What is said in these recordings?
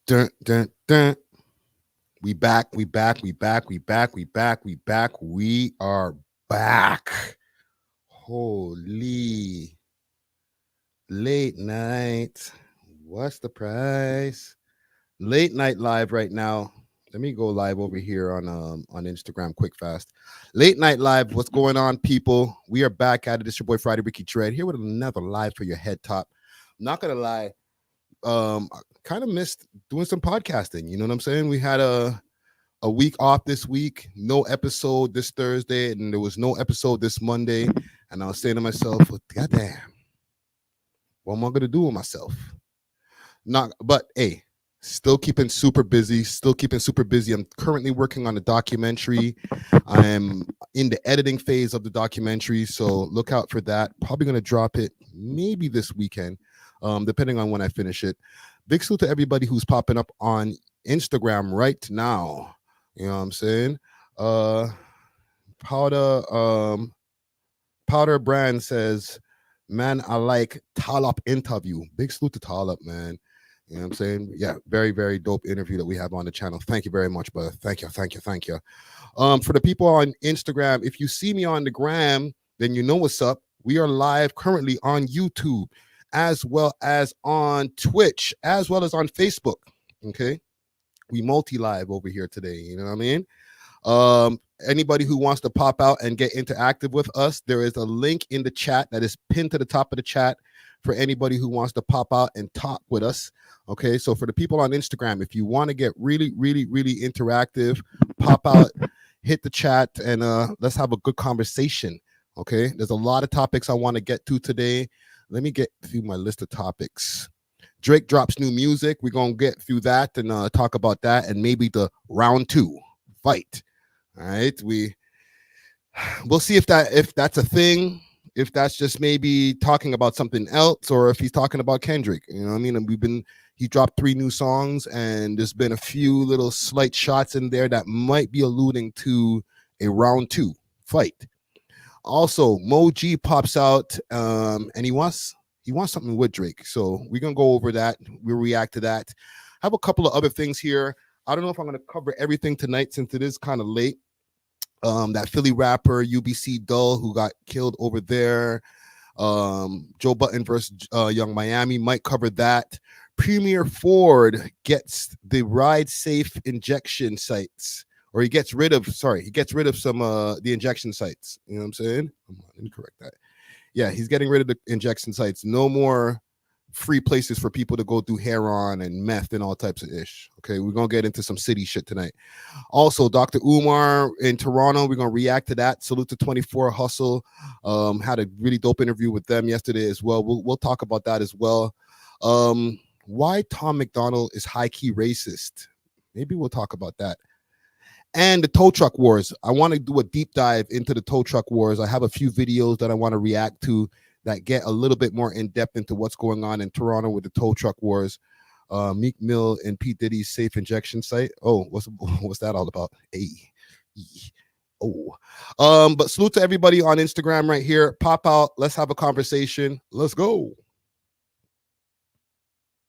Dun, dun, dun. We back, we back, we back, we back, we back, we back. We are back. Holy late night. What's the price? Late night live right now. Let me go live over here on Instagram quick fast. Late night live. What's going on, people? We are back at it. It's your boy Friday Ricky Dread here with another live for your head top. I'm not gonna lie. I kind of missed doing some podcasting. You know what I'm saying? We had a week off this week, no episode this Thursday, and there was no episode this Monday. And I was saying to myself, well, God damn, what am I gonna do with myself? Not, but hey, still keeping super busy. I'm currently working on a documentary. I'm in the editing phase of the documentary, so look out for that. Probably gonna drop it maybe this weekend, depending on when I finish it. Big salute to everybody who's popping up on Instagram right now. You know what I'm saying? Powder Powder Brand says, man, I like Talop interview. Big salute to Talop, man. You know what I'm saying? Yeah, very, very dope interview that we have on the channel. Thank you very much, brother. Thank you. For the people on Instagram, if you see me on the gram, then you know what's up. We are live currently on YouTube, as well as on Twitch, as well as on Facebook. Okay. We multi-live over here today. You know what I mean? Anybody who wants to pop out and get interactive with us, there is a link in the chat that is pinned to the top of the chat for anybody who wants to pop out and talk with us. Okay, so for the people on Instagram, if you want to get really, really, really interactive, pop out, hit the chat, and let's have a good conversation. Okay, there's a lot of topics I want to get to today. Let me get through my list of topics. Drake drops new music. We're gonna get through that and talk about that, and maybe the round 2 fight. All right, we'll see if that's a thing, if that's just maybe talking about something else, or if he's talking about Kendrick. You know what I mean? And he dropped 3 new songs, and there's been a few little slight shots in there that might be alluding to a round 2 fight. Also, Mo G pops out, and he wants something with Drake. So we're going to go over that. We'll react to that. I have a couple of other things here. I don't know if I'm going to cover everything tonight since it is kind of late. That Philly rapper, YBC Dul, who got killed over there. Joe Budden versus Young Miami, might cover that. Premier Ford gets the ride safe injection sites. Or he gets rid of some the injection sites. You know what I'm saying? Let me correct that. Yeah, he's getting rid of the injection sites. No more free places for people to go do heroin and meth and all types of ish. Okay, we're going to get into some city shit tonight. Also, Dr. Umar in Toronto, we're going to react to that. Salute to 24 Hustle. Had a really dope interview with them yesterday as well. We'll talk about that as well. Why Tom MacDonald is high-key racist. Maybe we'll talk about that. And the tow truck wars. I want to do a deep dive into the tow truck wars. I have a few videos that I want to react to that get a little bit more in depth into what's going on in Toronto with the tow truck wars. Meek Mill and P. Diddy's safe injection site. Oh, what's that all about? But salute to everybody on Instagram right here. Pop out. Let's have a conversation. Let's go.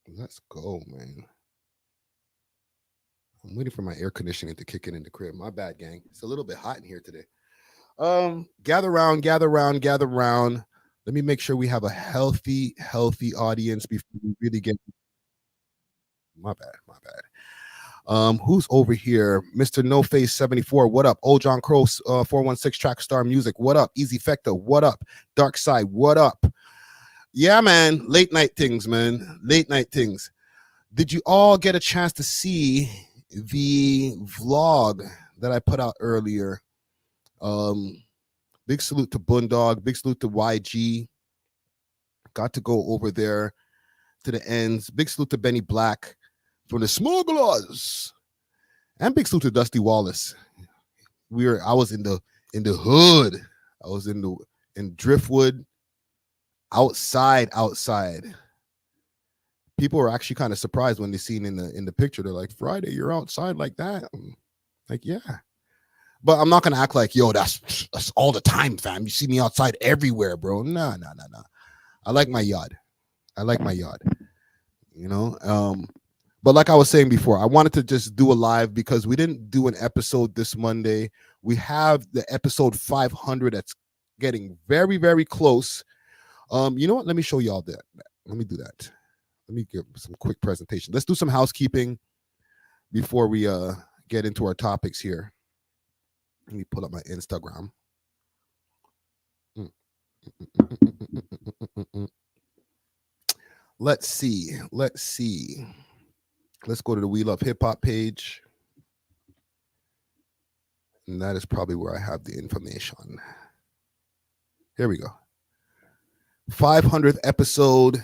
Let's go, man. I'm waiting for my air conditioning to kick in the crib. My bad, gang. It's a little bit hot in here today. Gather round. Let me make sure we have a healthy audience before we really get. My bad. Who's over here? Mr. No Face 74. What up? Old John Crow 416 Track Star Music. What up? Easy Fecta. What up? Dark Side. What up? Yeah, man. Late night things, man. Late night things. Did you all get a chance to see the vlog that I put out earlier? Big salute to Boondog. Big salute to YG. Got to go over there to the ends. Big salute to Benny Black from the Smugglers. And big salute to Dusty Wallace. I was in the hood. I was in Driftwood. Outside. People were actually kind of surprised when they seen in the picture. They're like, Friday, you're outside like that? I'm like, yeah. But I'm not gonna act like, yo, that's all the time, fam. You see me outside everywhere, bro. No. I like my yard. You know. But like I was saying before, I wanted to just do a live because we didn't do an episode this Monday. We have the episode 500 that's getting very, very close. You know what? Let me show y'all that. Let me do that. Let me give some quick presentation. Let's do some housekeeping before we get into our topics here. Let me pull up my Instagram. Let's see. Let's go to the We Love Hip Hop page. And that is probably where I have the information. Here we go. 500th episode.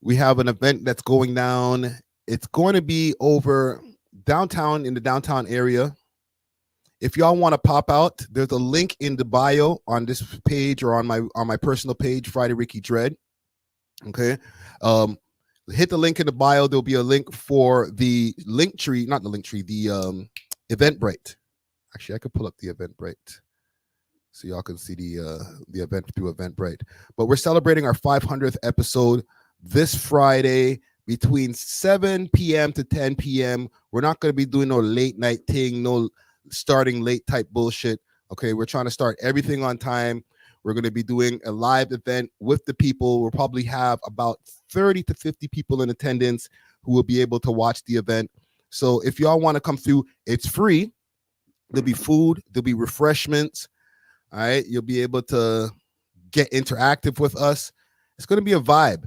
We have an event that's going down. It's going to be over downtown, in the downtown area. If y'all want to pop out, there's a link in the bio on this page or on my personal page, Friday Ricky Dread. Okay. Hit the link in the bio. There'll be a link for the link tree, not the link tree, the Eventbrite. Actually, I could pull up the Eventbrite so y'all can see the event through Eventbrite. But we're celebrating our 500th episode this Friday between 7 p.m. to 10 p.m. We're not going to be doing no late night thing, no starting late type bullshit. Okay, we're trying to start everything on time. We're going to be doing a live event with the people. We'll probably have about 30 to 50 people in attendance who will be able to watch the event. So if y'all want to come through, it's free. There'll be food. There'll be refreshments. All right. You'll be able to get interactive with us. It's going to be a vibe.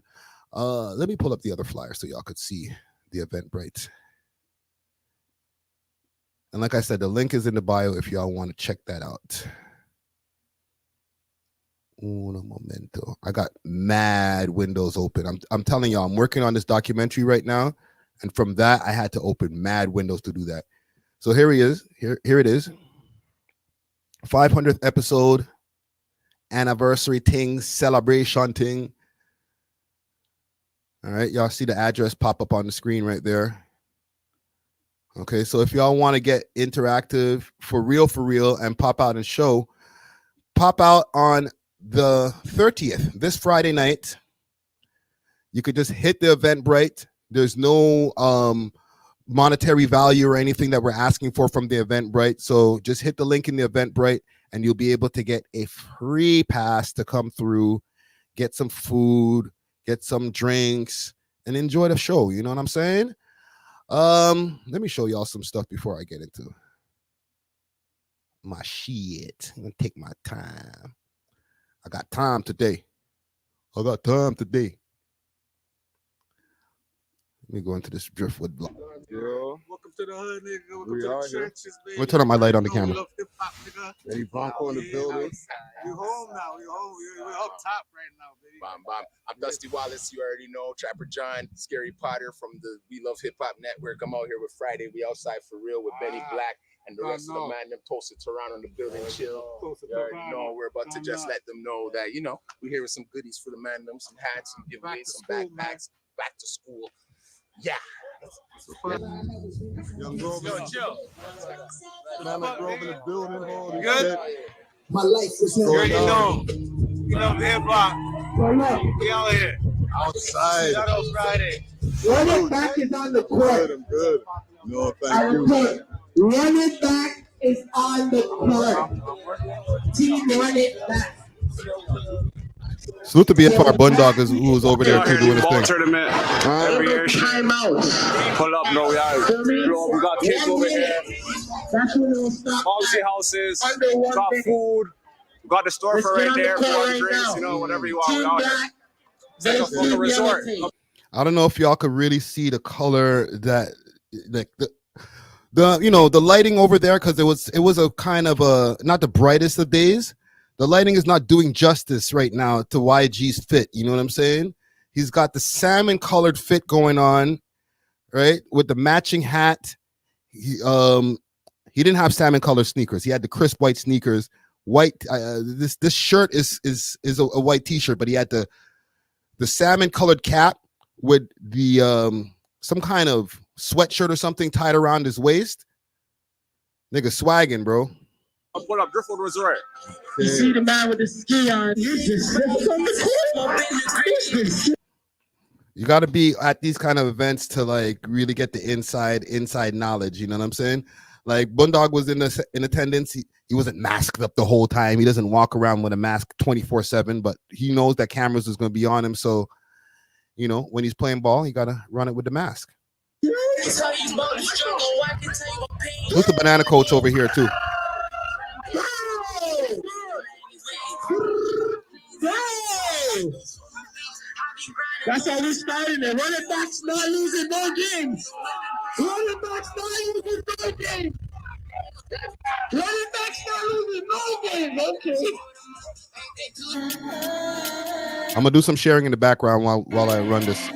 Let me pull up the other flyer so y'all could see the Eventbrite. And like I said, the link is in the bio if y'all want to check that out. Un momento. I got mad windows open. I'm telling y'all, I'm working on this documentary right now. And from that, I had to open mad windows to do that. So here he is. Here it is. 500th episode, anniversary thing, celebration thing. All right, y'all see the address pop up on the screen right there. Okay, so if y'all want to get interactive for real, and pop out and show, pop out on the 30th, this Friday night. You could just hit the Eventbrite. There's no monetary value or anything that we're asking for from the Eventbrite. So just hit the link in the Eventbrite and you'll be able to get a free pass to come through, get some food, get some drinks, and enjoy the show. You know what I'm saying? Let me show y'all some stuff before I get into my shit. I'm gonna take my time. I got time today. Let me go into this Driftwood block. Yo. Welcome to the hood, nigga. Welcome to the churches, baby. Let me turn on my light on the camera. We love hip hop, nigga. Eddie Bronco in the building. We home now. We home. We're up top right now, baby. Bomb. I'm Dusty Wallace. You already know. Trapper John, Scary Potter from the We Love Hip Hop Network. I'm out here with Friday. We outside for real with Benny Black and the rest of the man. Them toasted Toronto in the building. Chill. You already know. We're about to just let them know that, you know, we're here with some goodies for the man. Them some hats, some giveaways, some backpacks. Back to school. Yeah. Young Grove, chill. Mammoth Grove in the building. Holy Good? shit. My life is You not already know. We love hip hop. We out here. Outside. Shout out Friday. Run it back is on the court. I'm good. No, I thank you. repeat, run it back is on the court. Team run it back. Salute to BFR Bundog who was over there too doing his thing. Tournament every year. Timeout. Pull up, no, we got kids over here. Policy houses, got food, got the store for right there. If you want drinks, you know, whatever you want. We out here. It's like a fucking resort. I don't know if y'all could really see the color that, like the you know, the lighting over there, because it was a kind of a not the brightest of days. The lighting is not doing justice right now to YG's fit. You know what I'm saying? He's got the salmon colored fit going on, right? With the matching hat. He didn't have salmon colored sneakers. He had the crisp white sneakers. White. This shirt is a white t-shirt, but he had the salmon colored cap with the some kind of sweatshirt or something tied around his waist. Nigga swagging, bro. I'll put up Driftwood Resort. You see the man with the ski on. You just You got to be at these kind of events to like really get the inside knowledge. You know what I'm saying? Like Bundog was in attendance. He wasn't masked up the whole time. He doesn't walk around with a mask 24/7, but he knows that cameras is going to be on him. So, you know, when he's playing ball, he got to run it with the mask. Who's the banana coach over here too? That's how we started it. Running backs not losing no games. Running backs not losing no games. Running backs not losing no games. Okay. I'm gonna do some sharing in the background while I run this.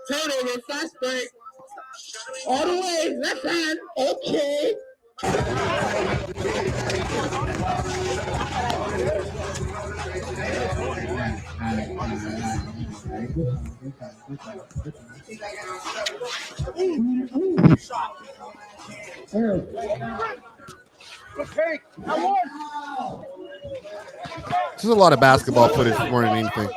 Turnover, fast break. All the way, left hand. Okay. This is a lot of basketball footage more than anything.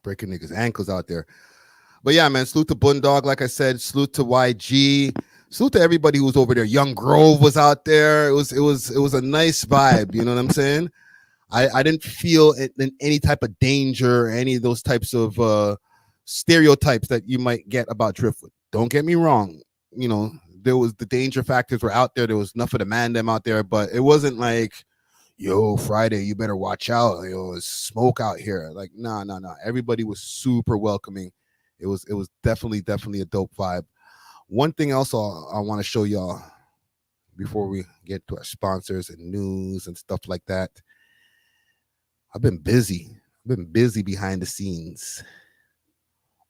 Breaking niggas' ankles out there. But yeah, man, salute to Bundog, like I said, salute to YG, salute to everybody who was over there. Young Grove was out there. It was a nice vibe, you know what I'm saying? I didn't feel in any type of danger or any of those types of stereotypes that you might get about Driftwood. Don't get me wrong, you know, there was the danger factors were out there. There was enough of the man them out there, but it wasn't like, yo, Friday, you better watch out. Yo, it's smoke out here. Like, nah. Everybody was super welcoming. It was definitely a dope vibe. One thing else I want to show y'all before we get to our sponsors and news and stuff like that. I've been busy. Behind the scenes.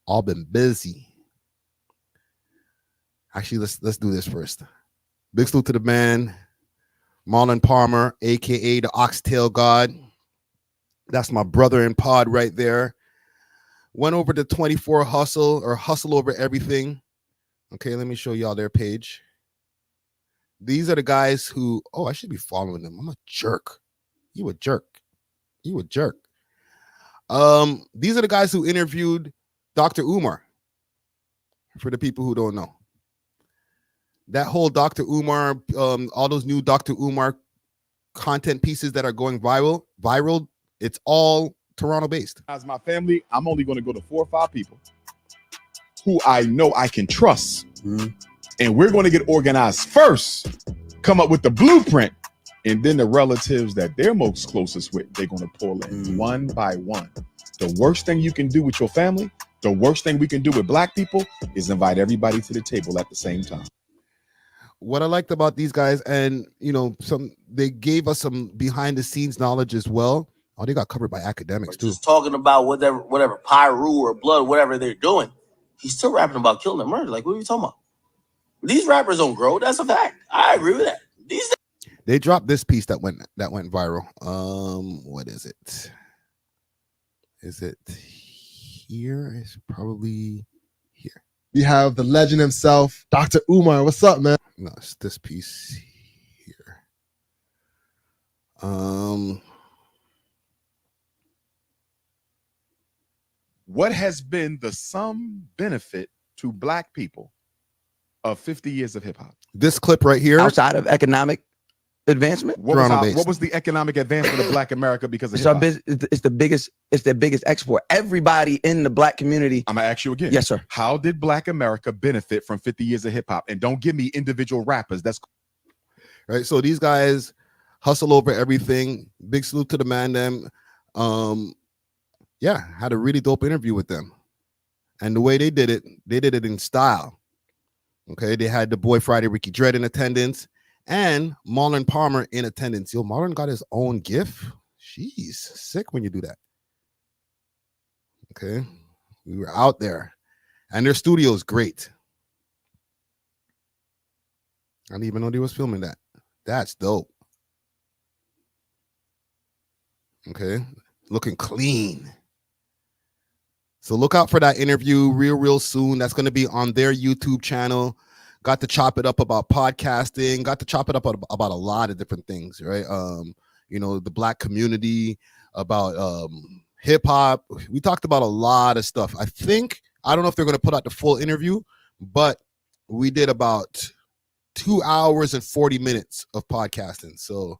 All been busy. Actually, let's do this first. Big salute to the man, Marlon Palmer, aka the Oxtail God. That's my brother in pod right there. Went over to 24 Hustle or Hustle Over Everything. Okay, let me show y'all their page. These are the guys who, I should be following them. I'm a jerk. You a jerk. These are the guys who interviewed Dr. Umar. For the people who don't know. That whole Dr. Umar, all those new Dr. Umar content pieces that are going viral, it's all Toronto based. As my family, I'm only going to go to 4 or 5 people who I know I can trust. Mm-hmm. And we're going to get organized first, come up with the blueprint, and then the relatives that they're most closest with, they're going to pull in one by one. The worst thing you can do with your family, the worst thing we can do with Black people is invite everybody to the table at the same time. What I liked about these guys, and you know, they gave us some behind the scenes knowledge as well. Oh, they got covered by academics too. Just talking about whatever Pyru or blood, whatever they're doing. He's still rapping about killing and murder. Like, what are you talking about? These rappers don't grow. That's a fact. I agree with that. They dropped this piece that went viral. What is it? Is it here? It's probably here. We have the legend himself, Dr. Umar. What's up, man? No, it's this piece here. What has been the sum benefit to Black people of 50 years of hip hop? This clip right here. Outside of economic advancement, what was the economic advancement of Black America because of hip hop? It's the biggest export. Everybody in the Black community. I'm gonna ask you again. Yes, sir. How did Black America benefit from 50 years of hip hop? And don't give me individual rappers. That's right. So these guys hustle over everything. Big salute to the man. Them, yeah, had a really dope interview with them, and the way they did it in style. Okay, they had the boy Friday Ricky Dredd in attendance. And Marlon Palmer in attendance. Yo, Marlon got his own GIF. Jeez, sick when you do that. Okay, we were out there, and their studio is great. I didn't even know they was filming that. That's dope. Okay, looking clean. So look out for that interview real soon. That's going to be on their YouTube channel. Got to chop it up about podcasting. Got to chop it up about a lot of different things, right? You know, the Black community, about hip hop. We talked about a lot of stuff. I don't know if they're going to put out the full interview, but we did about 2 hours and 40 minutes of podcasting. So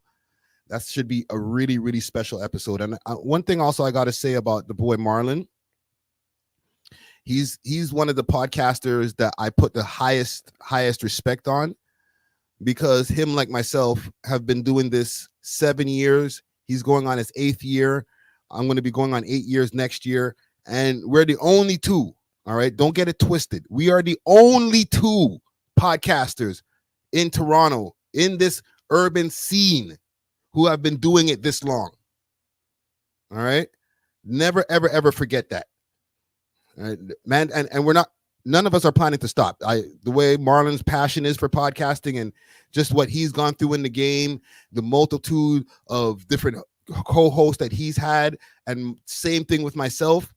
that should be a really special episode. And one thing also I got to say about the boy Marlon. He's one of the podcasters that I put the highest respect on, because him, like myself, have been doing this 7 years. He's going on his 8th year. I'm going to be going on 8 years next year. And we're the only two. All right. Don't get it twisted. We are the only two podcasters in Toronto, in this urban scene, who have been doing it this long. All right. Never, ever forget that. Man, and we're not, none of us are planning to stop. The way Marlon's passion is for podcasting and just what he's gone through in the game, the multitude of different co-hosts that he's had, and same thing with myself.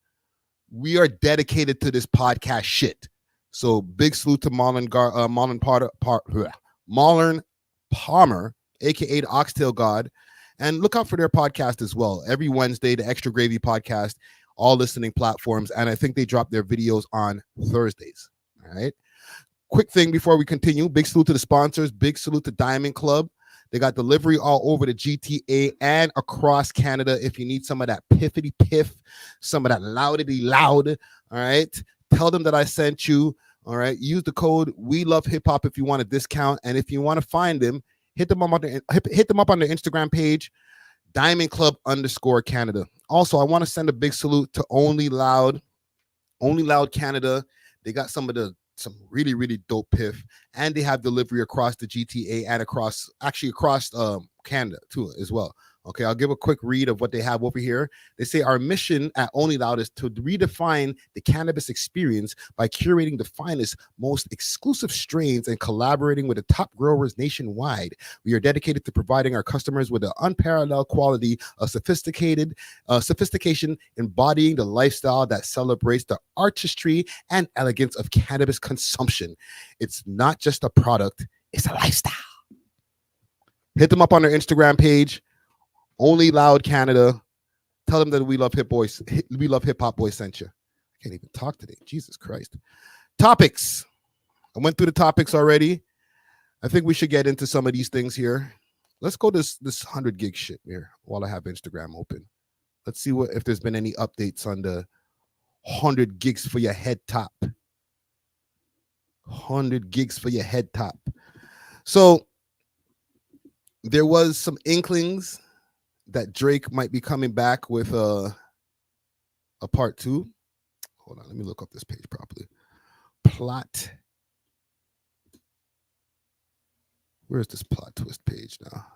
We are dedicated to this podcast shit. So big salute to Marlon Palmer, aka the Oxtail God, and look out for their podcast as well. Every Wednesday, the Extra Gravy podcast, all listening platforms, and I think they drop their videos on Thursdays. All right. Quick thing before we continue: big salute to the sponsors. Big salute to Diamond Club. They got delivery all over the GTA and across Canada. If you need some of that piffity piff, some of that loudity loud, all right, tell them that I sent you. All right, use the code We Love Hip Hop if you want a discount, and if you want to find them, hit them up on their Instagram page, Diamond Club _Canada. Also, I want to send a big salute to Only Loud Canada. They got some really dope piff, and they have delivery across the GTA and across Canada too as well. Okay, I'll give a quick read of what they have over here. They say our mission at Only Loud is to redefine the cannabis experience by curating the finest, most exclusive strains and collaborating with the top growers nationwide. We are dedicated to providing our customers with an unparalleled quality of sophistication, embodying the lifestyle that celebrates the artistry and elegance of cannabis consumption. It's not just a product, it's a lifestyle. Hit them up on their Instagram page, Only Loud Canada. Tell them that We Love Hip Hop Boys sent you. I can't even talk today. Jesus Christ. Topics. I went through the topics already. I think we should get into some of these things here. Let's go this 100 gig shit here while I have Instagram open. Let's see if there's been any updates on the 100 gigs for your head top. 100 gigs for your head top. So there was some inklings that Drake might be coming back with a part 2. Hold on, let me look up this page properly. Plot. Where's this plot twist page now?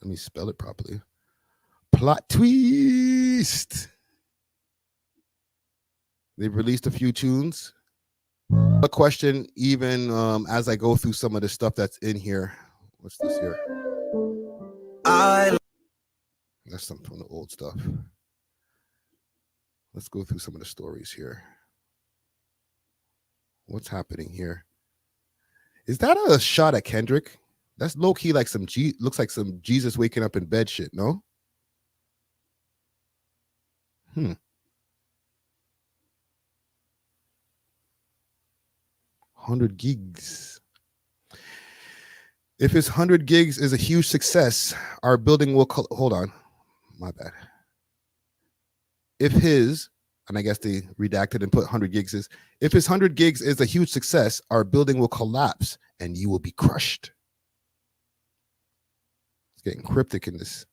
Let me spell it properly. Plot twist. They've released a few tunes. A question, even as I go through some of the stuff that's in here. What's this here? That's some from the old stuff. Let's go through some of the stories here. What's happening here? Is that a shot at Kendrick? That's low key like looks like some Jesus waking up in bed shit, no? 100 gigs. If his 100 gigs is a huge success, our building will hold on. My bad. If his, and I guess they redacted and put 100 gigs is, if his 100 gigs is a huge success, our building will collapse and you will be crushed. It's getting cryptic in this.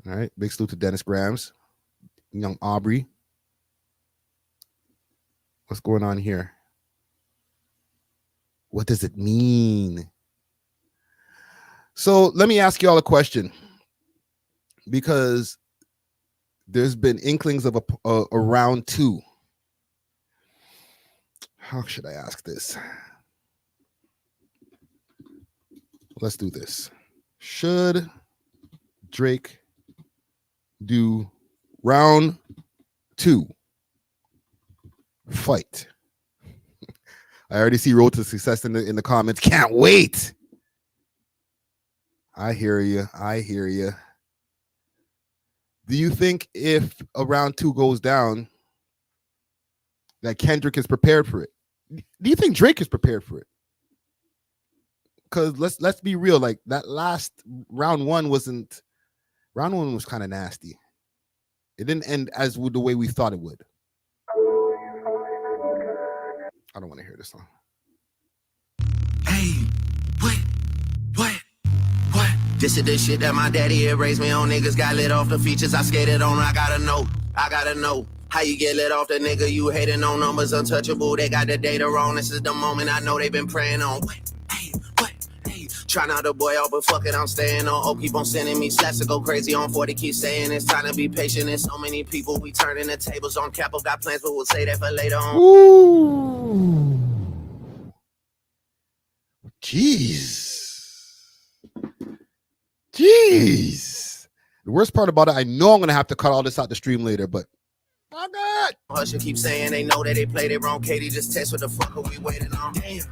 All right. Big salute to Dennis Grams, young Aubrey. What's going on here? What does it mean? So let me ask y'all a question, because there's been inklings of a round 2. How should I ask this? Let's do this. Should Drake do round 2 fight? I already see Road to Success in the comments. Can't wait. I hear you. I hear you. Do you think if a round 2 goes down, that Kendrick is prepared for it? Do you think Drake is prepared for it? Because let's be real. Like that last round 1 was kind of nasty. It didn't end as the way we thought it would. I don't want to hear this song. Hey, what? This is the shit that my daddy had raised me on. Niggas got lit off the features I skated on. I gotta know how you get lit off the nigga you hating on. Numbers untouchable, they got the data wrong. This is the moment I know they been praying on. What? Hey, try not to boy out, but fuck it, I'm staying on. Oh, keep on sending me slaps to go crazy on 40. Keep saying it's time to be patient. There's so many people, we turning the tables on. Capo got plans, but we'll say that for later on. Ooh. Jeez. The worst part about it, I know I'm gonna have to cut all this out the stream later, but my God. Usher keep saying they know that they played it wrong. Katie just text what the fuck are we waiting on? Damn.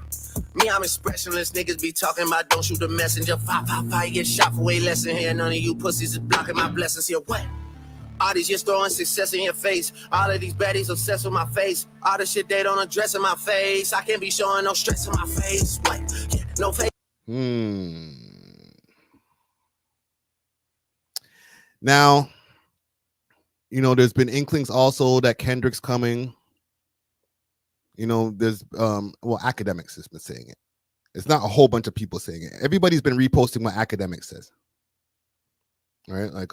Me, I'm expressionless. Niggas be talking about don't shoot the messenger. 555 get shot for way less than here. None of you pussies is blocking my blessings here. What? All these just throwing success in your face. All of these baddies obsessed with my face. All the shit they don't address in my face. I can't be showing no stress in my face. What? Yeah, no face. Now, there's been inklings also that Kendrick's coming. There's academics has been saying it. It's not a whole bunch of people saying it. Everybody's been reposting what academics says. All right, like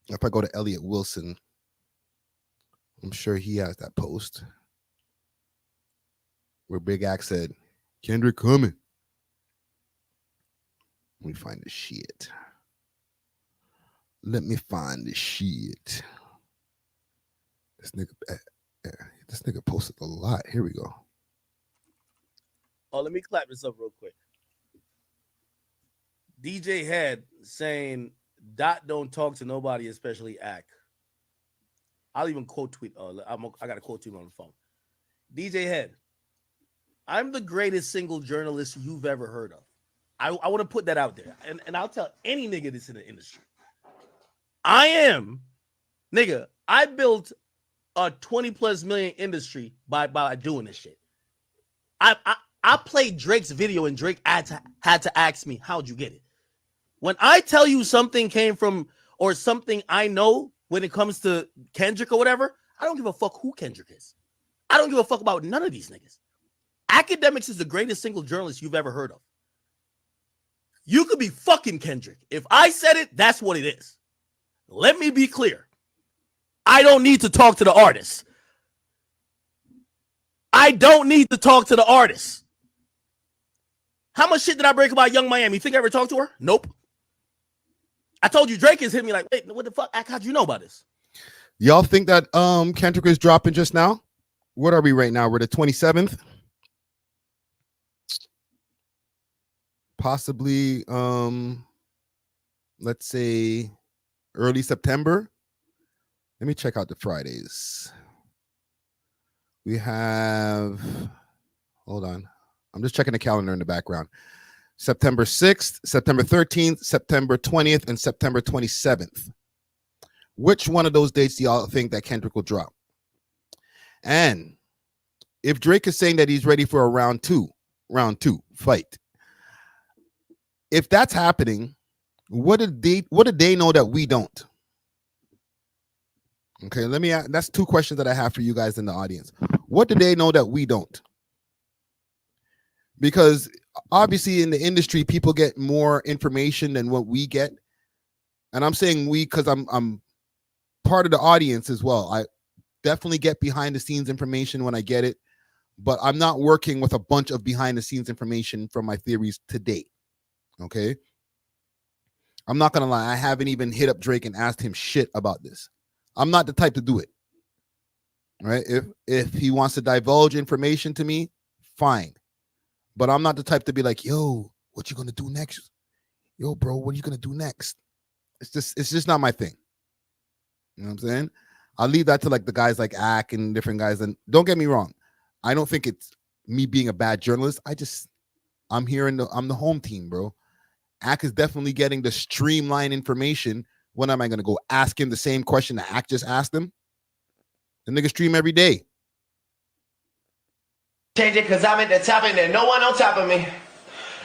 if I go to Elliot Wilson, I'm sure he has that post where Big Axe said, Kendrick coming. Let me find the shit. This nigga posted a lot. Here we go. Oh, let me clap this up real quick. DJ Head saying, Dot don't talk to nobody, especially Ack. I'll even quote tweet. I got a quote tweet on the phone. DJ Head, I'm the greatest single journalist you've ever heard of. I want to put that out there. And I'll tell any nigga that's in the industry. I am, nigga, I built a 20+ million industry by doing this shit. I played Drake's video and Drake had to ask me, how'd you get it? When I tell you something came from or something I know when it comes to Kendrick or whatever, I don't give a fuck who Kendrick is. I don't give a fuck about none of these niggas. Academics is the greatest single journalist you've ever heard of. You could be fucking Kendrick. If I said it, that's what it is. Let me be clear. I don't need to talk to the artist. I don't need to talk to the artist. How much shit did I break about Young Miami? You think I ever talked to her? Nope. I told you Drake has hit me like, wait, what the fuck? How'd you know about this? Y'all think that Kendrick is dropping just now? What are we right now? We're the 27th. Possibly, let's say early September. Let me check out the Fridays. We have, hold on. I'm just checking the calendar in the background. September 6th, September 13th, September 20th, and September 27th. Which one of those dates do y'all think that Kendrick will drop? And if Drake is saying that he's ready for a round two fight, if that's happening, what did they know that we don't? Okay, let me ask, that's two questions that I have for you guys in the audience. What do they know that we don't? Because obviously in the industry, people get more information than what we get. And I'm saying we because I'm part of the audience as well. I definitely get behind the scenes information when I get it, but I'm not working with a bunch of behind the scenes information from my theories today. Okay. I'm not going to lie. I haven't even hit up Drake and asked him shit about this. I'm not the type to do it. Right. If he wants to divulge information to me, fine. But I'm not the type to be like, yo, what you gonna do next? Yo, bro, what are you gonna do next? It's just not my thing. You know what I'm saying? I'll leave that to like the guys like Ack and different guys. And don't get me wrong, I don't think it's me being a bad journalist. I'm the home team, bro. Ack is definitely getting the streamlined information. When am I gonna go ask him the same question that Ack just asked him? The nigga stream every day. Change it cause I'm at the top and there's no one on top of me.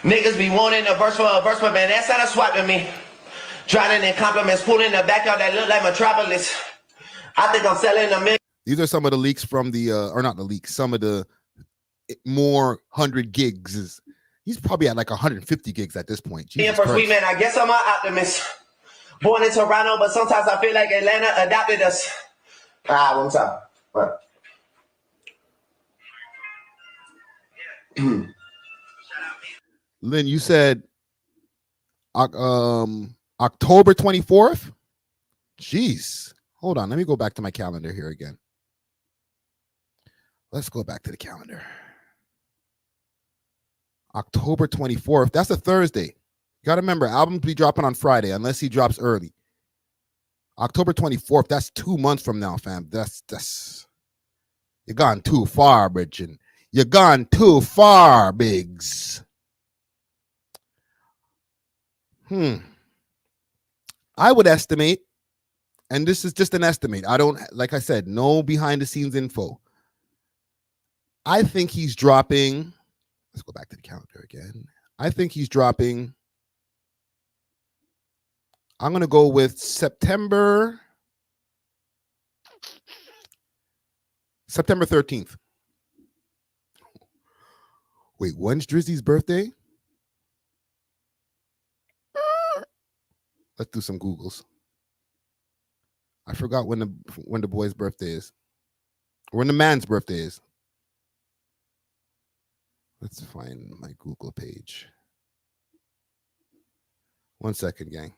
Niggas be wanting a verse for a verse, but man, that's not a swap to me. Drowning in compliments, pulling the backyard that look like Metropolis. I think I'm selling a million. These are some of the leaks from the, or not the leaks, some of the more 100 gigs. He's probably at like 150 gigs at this point. Jesus For Christ. sweet man, I guess I'm an optimist. Born in Toronto, but sometimes I feel like Atlanta adopted us. One time. What? Lynn, you said October 24th? Jeez. Hold on. Let me go back to my calendar here again. Let's go back to the calendar. October 24th. That's a Thursday. You got to remember, albums be dropping on Friday unless he drops early. October 24th. That's 2 months from now, fam. That's you're gone too far, Bridget. You're gone too far, Biggs. I would estimate, and this is just an estimate. I don't, like I said, no behind the scenes info. I think he's dropping. Let's go back to the calendar again. I think he's dropping. I'm going to go with September 13th. Wait, when's Drizzy's birthday? Let's do some Googles. I forgot when the boy's birthday is. Or when the man's birthday is. Let's find my Google page. 1 second, gang.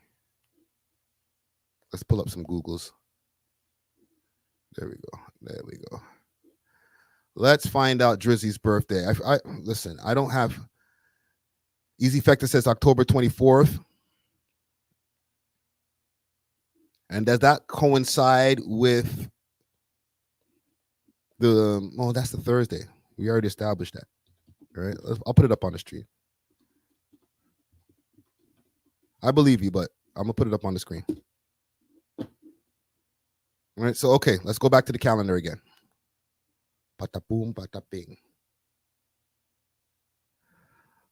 Let's pull up some Googles. There we go. There we go. Let's find out Drizzy's birthday. I listen, I don't have Easy Factor says October 24th. And does that coincide with that's the Thursday. We already established that. All right. I'll put it up on the stream. I believe you, but I'm gonna put it up on the screen. All right. So okay, let's go back to the calendar again. Bada boom, bada bing.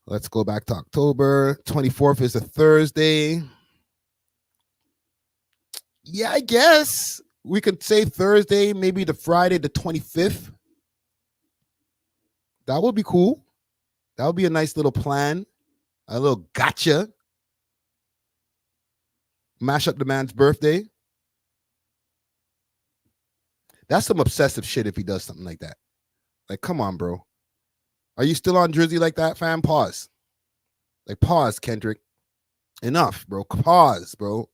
Let's go back to October 24th is a Thursday. Yeah, I guess we could say Thursday, maybe the Friday, the 25th. That would be cool. That would be a nice little plan. A little gotcha. Mash up the man's birthday. That's some obsessive shit if he does something like that. Like, come on, bro. Are you still on Drizzy like that, fam? Pause. Like, pause, Kendrick. Enough, bro. Pause, bro.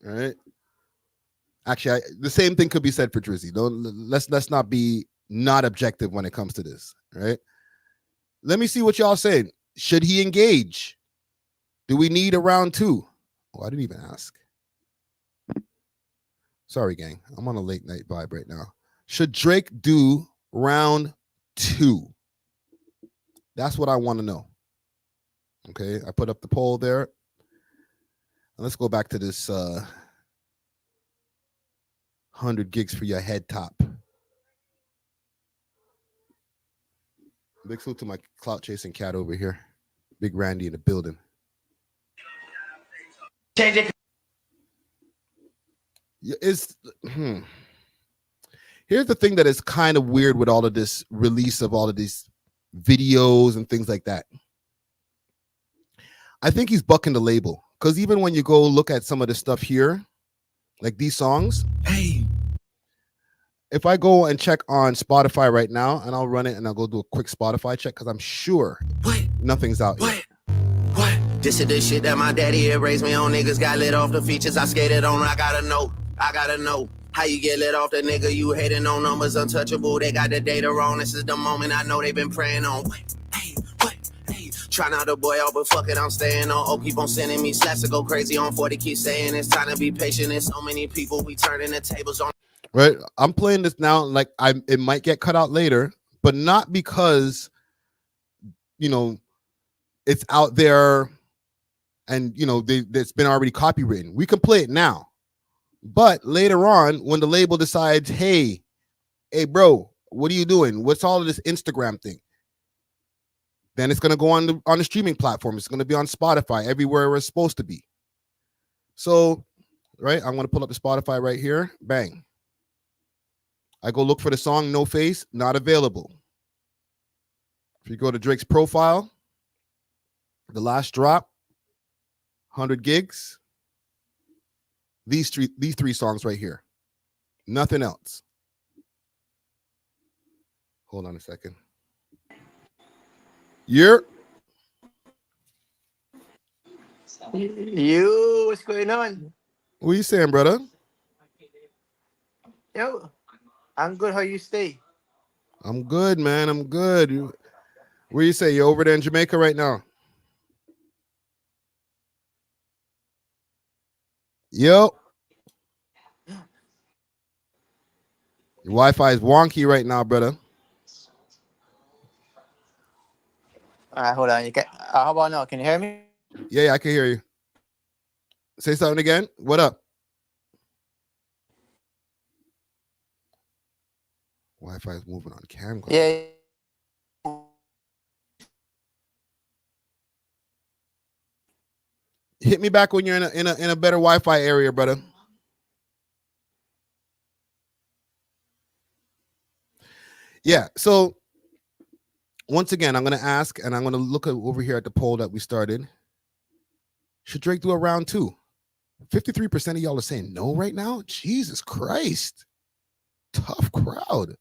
All right. Actually, the same thing could be said for Drizzy. Let's not be not objective when it comes to this. Right. Let me see what y'all saying. Should he engage? Do we need a round 2? Oh, I didn't even ask. Sorry, gang. I'm on a late night vibe right now. Should Drake do round 2? That's what I want to know. Okay. I put up the poll there. Let's go back to this 100 gigs for your head top. Big salute to my clout chasing cat over here. Big Randy in the building. Change it. Here's the thing that is kind of weird with all of this release of all of these videos and things like that. I think he's bucking the label. Because even when you go look at some of the stuff here, like these songs, if I go and check on Spotify right now, and I'll run it and I'll go do a quick Spotify check because I'm sure nothing's out yet. This is the shit that my daddy had raised me on. Niggas got lit off the features I skated on. I gotta know how you get lit off the nigga you hating on. Numbers untouchable, they got the data wrong. This is the moment I know they've been praying on. Try not to boy out, but fuck it, I'm staying on. Oh, keep on sending me slaps to go crazy on 40. Keep saying it's time to be patient. There's so many people, we turning the tables on. Right, I'm playing this now. Like it might get cut out later, but not because it's out there and it's been already copywritten. We can play it now, but later on when the label decides, hey bro, what are you doing? What's all of this Instagram thing? Then it's gonna go on the streaming platform. It's gonna be on Spotify, everywhere where it's supposed to be. So, right, I'm gonna pull up the Spotify right here. Bang. I go look for the song No Face, not available. If you go to Drake's profile, the last drop, 100 gigs. These three songs right here. Nothing else. Hold on a second. You, what's going on? What are you saying, brother? Yo, I'm good. How you stay? I'm good, man. I'm good. Where you say? You over there in Jamaica right now? Yo. Your Wi-Fi is wonky right now, brother. All right, hold on. You can. How about now? Can you hear me? Yeah, I can hear you. Say something again. What up? Wi-Fi is moving on cam. Yeah. Hit me back when you're in a better Wi-Fi area, brother. Yeah. So once again, I'm gonna ask, and I'm gonna look over here at the poll that we started. Should Drake do a round 2? 53% of y'all are saying no right now. Jesus Christ. Tough crowd.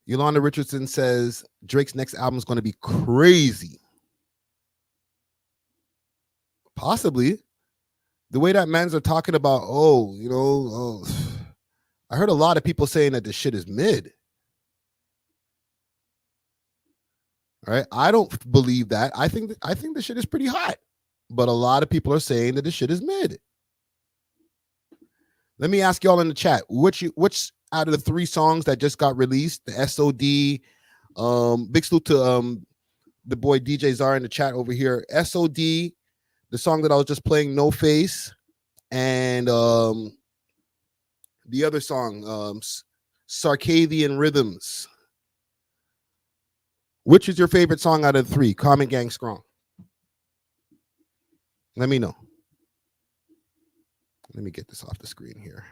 Yolanda Richardson says Drake's next album is going to be crazy. Possibly. The way that mans are talking about, I heard a lot of people saying that this shit is mid. All right. I don't believe that. I think the shit is pretty hot. But a lot of people are saying that this shit is mid. Let me ask y'all in the chat, which out of the 3 songs that just got released, the SOD, big salute to the boy DJ Czar in the chat over here. SOD, the song that I was just playing, No Face, and the other song, Circadian Rhythms. Which is your favorite song out of the 3? Comment gang strong. Let me know. Let me get this off the screen here.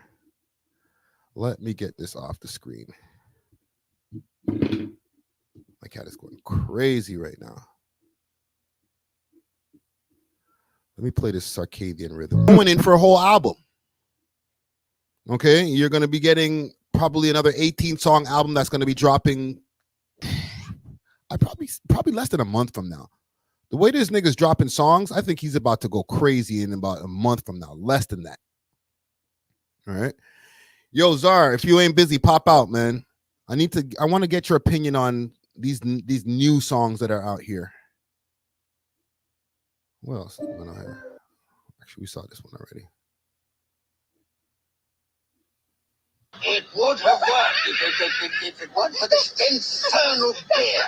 Let me get this off the screen. My cat is going crazy right now. Let me play this Circadian Rhythm. Going in for a whole album. Okay, you're going to be getting probably another 18-song album that's going to be dropping probably less than a month from now. The way this nigga's dropping songs, I think he's about to go crazy in about a month from now. Less than that. All right. Yo, Czar, if you ain't busy, pop out, man. I want to get your opinion on these new songs that are out here. What else? Actually, we saw this one already. It would have worked if it weren't for this infernal beer.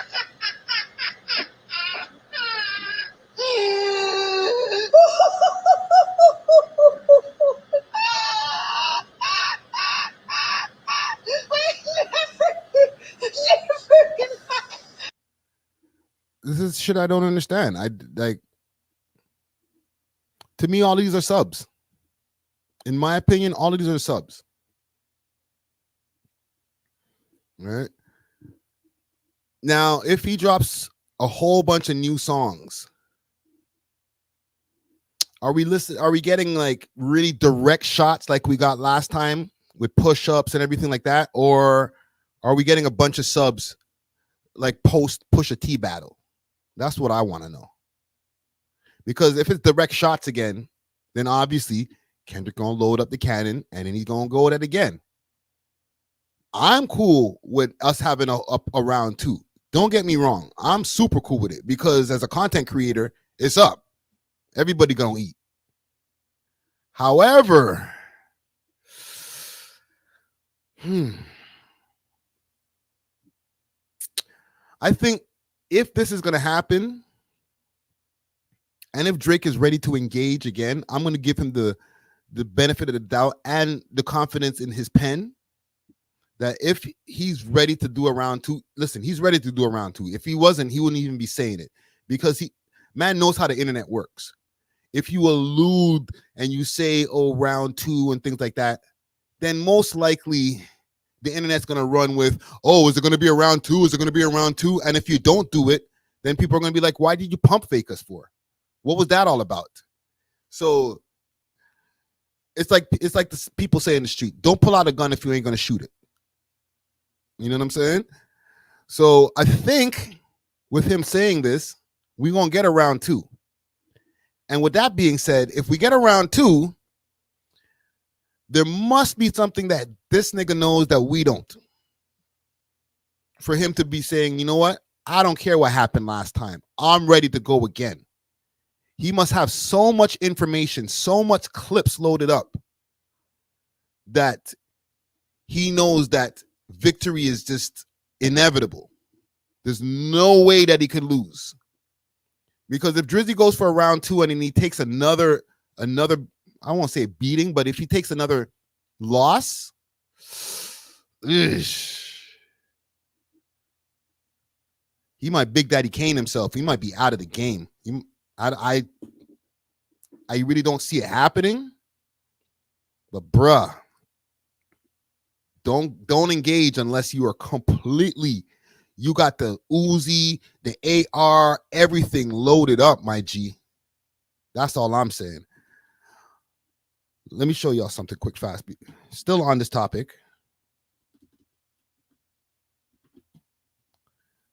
This is shit I don't understand. To me, all these are subs. In my opinion, all of these are subs. All right. Now, if he drops a whole bunch of new songs, are we getting like really direct shots like we got last time with push-ups and everything like that? Or are we getting a bunch of subs like post Pusha T battle? That's what I want to know. Because if it's direct shots again, then obviously Kendrick gonna load up the cannon and then he's gonna go at it again. I'm cool with us having a round 2. Don't get me wrong. I'm super cool with it because as a content creator, it's up. Everybody gonna eat. However, I think if this is gonna happen, and if Drake is ready to engage again, I'm gonna give him the benefit of the doubt and the confidence in his pen that if he's ready to do a round two, listen, he's ready to do a round two. If he wasn't, he wouldn't even be saying it because man knows how the internet works. If you allude and you say, oh, round two and things like that, then most likely the internet's going to run with, oh, is it going to be a round two? Is it going to be a round two? And if you don't do it, then people are going to be like, why did you pump fake us for? What was that all about? So it's like the people say in the street, don't pull out a gun if you ain't going to shoot it. You know what I'm saying? So I think with him saying this, we're going to get a round two. And with that being said, if we get a round two, there must be something that this nigga knows that we don't. For him to be saying, you know what? I don't care what happened last time. I'm ready to go again. He must have so much information, so much clips loaded up that he knows that victory is just inevitable. There's no way that he could lose. Because if Drizzy goes for a round two and then he takes another, I won't say a beating, but if he takes another loss, he might Big Daddy Kane himself. He might be out of the game. I really don't see it happening. But bruh, don't engage unless you are completely, you got the Uzi, the AR, everything loaded up, my G. That's all I'm saying. Let me show y'all something quick, fast. Still on this topic.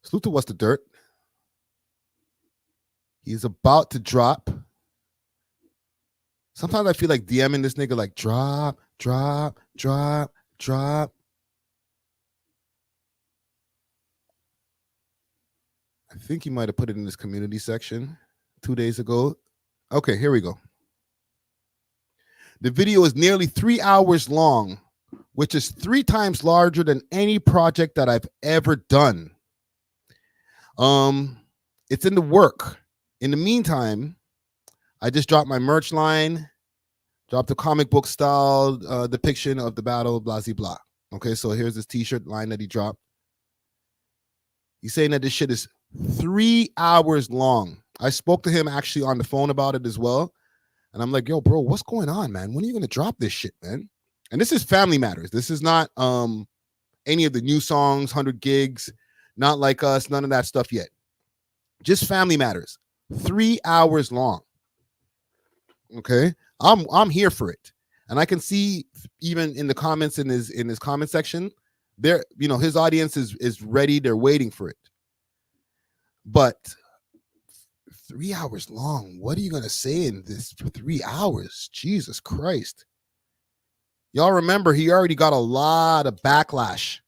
Salute to What's the Dirt. He's about to drop. Sometimes I feel like DMing this nigga like drop. I think he might have put it in his community section 2 days ago. Okay, here we go. The video is nearly 3 hours long, which is 3 times larger than any project that I've ever done. It's in the work. In the meantime, I just dropped my merch line, dropped a comic book style depiction of the battle, blah, blah, blah. Okay, so here's this t-shirt line that he dropped. He's saying that this shit is 3 hours long. I spoke to him actually on the phone about it as well. And I'm like, yo, bro, what's going on, man? When are you going to drop this shit, man? And this is Family Matters. This is not any of the new songs, 100 gigs, Not Like Us, none of that stuff yet. Just Family Matters. 3 hours long. Okay? I'm here for it. And I can see even in the comments in his comment section, there, you know, his audience is ready, they're waiting for it. But 3 hours long. What are you gonna say in this for 3 hours? Jesus Christ. Y'all remember he already got a lot of backlash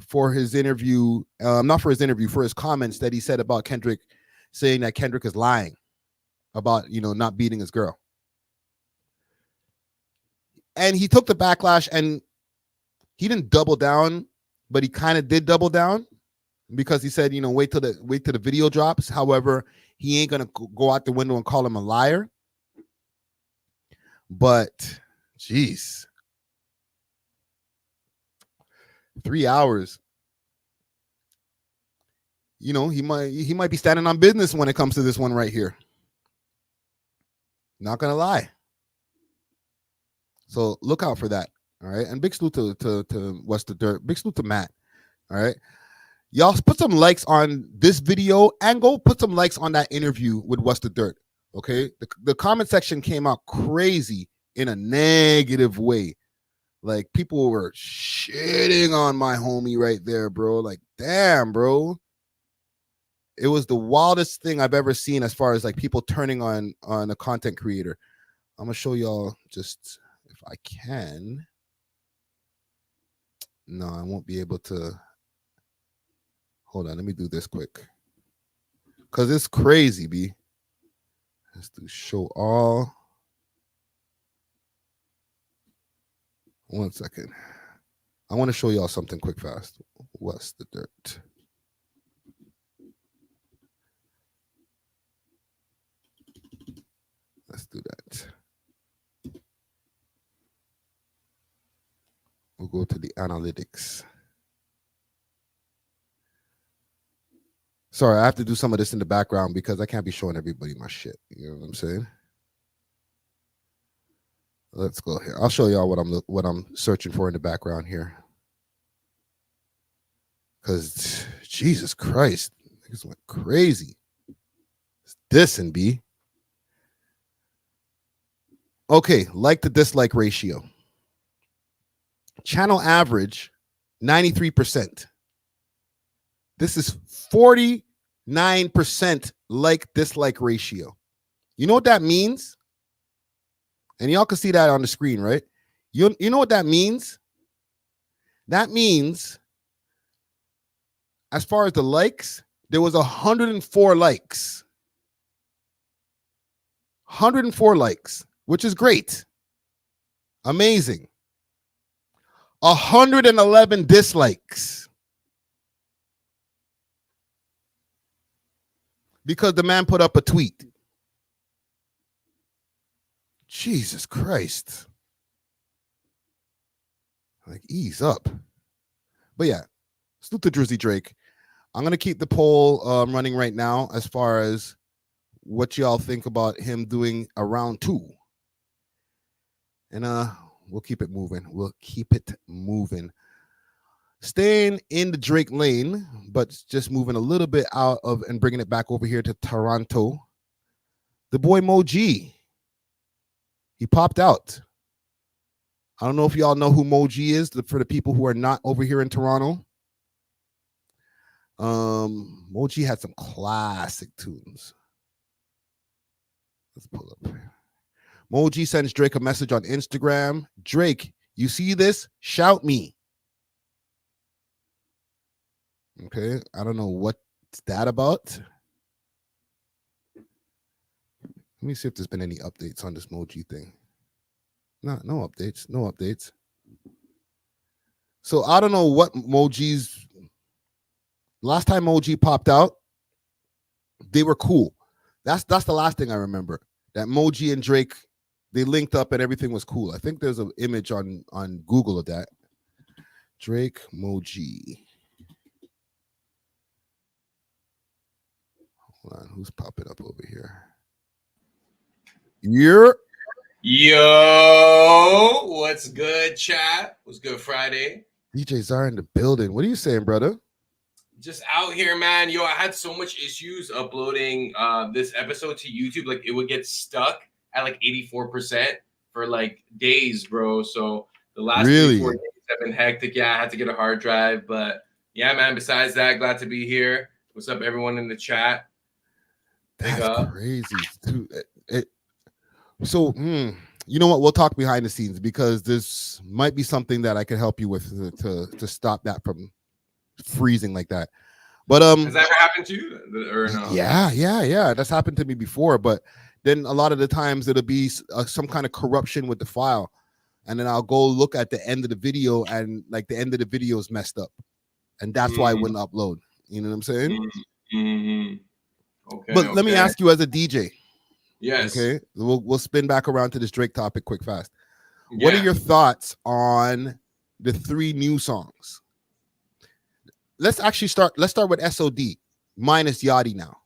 for his interview, not for his interview, for his comments that he said about Kendrick, saying that Kendrick is lying about, you know, not beating his girl. And he took the backlash and he didn't double down, but he kind of did double down because he said, you know, wait till the video drops. However, he ain't gonna go out the window and call him a liar. But geez, 3 hours. You know, he might be standing on business when it comes to this one right here. Not gonna lie. So look out for that. All right. And big salute to What's the Dirt. Big salute to Matt. All right. Y'all put some likes on this video and go put some likes on that interview with What's the Dirt. Okay. The comment section came out crazy in a negative way. Like people were shitting on my homie right there, bro. Like, damn, bro. It was the wildest thing I've ever seen as far as like people turning on a content creator. I'm gonna show y'all just if I can. No, I won't be able to. Hold on, let me do this quick. Cause it's crazy, B. Let's do show all. 1 second. I want to show y'all something quick fast. What's the dirt? Let's do that. We'll go to the analytics. Sorry, I have to do some of this in the background because I can't be showing everybody my shit. You know what I'm saying? Let's go here. I'll show y'all what I'm searching for in the background here. Cause Jesus Christ, niggas went crazy. It's this and B. Okay, like to dislike ratio. Channel average 93%. This is 49% like dislike ratio. You know what that means? And y'all can see that on the screen, right? You know what that means? That means, as far as the likes, there was 104 likes. 104 likes, which is great. Amazing. 111 dislikes. Because the man put up a tweet. Jesus Christ. Like, ease up. But yeah, salute to Drizzy Drake. I'm going to keep the poll running right now as far as what y'all think about him doing a round 2. And we'll keep it moving. We'll keep it moving. Staying in the Drake lane, but just moving a little bit out of and bringing it back over here to Toronto. The boy Mo G. He popped out. I don't know if y'all know who Mo G is, for the people who are not over here in Toronto. Mo G had some classic tunes. Let's pull up here. Mo G sends Drake a message on Instagram. Drake, you see this? Shout me. Okay, I don't know what's that about. Let me see if there's been any updates on this Mo G thing. No updates. No updates. So I don't know what Mo G's. Last time Mo G popped out, they were cool. That's the last thing I remember. That Mo G and Drake, they linked up and everything was cool. I think there's an image on Google of that. Drake, Mo G. Hold on, who's popping up over here? Yo, what's good, chat? What's good, Friday? DJ Czar in the building. What are you saying, brother? Just out here, man. Yo, I had so much issues uploading this episode to YouTube. Like, it would get stuck at like 84% for like days, bro. So the last 3-4 days have been hectic. Yeah, I had to get a hard drive. But yeah, man, besides that, glad to be here. What's up, everyone in the chat? That's crazy, dude. So, you know what? We'll talk behind the scenes because this might be something that I can help you with to stop that from freezing like that. But has that ever happened to you or no? Yeah. That's happened to me before. But then a lot of the times it'll be some kind of corruption with the file, and then I'll go look at the end of the video, and like the end of the video is messed up, and that's why I wouldn't upload. You know what I'm saying? Okay. But let me ask you as a DJ. Yes. Okay. We'll spin back around to this Drake topic quick fast. What are your thoughts on the 3 new songs? Let's start with SOD minus Yachty now.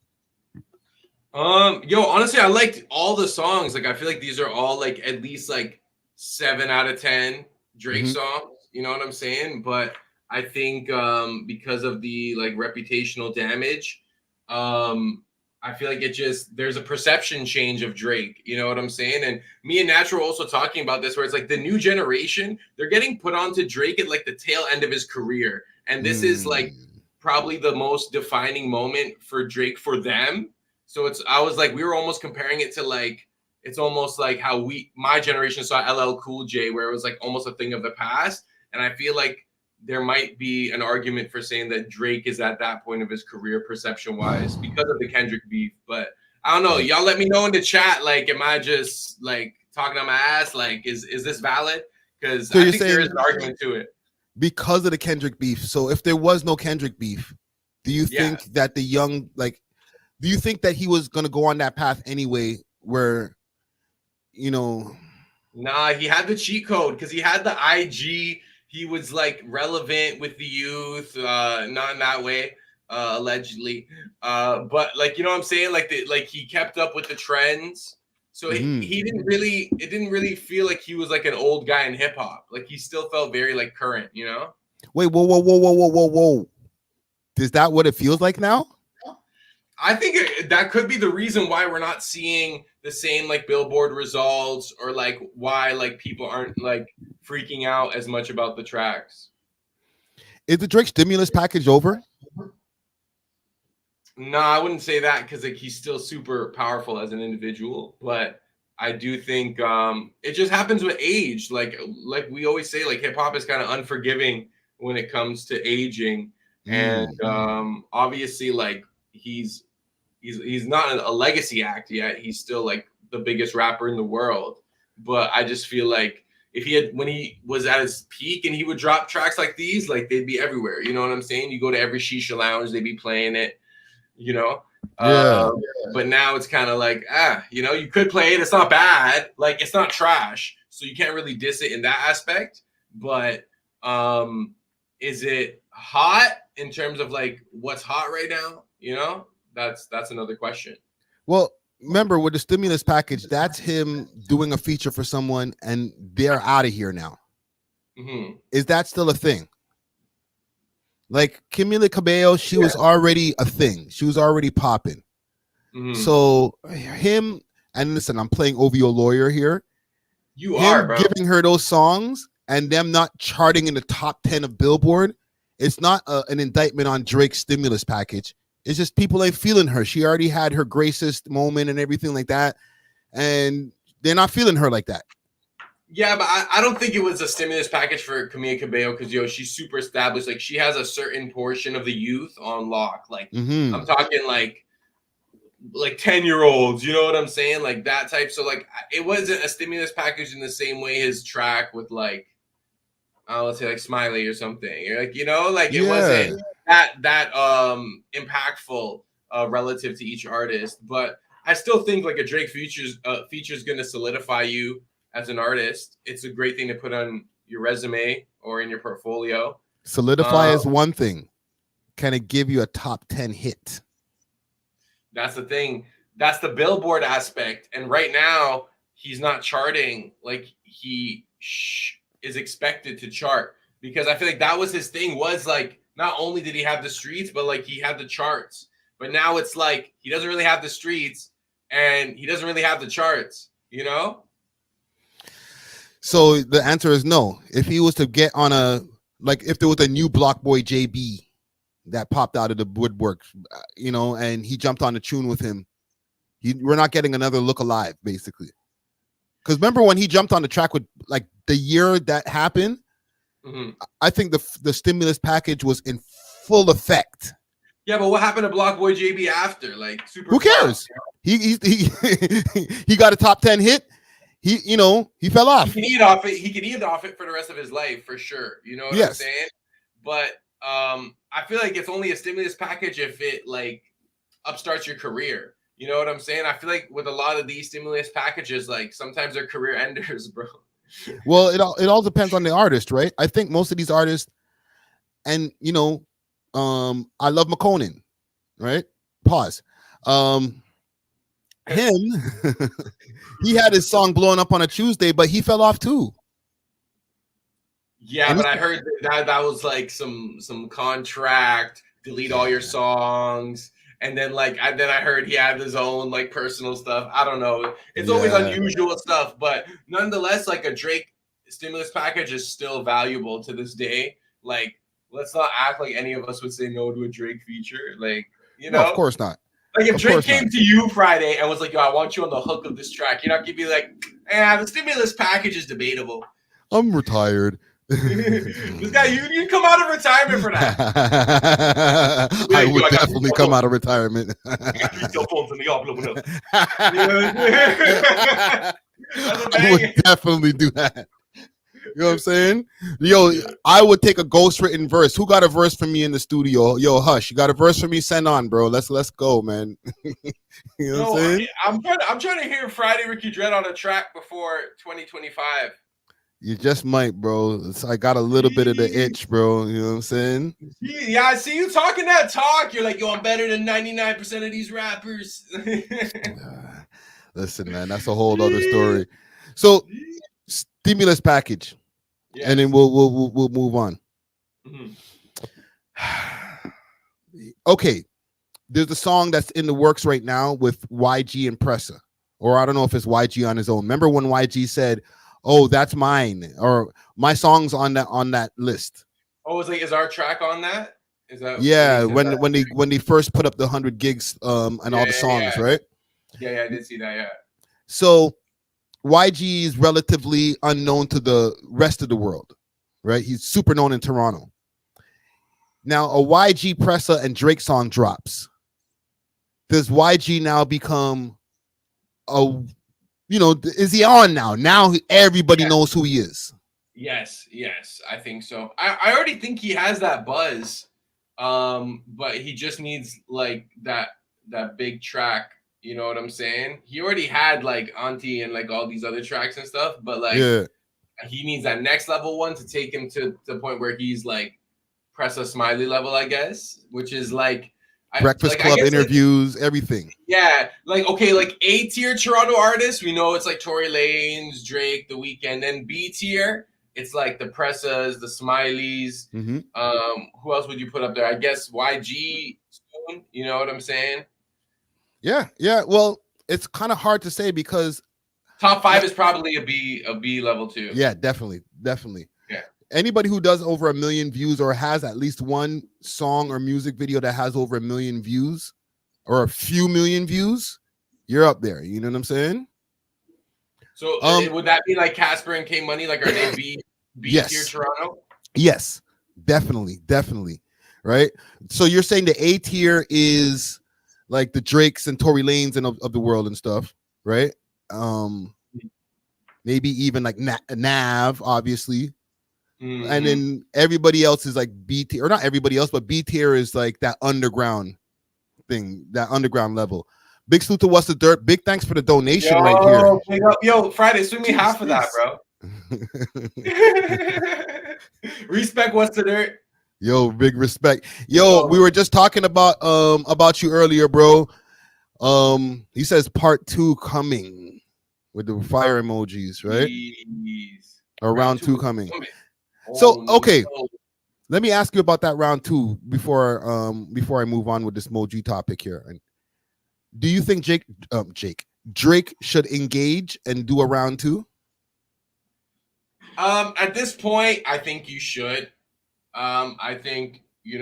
Yo, honestly, I liked all the songs. Like, I feel like these are all like at least like 7 out of 10 Drake songs. You know what I'm saying? But I think because of the like reputational damage, I feel like there's a perception change of Drake. You know what I'm saying? And me and Natural also talking about this, where it's like the new generation, they're getting put onto Drake at like the tail end of his career. And this is like probably the most defining moment for Drake for them. So I was like, we were almost comparing it to like, it's almost like how my generation saw LL Cool J, where it was like almost a thing of the past. And I feel like there might be an argument for saying that Drake is at that point of his career perception-wise because of the Kendrick beef. But I don't know. Y'all let me know in the chat. Like, am I just like talking on my ass? Like, is this valid? Because So I you're think there saying- is an argument to it. Because of the Kendrick beef. So if there was no Kendrick beef, do you think that the young, like, do you think that he was going to go on that path anyway where, you know? Nah, he had the cheat code because he had the IG. He was like relevant with the youth, not in that way, allegedly. But like, you know what I'm saying? Like he kept up with the trends. So he didn't really, it didn't really feel like he was like an old guy in hip hop. Like he still felt very like current, you know? Wait, whoa. Is that what it feels like now? I think that could be the reason why we're not seeing the same like Billboard results, or like why like people aren't like freaking out as much about the tracks. Is the Drake stimulus package over? No, I wouldn't say that because like he's still super powerful as an individual, but I do think it just happens with age. Like we always say, like hip hop is kind of unforgiving when it comes to aging, and obviously like he's not a legacy act yet. He's still like the biggest rapper in the world, but I just feel like if he had, when he was at his peak and he would drop tracks like these, like they'd be everywhere. You know what I'm saying? You go to every shisha lounge, they'd be playing it. You know, but now it's kind of like, you know, you could play it. It's not bad. Like it's not trash. So you can't really diss it in that aspect. But is it hot in terms of like what's hot right now? You know, that's another question. Well, remember with the stimulus package, that's him doing a feature for someone and they're out of here now. Is that still a thing? Like Camila Cabello, she was already a thing. She was already popping. So him, and listen, I'm playing OVO lawyer here. You are, bro. Giving her those songs and them not charting in the top 10 of Billboard. It's not an indictment on Drake's stimulus package. It's just people ain't feeling her. She already had her Gracist moment and everything like that. And they're not feeling her like that. Yeah, but I don't think it was a stimulus package for Camila Cabello because, she's super established. Like, she has a certain portion of the youth on lock. Like, I'm talking like 10-year-olds, you know what I'm saying? Like, that type. So, like, it wasn't a stimulus package in the same way his track with, like, let's say, like, Smiley or something. You're like, you know, like, it wasn't that impactful relative to each artist. But I still think, like, a Drake feature is going to solidify you as an artist. It's a great thing to put on your resume or in your portfolio. Solidify is one thing. Can it give you a top 10 hit? That's the thing. That's the Billboard aspect. And right now, he's not charting like he is expected to chart, because I feel like that was his thing, was like, not only did he have the streets, but like he had the charts. But now it's like he doesn't really have the streets and he doesn't really have the charts, you know? So the answer is no. If he was to get on if there was a new Block Boy JB that popped out of the woodwork, and he jumped on the tune with him, we're not getting another Look Alive, basically. Because remember when he jumped on the track with, like, the year that happened, I think the stimulus package was in full effect. Yeah, but what happened to Block Boy JB after? Like, super. Who cares? He got a top 10 hit. He fell off. He can eat off it. He can eat off it for the rest of his life, for sure. You know what I'm saying? But I feel like it's only a stimulus package if it like upstarts your career. You know what I'm saying? I feel like with a lot of these stimulus packages, like sometimes they're career enders, bro. Well, it all depends on the artist, right? I think most of these artists, and I love McConan, right? Pause. Him, he had his song blowing up on a Tuesday, but he fell off too. Yeah, but I heard that was like some contract, delete all your songs, and then I heard he had his own like personal stuff. I don't know. It's always unusual stuff, but nonetheless, like a Drake stimulus package is still valuable to this day. Like, let's not act like any of us would say no to a Drake feature. Like, No, of course not. Like if Drake came to you Friday and was like, "Yo, I want you on the hook of this track," you're not gonna be like, "The stimulus package is debatable." I'm retired. This guy, you come out of retirement for that. I would definitely come out of retirement. Retail phones in the yard blowing up. I would definitely do that. You know what I'm saying? Yo, I would take a ghostwritten verse. Who got a verse for me in the studio? Yo, Hush, you got a verse for me? Send on, bro. Let's go, man. You know what I'm saying? I'm trying to hear Friday Ricky Dread on a track before 2025. You just might, bro. I got a little bit of the itch, bro. You know what I'm saying? Yeah, I see you talking that talk. You're like, yo, I'm better than 99% of these rappers. Listen, man, that's a whole other story. So, stimulus package, and then we'll move on. Mm-hmm. Okay, there's a song that's in the works right now with YG and Pressa, or I don't know if it's YG on his own. Remember when YG said, "Oh, that's mine," or "My song's on that list." Oh, is our track on that? Is that? Yeah, when they first put up the 100 gigs and all the songs, right? Yeah, I did see that. Yeah. So YG is relatively unknown to the rest of the world, right? He's super known in Toronto. Now, a YG Pressa and Drake song drops. Does YG now become is he on now? Now everybody knows who he is. Yes, I think so. I already think he has that buzz, but he just needs like that big track. You know what I'm saying? He already had like Auntie and like all these other tracks and stuff, but like he needs that next level one to take him to the point where he's like Pressa Smiley level, I guess, which is like Breakfast Club interviews, everything. Yeah, like okay, like A tier Toronto artists, we know it's like Tory Lanez, Drake, The Weeknd. Then B tier, it's like the Pressas, the Smileys. Mm-hmm. Who else would you put up there? I guess YG. You know what I'm saying? Yeah. Well, it's kind of hard to say because top 5 is probably a B level too. Yeah, definitely. Yeah. Anybody who does over 1 million views or has at least one song or music video that has over 1 million views or a few million views, you're up there. You know what I'm saying? So would that be like Casper and K Money? Like, are they B tier Toronto? Yes, definitely. Right. So you're saying the A tier is like the Drakes and Tory Lanez and of the world and stuff, right? Maybe even like Nav, obviously. Mm-hmm. And then everybody else is like B tier, or not everybody else, but B tier is like that underground thing, that underground level. Big salute to What's the Dirt. Big thanks for the donation right here. Big up. Yo, Friday, swing me half of that, bro. Respect What's the Dirt. Yo, big respect. Yo, we were just talking about you earlier, bro. He says part 2 coming with the fire emojis, right? Jeez. Or round 2 coming. So okay, let me ask you about that round 2 before I move on with this emoji topic here. And do you think Drake should engage and do a round 2? At this point, I think you should. I think you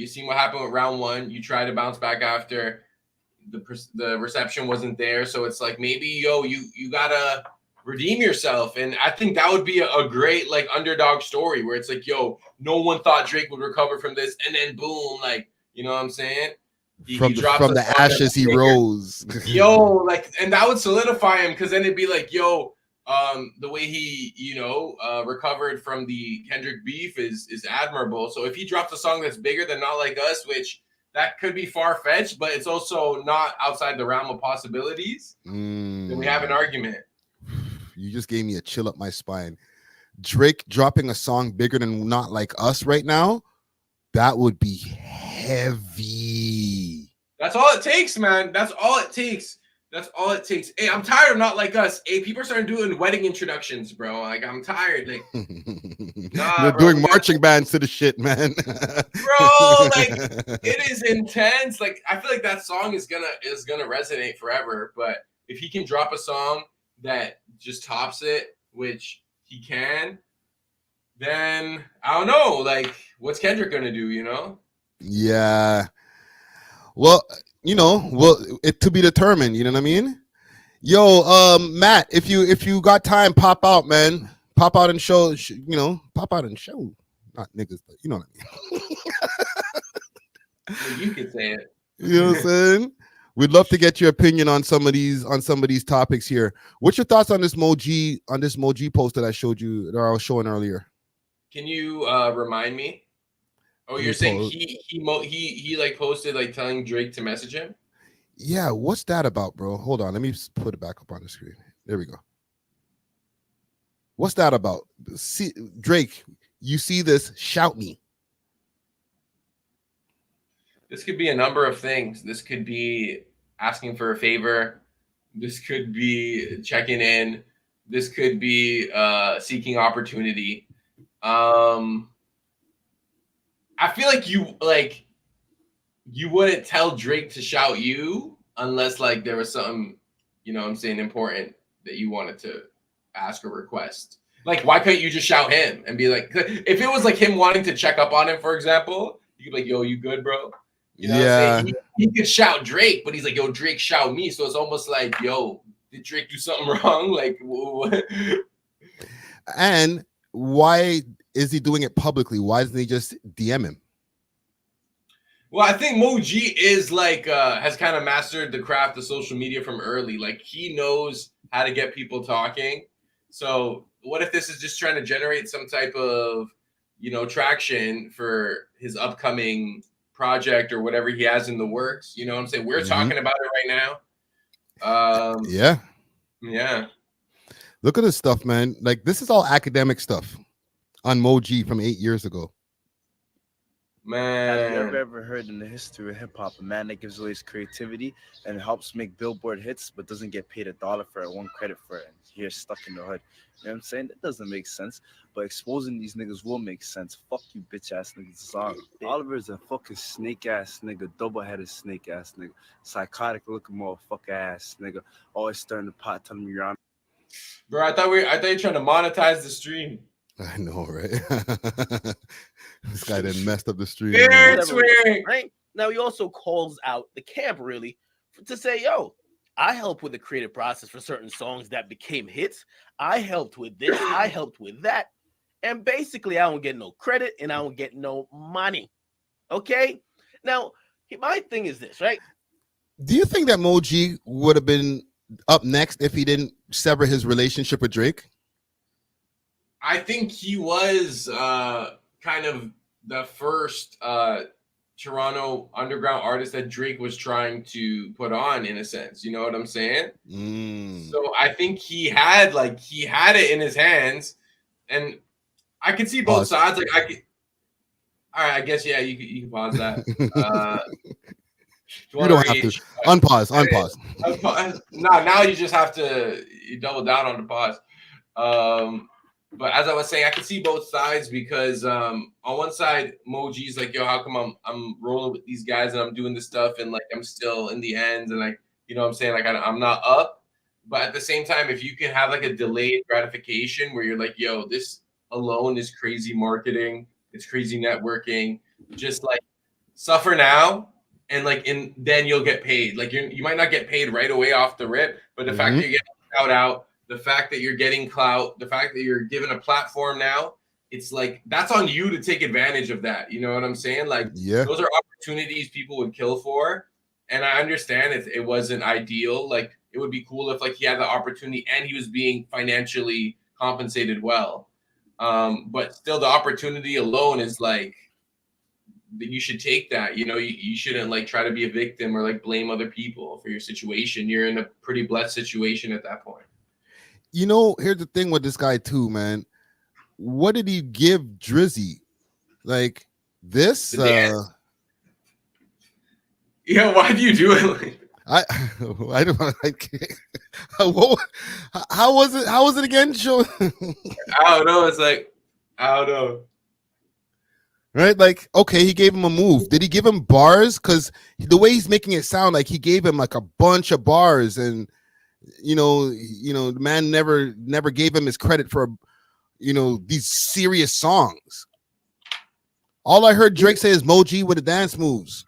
seen what happened with round 1. You try to bounce back after the reception wasn't there, so it's like maybe you gotta redeem yourself, and I think that would be a great like underdog story where it's like no one thought Drake would recover from this, and then boom, like you know what I'm saying? From the ashes he rose. And that would solidify him because then it'd be like the way he recovered from the Kendrick beef is admirable. So if he drops a song that's bigger than Not Like Us, which that could be far-fetched, but it's also not outside the realm of possibilities, then we have an argument. You just gave me a chill up my spine. Drake dropping a song bigger than Not Like Us right now, that would be heavy. That's all it takes, man. That's all it takes. Hey, I'm tired of Not Like Us. Hey, people are starting doing wedding introductions, bro. Like, I'm tired. Like, they're doing marching bands to the shit, man. Bro, like, it is intense. Like, I feel like that song is gonna resonate forever. But if he can drop a song that just tops it, which he can, then I don't know. Like, what's Kendrick gonna do? Yeah. Well, it to be determined. You know what I mean? Yo, Matt, if you got time, pop out, man. pop out and show, pop out and show. Not niggas, but you know what I mean. Well, you could say it. You know what I'm saying? We'd love to get your opinion on some of these topics here. What's your thoughts on this Moji post that I showed you, that I was showing earlier? Can you remind me? Oh, you're saying he like posted like telling Drake to message him? Yeah, what's that about, bro? Hold on, let me put it back up on the screen. There we go. What's that about? See, Drake, you see this? Shout me. This could be a number of things. This could be asking for a favor. This could be checking in. This could be seeking opportunity. I feel like you wouldn't tell Drake to shout you unless like there was something, you know what I'm saying, important that you wanted to ask or request. Like, why couldn't you just shout him and be like, if it was like him wanting to check up on him, for example, you could be like, yo, you good, bro? You know what I'm saying? He could shout Drake, but he's like, yo, Drake, shout me. So it's almost like, yo, did Drake do something wrong? Like, what? And why is he doing it publicly? Why doesn't he just DM him? Well, I think Moji is like has kind of mastered the craft of social media from early. Like, he knows how to get people talking. So what if this is just trying to generate some type of, you know, traction for his upcoming project or whatever he has in the works? You know what I'm saying? We're talking about it right now. Yeah. Look at this stuff, man. Like, this is all academic stuff on Moji from 8 years ago. Man, have you ever heard in the history of hip-hop a man that gives away his creativity and helps make Billboard hits but doesn't get paid $1 for it, one credit for it, and he's stuck in the hood? You know what I'm saying? That doesn't make sense, but exposing these niggas will make sense. Fuck you, bitch-ass niggas. Song. Oliver's a fucking snake-ass nigga, double-headed snake-ass nigga, psychotic-looking motherfucker-ass nigga, always stirring the pot, telling me you're on. Bro, I thought you were trying to monetize the stream. I know, right? This guy done messed up the stream. Right? Now, he also calls out the camp, really, to say, yo, I helped with the creative process for certain songs that became hits. I helped with this. I helped with that. And basically, I don't get no credit and I don't get no money. Okay? Now, my thing is this, right? Do you think that Moji would have been up next if he didn't sever his relationship with Drake? I think he was kind of the first Toronto underground artist that Drake was trying to put on, in a sense. You know what I'm saying? So I think he had it in his hands, and I could see both sides. Like, all right, I guess you can pause that. You don't have to unpause. Now you just have to double down on the pause. But as I was saying, I can see both sides because on one side, Moji's like, yo, how come I'm rolling with these guys and I'm doing this stuff and like I'm still in the ends and like, you know what I'm saying? Like I'm not up. But at the same time, if you can have like a delayed gratification where you're like, yo, this alone is crazy marketing, it's crazy networking, just like suffer now and then you'll get paid. Like you might not get paid right away off the rip, but the fact that you get shout out, the fact that you're getting clout, the fact that you're given a platform now, it's like that's on you to take advantage of that. You know what I'm saying? Like, those are opportunities people would kill for. And I understand if it wasn't ideal. Like, it would be cool if like he had the opportunity and he was being financially compensated well. But still, the opportunity alone is like that you should take that. You know, you shouldn't like try to be a victim or like blame other people for your situation. You're in a pretty blessed situation at that point. You know, here's the thing with this guy too, man. What did he give Drizzy? Like this? Yeah, why do you do it? I don't like. How was it? How was it again? Show. I don't know. It's like I don't know. Right? Like, okay, he gave him a move. Did he give him bars? Because the way he's making it sound like he gave him like a bunch of bars and. You know, the man never gave him his credit for, these serious songs. All I heard Drake say is Moji with the dance moves.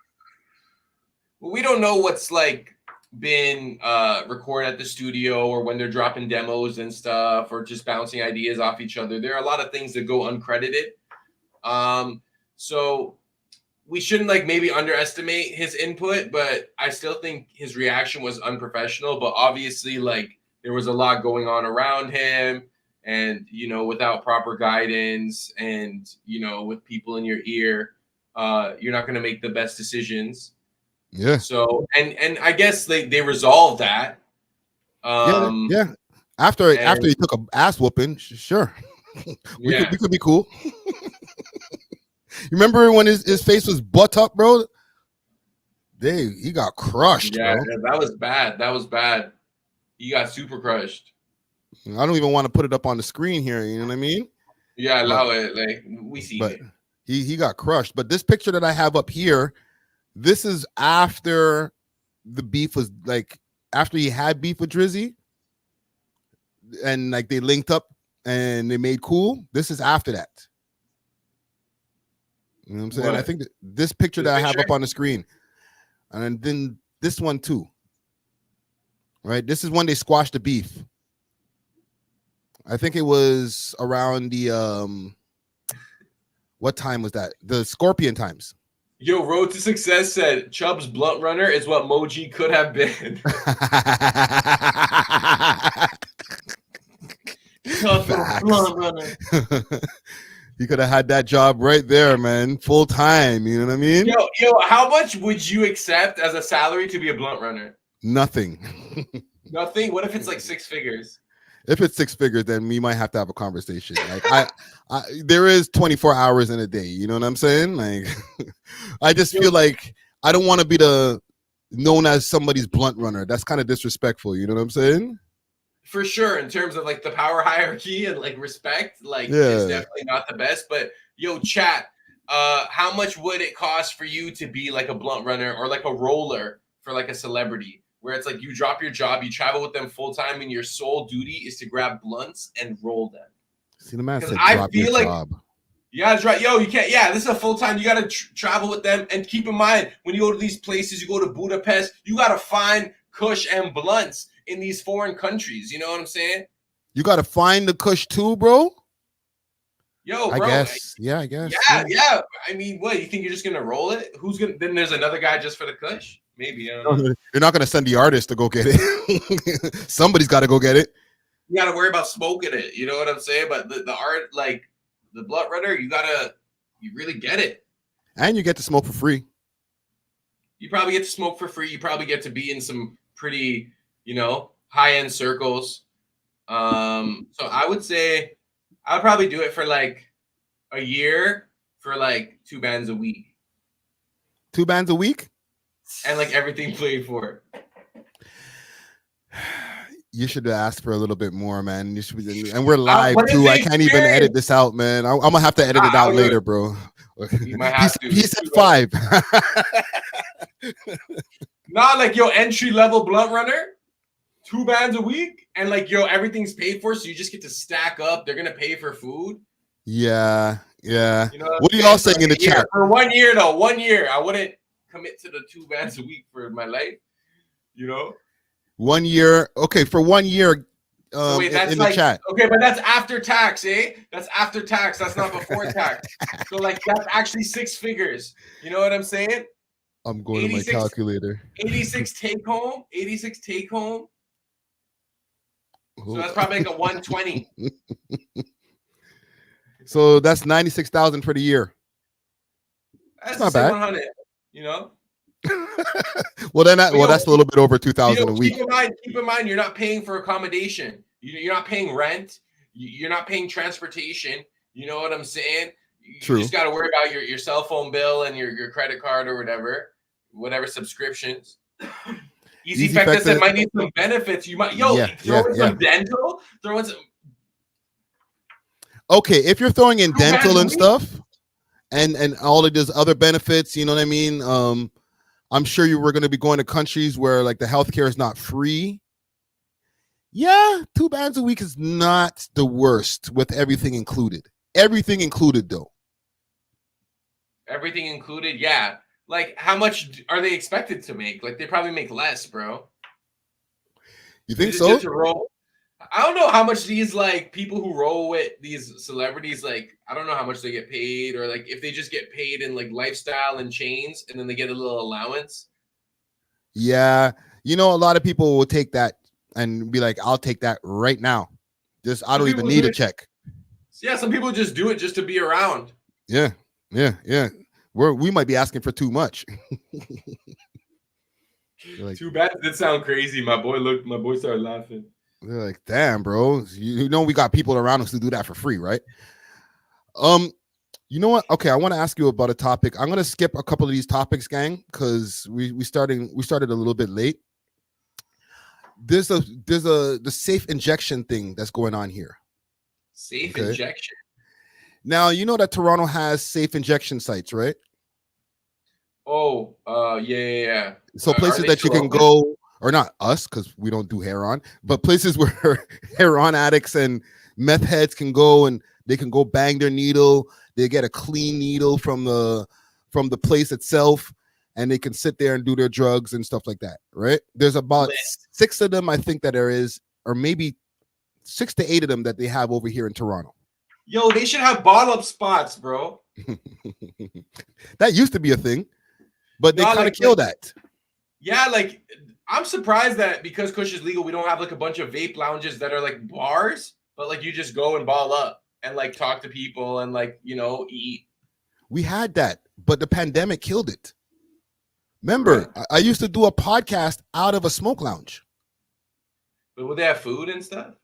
Well, we don't know what's like been recorded at the studio or when they're dropping demos and stuff or just bouncing ideas off each other. There are a lot of things that go uncredited. So we shouldn't like maybe underestimate his input, but I still think his reaction was unprofessional. But obviously, like there was a lot going on around him, and you know, without proper guidance and you know, with people in your ear, you're not going to make the best decisions. Yeah. So and I guess they resolved that. Yeah. After he took a ass whooping, sure. we could be cool. You remember when his face was butt up, bro? He got crushed, Yeah, bro. that was bad. That was bad. He got super crushed. I don't even want to put it up on the screen here. You know what I mean? Yeah, allow it. Like we see but it. He got crushed. But this picture that I have up here, this is after the beef was like after he had beef with Drizzy, and like they linked up and they made cool. This is after that. You know what I'm saying? What? I think that this picture that I have up on the screen, and then this one too. Right? This is when they squashed the beef. I think it was around the what time was that? The Scorpion times. Yo, Road to Success said Chubb's blunt runner is what Moji could have been. Blunt runner. He could have had that job right there, man, full time. You know what I mean? Yo, how much would you accept as a salary to be a blunt runner? Nothing. Nothing. What if it's like 6 figures? If it's 6 figures, then we might have to have a conversation. Like there is 24 hours in a day. You know what I'm saying? Like, I just feel like I don't want to be known as somebody's blunt runner. That's kind of disrespectful. You know what I'm saying? For sure, in terms of like the power hierarchy and like respect, like Yeah. it's definitely not the best. But yo, chat, how much would it cost for you to be like a blunt runner or like a roller for like a celebrity? Where it's like you drop your job, you travel with them full time, and your sole duty is to grab blunts and roll them. See, the man said I drop feel your like job. yeah, that's right. Yo, you can't. Yeah, this is a full time. You got to travel with them, and keep in mind when you go to these places, you go to Budapest, you got to find kush and blunts in these foreign countries. You know what I'm saying? You got to find the kush too, bro. Yo, I bro. guess. Yeah, I guess. Yeah. I mean, what you think you're just gonna roll it? Who's gonna? Then there's another guy just for the kush. Maybe I don't know. You're not gonna send the artist to go get it. Somebody's got to go get it. You got to worry about smoking it. You know what I'm saying? But the art, like the blunt runner, you really get it. And you get to smoke for free. You probably get to smoke for free. You probably get to be in some pretty, high end circles. So I would say I'd probably do it for like a year for like 2 bands a week. 2 bands a week? And like everything played for. You should have asked for a little bit more, man. You should be, and we're live what is too. the I can't even experience? edit this out, man. I'm gonna have to edit it out later, bro. You might have to. He said 5. Not like your entry level blunt runner, 2 bands a week, and like everything's paid for, so you just get to stack up. They're gonna pay for food. Yeah. You know What are y'all saying in the chat? For 1 year though, 1 year, I wouldn't commit to the 2 bands a week for my life. 1 year. Okay, for 1 year. So wait, that's in like, the chat. Okay, but that's after tax, eh? That's after tax. That's not before tax. So like that's actually 6 figures. You know what I'm saying? I'm going to my calculator. 86 take home. 86 take home. So that's probably like a 120. So that's 96,000 for the year. That's not bad. 100. Well, then that's a little bit over 2,000 a week. Keep in mind, you're not paying for accommodation. You're not paying rent. You're not paying transportation. You know what I'm saying? You just got to worry about your cell phone bill and your credit card or whatever subscriptions. Easy Effective said might need some benefits. You might throw in some dental. Throw in some. Okay, if you're throwing in dental and stuff, and all of those other benefits, you know what I mean? I'm sure you were going to be going to countries where like the healthcare is not free. Yeah, 2 bands a week is not the worst with everything included. Everything included, though. Everything included, yeah. Like, how much are they expected to make? Like, they probably make less, bro. You think They just so? get to roll. I don't know how much these like people who roll with these celebrities, like I don't know how much they get paid, or like if they just get paid in like lifestyle and chains, and then they get a little allowance. Yeah, you know, a lot of people will take that and be like, "I'll take that right now." Just I Some don't even people need do a it- check. Yeah, some people just do it just to be around. Yeah. We might be asking for too much. Like, Too bad. That sound crazy. My boy started laughing. they're like, damn, bro. You know we got people around us to do that for free, right? You know what? Okay, I want to ask you about a topic. I'm gonna skip a couple of these topics, gang, because we started a little bit late. There's the safe injection thing that's going on here. Safe Okay. injection. Now you know that Toronto has safe injection sites, right? Oh, yeah. So Are places they that you still can open? go, or not us, because we don't do hair on, but places where hair on addicts and meth heads can go, and they can go bang their needle. They get a clean needle from the place itself, and they can sit there and do their drugs and stuff like that, right? There's about 6 of them, I think, that there is, or maybe 6 to 8 of them that they have over here in Toronto. Yo, they should have bottle up spots, bro. That used to be a thing, but they Nah, kind of like- killed like- that. Yeah, like I'm surprised that because Kush is legal, we don't have like a bunch of vape lounges that are like bars, but like you just go and ball up and like talk to people and like, you know, eat. We had that, but the pandemic killed it. Remember, I used to do a podcast out of a smoke lounge. But would they have food and stuff?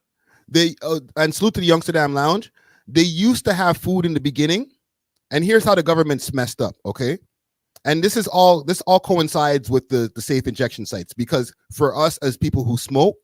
They and salute to the Youngsterdam Lounge. They used to have food in the beginning, and here's how the government's messed up. Okay, and this all coincides with the safe injection sites, because for us as people who smoke,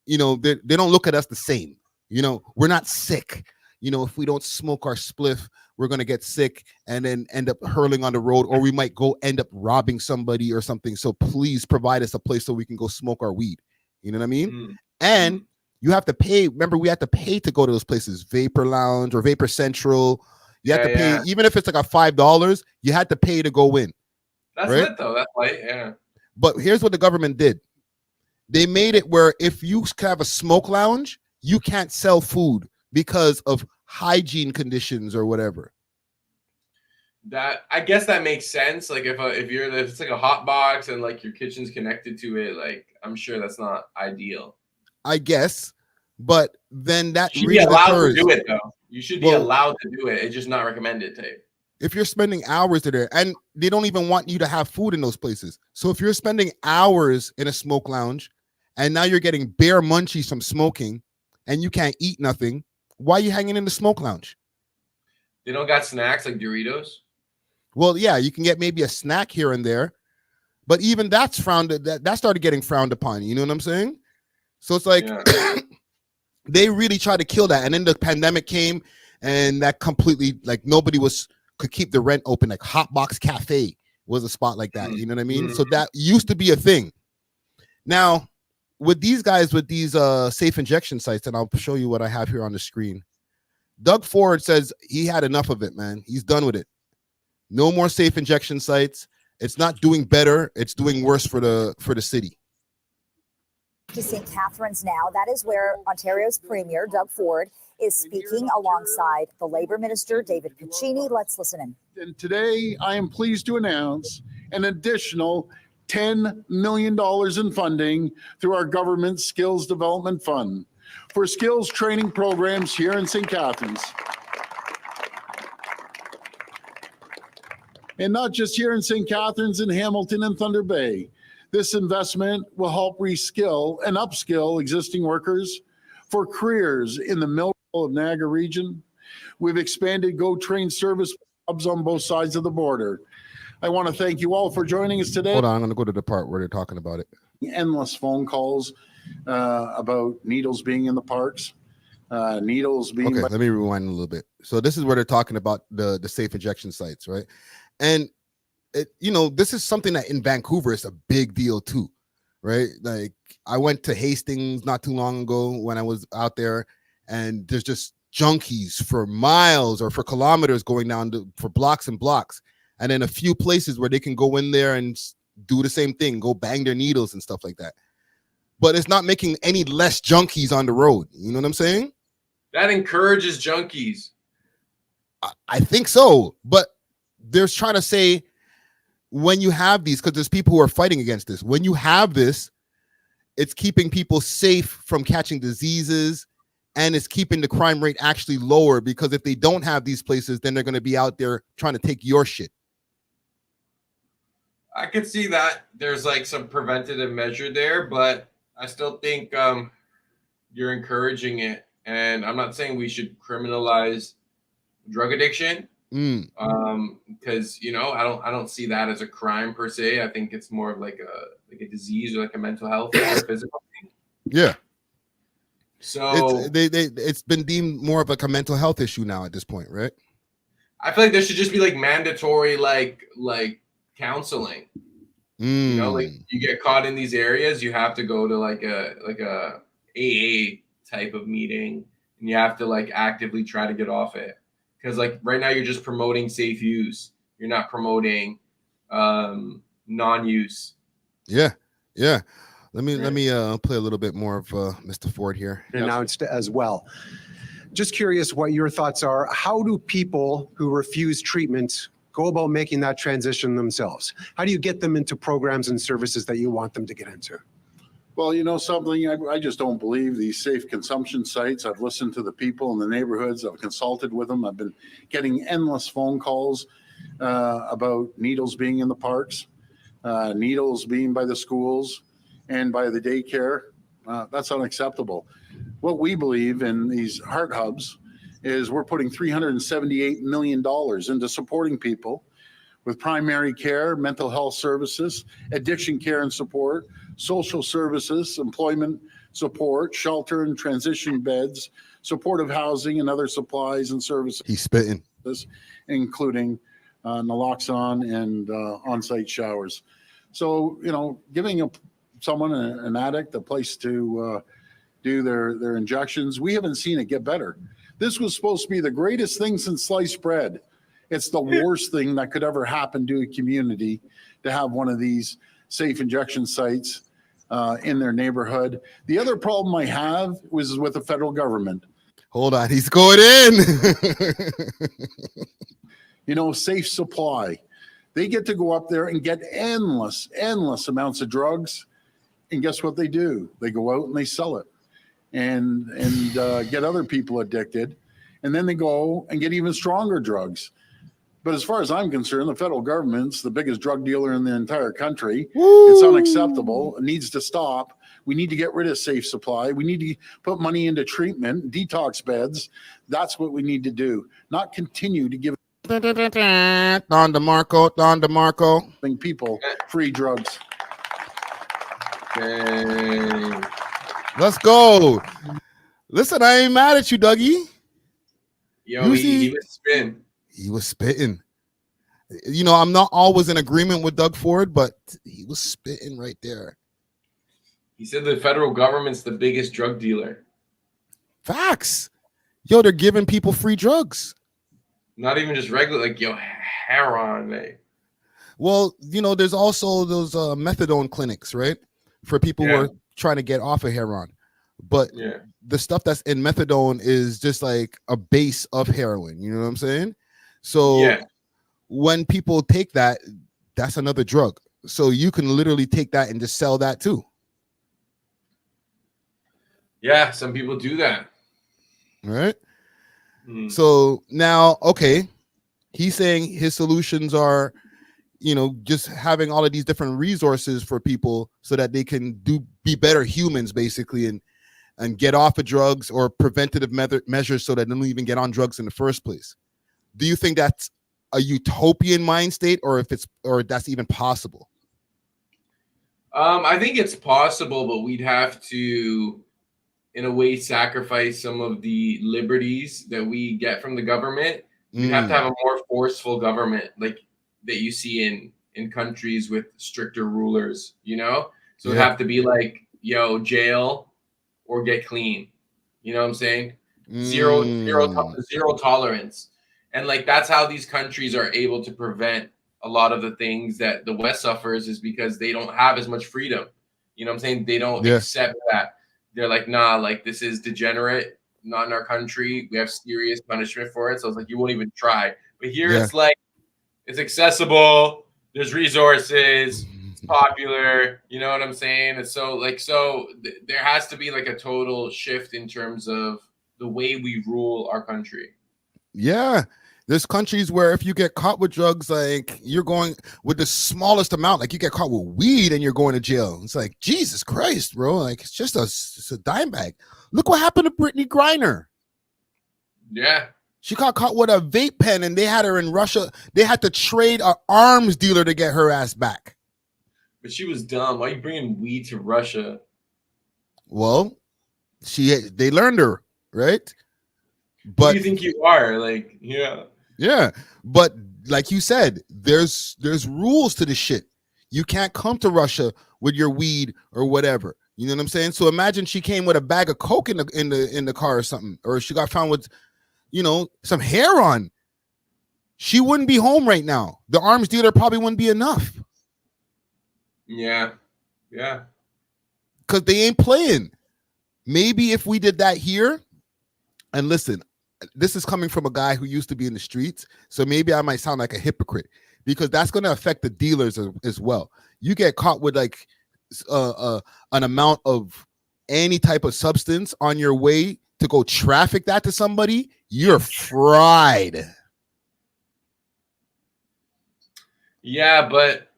you know, they don't look at us the same. You know, we're not sick. You know, if we don't smoke our spliff, we're gonna get sick and then end up hurling on the road, or we might go end up robbing somebody or something. So please provide us a place so we can go smoke our weed. You know what I mean? And you have to pay. Remember, we had to pay to go to those places, Vapor Lounge or Vapor Central. You have to pay, even if it's like a $5, you had to pay to go in. That's right? lit though. That's light, yeah. But here's what the government did. They made it where if you have a smoke lounge, you can't sell food because of hygiene conditions or whatever. That I guess that makes sense. Like if it's like a hot box and like your kitchen's connected to it, like I'm sure that's not ideal. I guess, but then that You should really be allowed deters. to do it though. You should be Well, allowed to do it. It's just not recommended to you. If you're spending hours there, and they don't even want you to have food in those places. So if you're spending hours in a smoke lounge and now you're getting bare munchies from smoking and you can't eat nothing, why are you hanging in the smoke lounge? They don't got snacks like Doritos. Well, yeah, you can get maybe a snack here and there, but even that's that started getting frowned upon. You know what I'm saying? So it's like they really tried to kill that. And then the pandemic came and that completely, like, nobody could keep the rent open. Like Hotbox Cafe was a spot like that. You know what I mean? So that used to be a thing. Now, with these guys, with these safe injection sites, and I'll show you what I have here on the screen. Doug Ford says he had enough of it, man. He's done with it. No more safe injection sites. It's not doing better. It's doing worse for the city. To St. Catharines now. That is where Ontario's Premier, Doug Ford, is speaking alongside the Labour Minister, David Piccini. Let's listen in. And today, I am pleased to announce an additional $10 million in funding through our government Skills Development Fund for skills training programs here in St. Catharines. And not just here in St. Catharines, in Hamilton and Thunder Bay. This investment will help reskill and upskill existing workers for careers in the Mill of Niagara region. We've expanded Go Train service hubs on both sides of the border. I want to thank you all for joining us today. Hold on, I'm going to go to the part where they're talking about it. Endless phone calls about needles being in the parks. Needles being... Okay, let me rewind a little bit. So this is where they're talking about the safe injection sites, right? And this is something that in Vancouver is a big deal too, right? Like I went to Hastings not too long ago when I was out there, and there's just junkies for miles or for kilometers going down for blocks and blocks, and then a few places where they can go in there and do the same thing, go bang their needles and stuff like that. but it's not making any less junkies on the road. You know what I'm saying? That encourages junkies. I think so, but they're trying to say when you have these, because there's people who are fighting against this. When you have this, it's keeping people safe from catching diseases, and it's keeping the crime rate actually lower, because if they don't have these places, then they're going to be out there trying to take your shit. I could see that there's like some preventative measure there, but I still think you're encouraging it. And I'm not saying we should criminalize drug addiction, because I don't see that as a crime per se. I think it's more of like a disease or like a mental health or a physical thing. Yeah. So it's been deemed more of like a mental health issue now at this point, right? I feel like there should just be like mandatory like counseling. Like you get caught in these areas, you have to go to like a AA type of meeting, and you have to like actively try to get off it. Because like right now you're just promoting safe use. You're not promoting non-use. Yeah. Let me play a little bit more of Mr. Ford here. Announced as well. Just curious what your thoughts are. How do people who refuse treatment go about making that transition themselves? How do you get them into programs and services that you want them to get into? Well, you know something, I just don't believe these safe consumption sites. I've listened to the people in the neighborhoods. I've consulted with them. I've been getting endless phone calls about needles being in the parks, needles being by the schools and by the daycare. That's unacceptable. What we believe in these heart hubs is we're putting $378 million into supporting people with primary care, mental health services, addiction care and support, social services, employment support, shelter and transition beds, supportive housing, and other supplies and services. He's spitting. Including naloxone and on-site showers. So, giving someone, an addict, a place to do their injections, we haven't seen it get better. This was supposed to be the greatest thing since sliced bread. It's the worst thing that could ever happen to a community to have one of these safe injection sites in their neighborhood. The other problem I have was with the federal government. Hold on, he's going in. Safe supply. They get to go up there and get endless amounts of drugs. And guess what they do? They go out and they sell it and get other people addicted. And then they go and get even stronger drugs. But as far as I'm concerned, the federal government's the biggest drug dealer in the entire country. Woo! It's unacceptable. It needs to stop. We need to get rid of safe supply. We need to put money into treatment, detox beds. That's what we need to do, not continue to give Don DeMarco. People free drugs. Let's go. Listen, I ain't mad at you, Dougie. Yo, he was spitting. He was spitting. I'm not always in agreement with Doug Ford, but he was spitting right there. He said the federal government's the biggest drug dealer. Facts. Yo, they're giving people free drugs. Not even just regular, heroin, mate. Well, there's also those methadone clinics, right? For people who are trying to get off of heroin. But the stuff that's in methadone is just like a base of heroin. You know what I'm saying? So when people take that, that's another drug. So you can literally take that and just sell that too. Yeah, some people do that. All right. So now, okay, he's saying his solutions are, just having all of these different resources for people so that they can be better humans, basically, and get off of drugs or preventative measures so that they don't even get on drugs in the first place. Do you think that's a utopian mind state, or that's even possible? I think it's possible, but we'd have to, in a way, sacrifice some of the liberties that we get from the government. We'd have to have a more forceful government, like that you see in countries with stricter rulers, So it'd have to be like, jail or get clean. You know what I'm saying? Zero tolerance. And that's how these countries are able to prevent a lot of the things that the West suffers, is because they don't have as much freedom. You know what I'm saying? They don't Yeah. accept that. They're like, nah, like this is degenerate, not in our country. We have serious punishment for it. So it's like you won't even try. But here Yeah. it's like it's accessible. There's resources. It's popular. You know what I'm saying? And so there has to be like a total shift in terms of the way we rule our country. Yeah. There's countries where if you get caught with drugs, like you're going with the smallest amount, like you get caught with weed and you're going to jail. It's like, Jesus Christ, bro. Like it's just it's a dime bag. Look what happened to Brittany Griner. Yeah. She got caught with a vape pen and they had her in Russia. They had to trade an arms dealer to get her ass back. But she was dumb. Why are you bringing weed to Russia? Well, they learned her, right? But who do you think you are? Like, yeah. Yeah, but like you said, there's rules to this shit. You can't come to Russia with your weed or whatever. You know what I'm saying? So imagine she came with a bag of coke in the car or something, or she got found with, some hair on. She wouldn't be home right now. The arms dealer probably wouldn't be enough. Yeah, yeah. Because they ain't playing. Maybe if we did that here, and listen, this is coming from a guy who used to be in the streets, so maybe I might sound like a hypocrite because that's going to affect the dealers as well. You get caught with like an amount of any type of substance on your way to go traffic that to somebody, you're fried. Yeah, but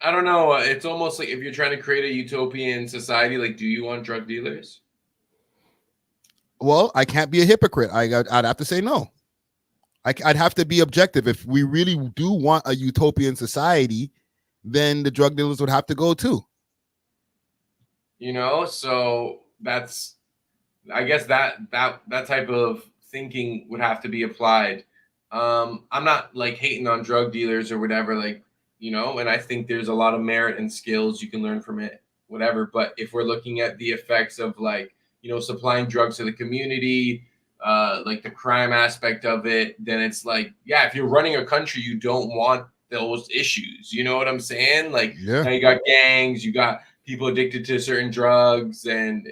I don't know. It's almost like if you're trying to create a utopian society, like, do you want drug dealers? Well, I can't be a hypocrite. I'd have to say no. I'd have to be objective. If we really do want a utopian society, then the drug dealers would have to go too. So I guess that type of thinking would have to be applied. I'm not like hating on drug dealers or whatever, and I think there's a lot of merit and skills you can learn from it, whatever. But if we're looking at the effects of supplying drugs to the community, like the crime aspect of it, then it's like, yeah, if you're running a country, you don't want those issues. You know what I'm saying? Like, now you got gangs, you got people addicted to certain drugs, and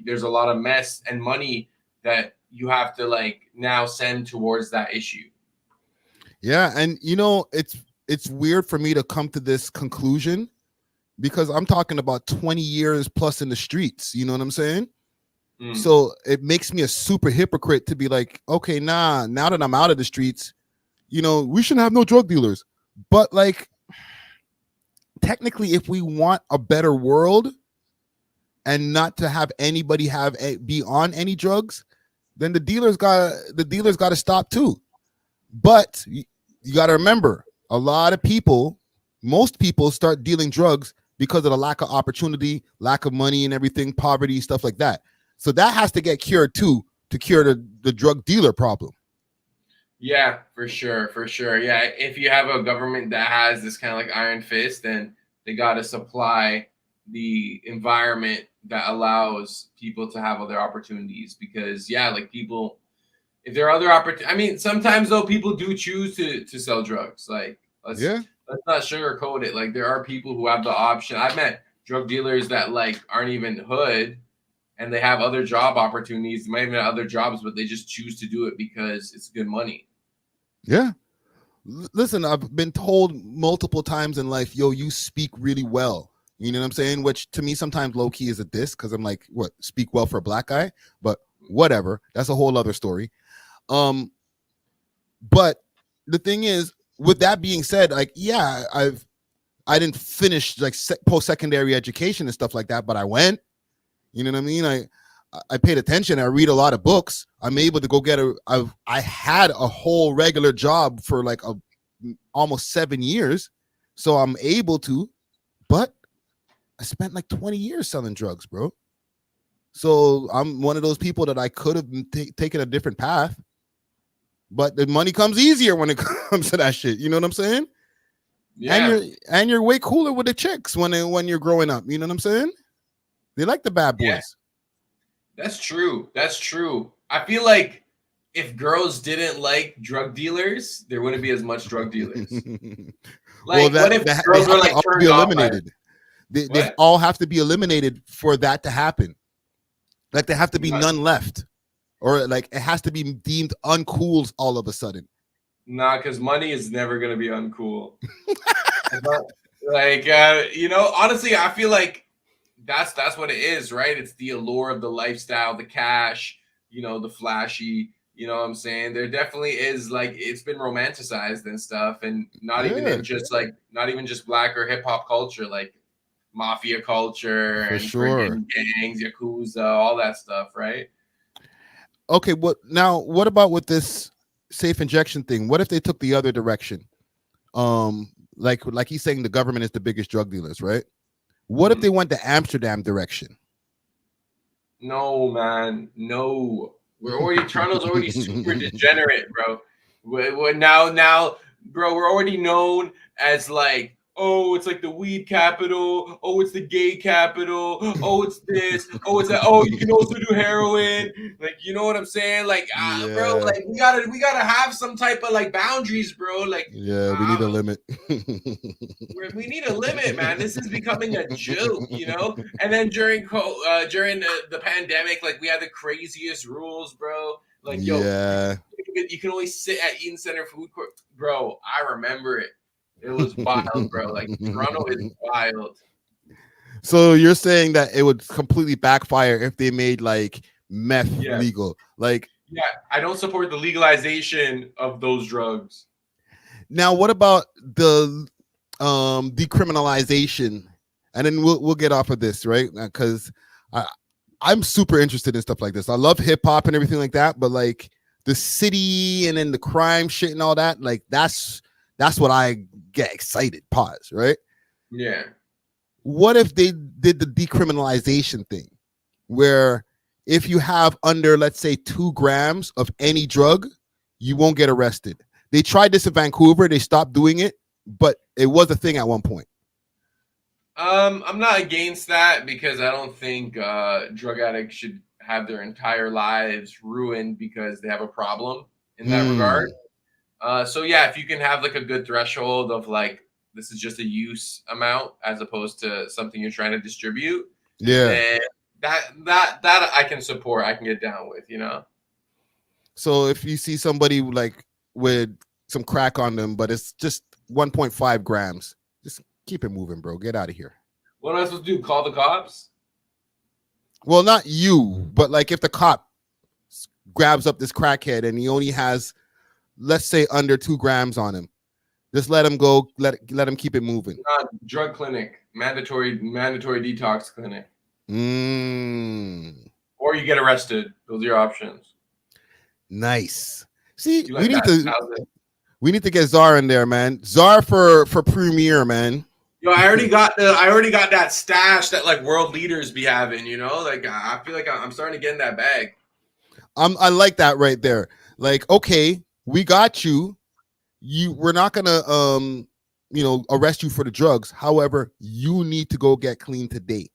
there's a lot of mess and money that you have to now send towards that issue. Yeah, and it's weird for me to come to this conclusion because I'm talking about 20 years plus in the streets. You know what I'm saying? So it makes me a super hypocrite to be like, okay, now that I'm out of the streets, we shouldn't have no drug dealers. But technically, if we want a better world and not to have anybody be on any drugs, then the dealers got to stop too. But you got to remember, most people start dealing drugs because of the lack of opportunity, lack of money and everything, poverty, stuff like that. So that has to get cured too, to cure the drug dealer problem. Yeah, for sure. Yeah, if you have a government that has this kind of iron fist, then they got to supply the environment that allows people to have other opportunities. Because people, if there are other opportunities, I mean, sometimes though people do choose to sell drugs. Let's not sugarcoat it. There are people who have the option. I've met drug dealers that aren't even hood, and they have other job opportunities. They might even have other jobs, but they just choose to do it because it's good money. Yeah. Listen, I've been told multiple times in life, yo, you speak really well. You know what I'm saying? Which to me sometimes low key is a diss because I'm like, what, speak well for a black guy? But whatever. That's a whole other story. But the thing is, with that being said, I didn't finish post-secondary education and stuff like that, but I went. You know what I mean? I paid attention. I read a lot of books. I'm able to go get I had a whole regular job for almost 7 years. So I'm able to, but I spent 20 years selling drugs, bro. So I'm one of those people that I could have taken a different path, but the money comes easier when it comes to that shit. You know what I'm saying? Yeah. And you're way cooler with the chicks when you're growing up. You know what I'm saying? They like the bad boys. Yeah. That's true. I feel like if girls didn't like drug dealers, there wouldn't be as much drug dealers. What if girls were turned off? They all have to be eliminated for that to happen. Like there have to be none left, or like it has to be deemed uncool all of a sudden. Nah, because money is never gonna be uncool. Like you know, honestly, I feel like that's what it is, right? It's the allure of the lifestyle, the cash, you know, the flashy. You know what I'm saying? There definitely is, like, it's been romanticized and stuff, and not even in just like not even just black or hip hop culture, like mafia culture For and sure. freaking gangs, yakuza, all that stuff, right? Okay, what about with this safe injection thing? What if they took the other direction? Like he's saying the government is the biggest drug dealers, right? What if they went the Amsterdam direction? No, man, no. Toronto's already super degenerate, bro. We're now, bro, we're already known as like, oh, it's like the weed capital. Oh, it's the gay capital. Oh, it's this. Oh, it's that. Oh, you can also do heroin. Like, you know what I'm saying? Like, bro, like we gotta have some type of like boundaries, bro. Like, Yeah, we need a limit. we need a limit, man. This is becoming a joke, you know. And then during the pandemic, like we had the craziest rules, bro. Like, yo, you can only sit at Eaton Center Food Court, bro. I remember it. It was wild, bro. Like Toronto is wild. So you're saying that it would completely backfire if they made like meth legal? Like, yeah, I don't support the legalization of those drugs. Now, what about the decriminalization? And then we'll get off of this, right? Because I'm super interested in stuff like this. I love hip hop and everything like that, but like the city and then the crime shit and all that, like that's what I get excited. Pause, right? Yeah. What if they did the decriminalization thing, where if you have under, let's say, 2 grams of any drug, you won't get arrested? They tried this in Vancouver. They stopped doing it, but it was a thing at one point. I'm not against that because I don't think drug addicts should have their entire lives ruined because they have a problem in that regard. So yeah, if you can have like a good threshold of like, this is just a use amount as opposed to something you're trying to distribute. Yeah. Then that I can support. I can get down with, you know? So if you see somebody like with some crack on them, but it's just 1.5 grams, just keep it moving, bro. Get out of here. What am I supposed to do? Call the cops? Well, not you, but like if the cop grabs up this crackhead and he only has, let's say, under 2 grams on him, just let him go. Let him keep it moving. Drug clinic, mandatory detox clinic. Or you get arrested. Those are your options. Nice. See, You like we need to get Czar in there, man. Czar for premier, man. Yo, I already got that stash that like world leaders be having, you know? Like I feel like I'm starting to get in that bag. I like that right there. Like, okay, we got you. We're not gonna arrest you for the drugs. However, you need to go get clean today.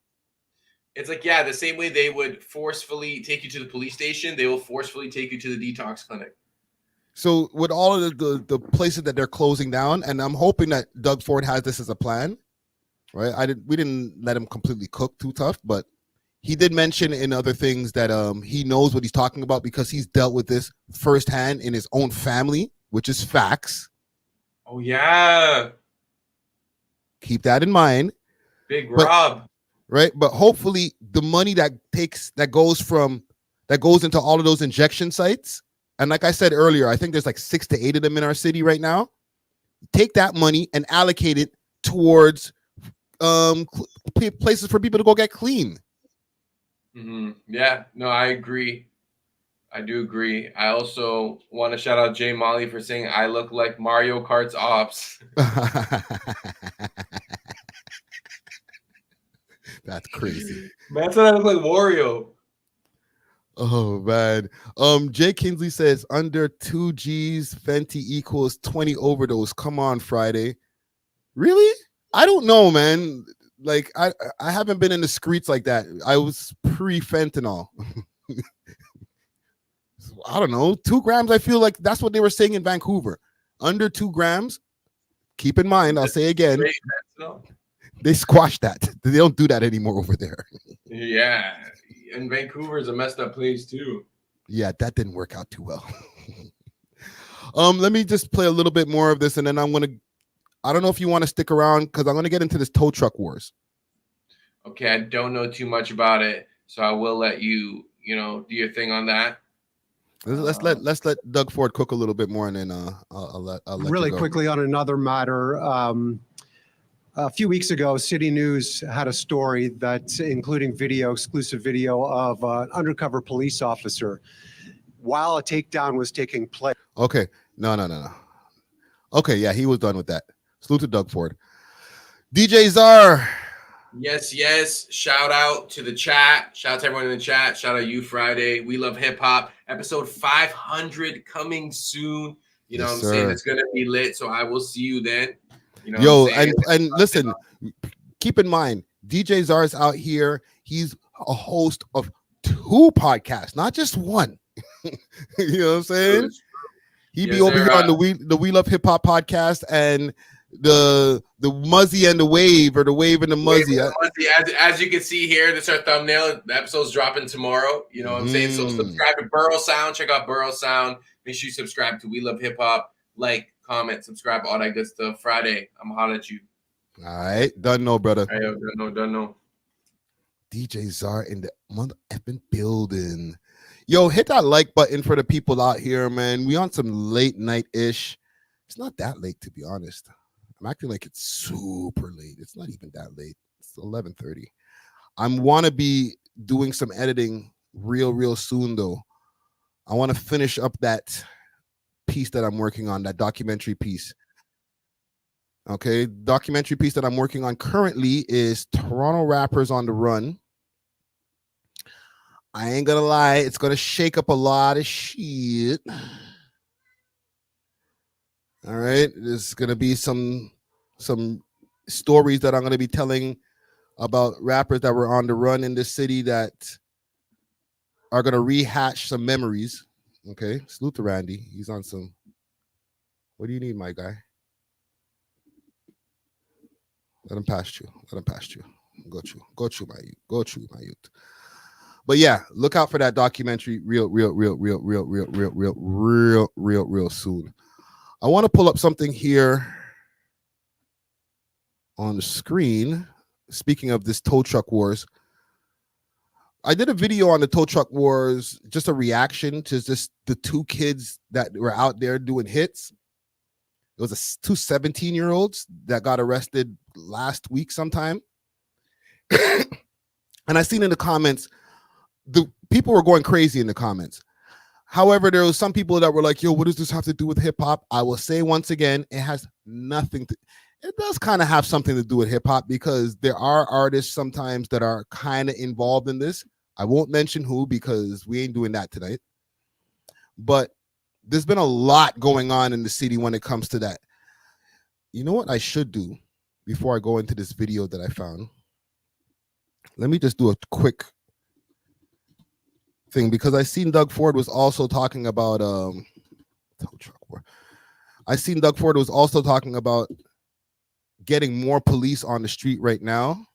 It's like, yeah, the same way they would forcefully take you to the police station, they will forcefully take you to the detox clinic. So with all of the places that they're closing down, and I'm hoping that Doug Ford has this as a plan, right? We didn't let him completely cook too tough, but he did mention in other things that he knows what he's talking about because he's dealt with this firsthand in his own family, which is facts. Oh yeah. Keep that in mind. Big Rob. Right? But hopefully the money that goes into all of those injection sites, and like I said earlier, I think there's like 6 to 8 of them in our city right now. Take that money and allocate it towards places for people to go get clean. Yeah, no, I agree. I do agree. I also want to shout out Jay Molly for saying I look like Mario Kart's ops. That's crazy. Man said I look like Wario. Oh man. Jay Kinsley says under 2 G's Fenty equals 20 overdose. Come on, Friday. Really? I don't know, man. Like I haven't been in the streets like that. I was pre-fentanyl. I don't know. 2 grams. I feel like that's what they were saying in Vancouver. Under 2 grams. Keep in mind, I'll say again. They squashed that. They don't do that anymore over there. Yeah, and Vancouver is a messed up place too. Yeah, that didn't work out too well. Let me just play a little bit more of this, and then I don't know if you want to stick around because I'm gonna get into this tow truck wars. Okay, I don't know too much about it, so I will let you, do your thing on that. Let's let Doug Ford cook a little bit more, and then I'll let really you go. quickly on another matter. A few weeks ago, City News had a story that including exclusive video of an undercover police officer while a takedown was taking place. Okay, no. Okay, yeah, he was done with that. Salute to Doug Ford. DJ Czar. Yes. Shout out to the chat. Shout out to everyone in the chat. Shout out you, Friday. We love hip hop. Episode 500 coming soon. You know what I'm saying? It's gonna be lit. So I will see you then. You know Yo, what I'm saying? and listen, keep in mind, DJ Czar's out here. He's a host of 2 podcasts, not just one. You know what I'm saying? He be over here on the We Love Hip Hop podcast and the Muzzy and the Wave, or the Wave and the Muzzy. As you can see here, this is our thumbnail. The episode's dropping tomorrow. You know what I'm saying? So subscribe to Burrow Sound. Check out Burrow Sound. Make sure you subscribe to We Love Hip Hop. Like, comment, subscribe, all that good stuff. Friday, I'm gonna holler at you. All right, done no, brother. All right, done no. DJ Czar in the mother effing building. Yo, hit that like button for the people out here, man. We on some late night-ish. It's not that late, to be honest. I'm acting like it's super late. It's not even that late. It's 11:30. I want to be doing some editing real soon, though. I want to finish up that piece that I'm working on, that documentary piece. Okay, documentary piece that I'm working on currently is Toronto Rappers on the Run. I ain't gonna lie, it's gonna shake up a lot of shit. All right, there's gonna be some stories that I'm gonna be telling about rappers that were on the run in this city that are gonna rehash some memories. Okay, salute to Randy. He's on some. What do you need, my guy? Let him past you. Go to my youth. But yeah, look out for that documentary real soon. I want to pull up something here on the screen. Speaking of this tow truck wars, I did a video on the tow truck wars, just a reaction to just the 2 kids that were out there doing hits. It was 2 17-year-olds that got arrested last week sometime. And I seen in the comments, the people were going crazy in the comments. However, there was some people that were like, yo, what does this have to do with hip hop? I will say once again, it has nothing to, it does kind of have something to do with hip hop, because there are artists sometimes that are kind of involved in this. I won't mention who, because we ain't doing that tonight. But there's been a lot going on in the city when it comes to that. You know what I should do before I go into this video that I found? Let me just do a quick thing, because I seen Doug Ford was also talking about tow truck war. I seen Doug Ford was also talking about getting more police on the street right now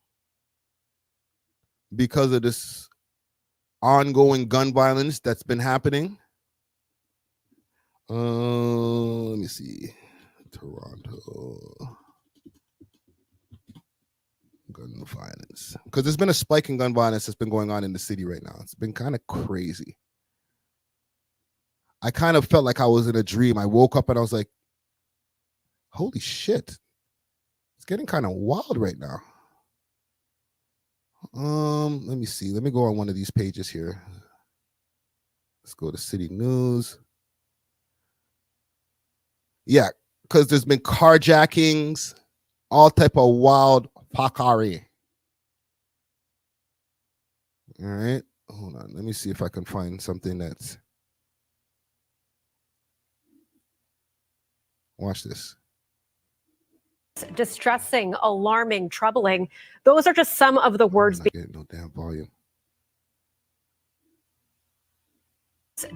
because of this ongoing gun violence that's been happening. Let me see. Toronto gun violence, because there's been a spike in gun violence that's been going on in the city right now. It's been kind of crazy. I kind of felt like I was in a dream. I woke up and I was like, holy shit, it's getting kind of wild right now. Let me see. Let me go on one of these pages here. Let's go to City News. Yeah, because there's been carjackings, all type of wild fuckery. All right, hold on. Let me see if I can find something that's. Watch this. Distressing, alarming, troubling. Those are just some of the words. No damn volume.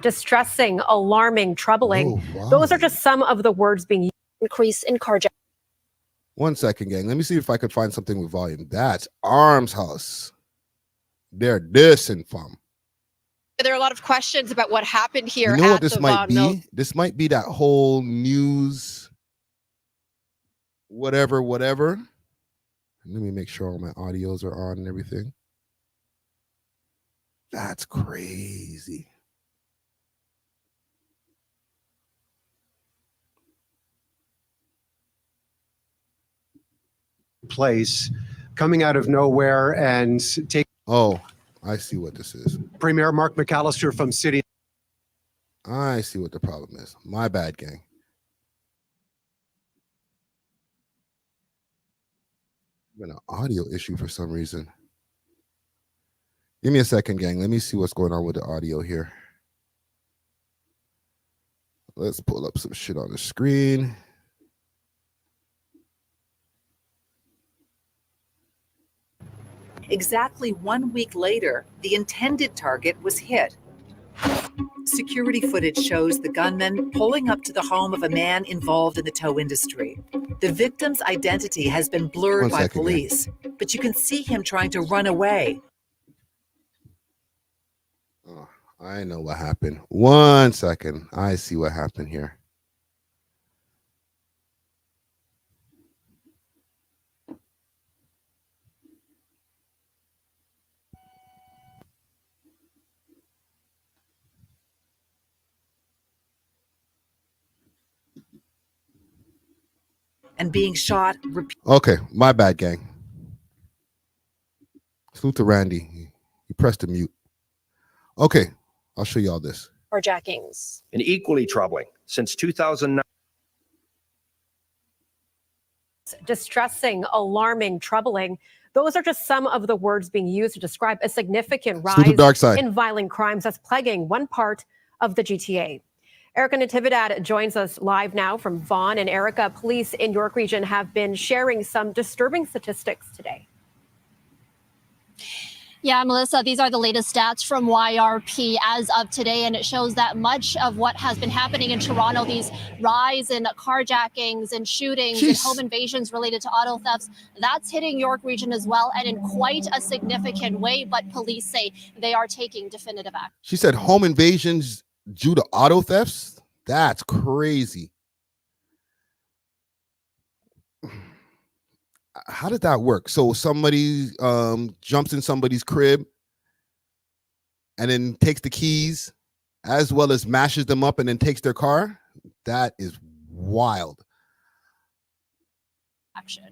Distressing, alarming, troubling. Oh, wow. Those are just some of the words being used. Increase in carjacking. 1 second, gang. Let me see if I could find something with volume. That's Arms House. They're dissing, fam. There are a lot of questions about what happened here. You know what at this the might Vaughan be? Mills. This might be that whole news, whatever. Let me make sure all my audios are on and everything. That's crazy. Place coming out of nowhere and take. Oh, I see what this is. Premier Mark McAllister from City. I see what the problem is. My bad, gang. Been an audio issue for some reason. Give me a second, gang. Let me see what's going on with the audio here. Let's pull up some shit on the screen. Exactly 1 week later, the intended target was hit. Security footage shows the gunman pulling up to the home of a man involved in the tow industry. The victim's identity has been blurred by police, but you can see him trying to run away. Oh, I know what happened. 1 second. I see what happened here. And being shot Okay, my bad, gang. Salute to Randy. He pressed the mute. Okay, I'll show y'all this. Carjackings. And equally troubling, since 2009. Distressing, alarming, troubling. Those are just some of the words being used to describe a significant Salute to rise dark side. in violent crimes that's plaguing one part of the GTA. Erica Natividad joins us live now from Vaughan. And Erica, police in York Region have been sharing some disturbing statistics today. Yeah, Melissa, these are the latest stats from YRP as of today, and it shows that much of what has been happening in Toronto, these rise in carjackings and shootings and home invasions related to auto thefts, that's hitting York Region as well, and in quite a significant way, but police say they are taking definitive action. She said home invasions due to auto thefts? That's crazy. How did that work? So somebody jumps in somebody's crib and then takes the keys as well as mashes them up and then takes their car? That is wild. Action.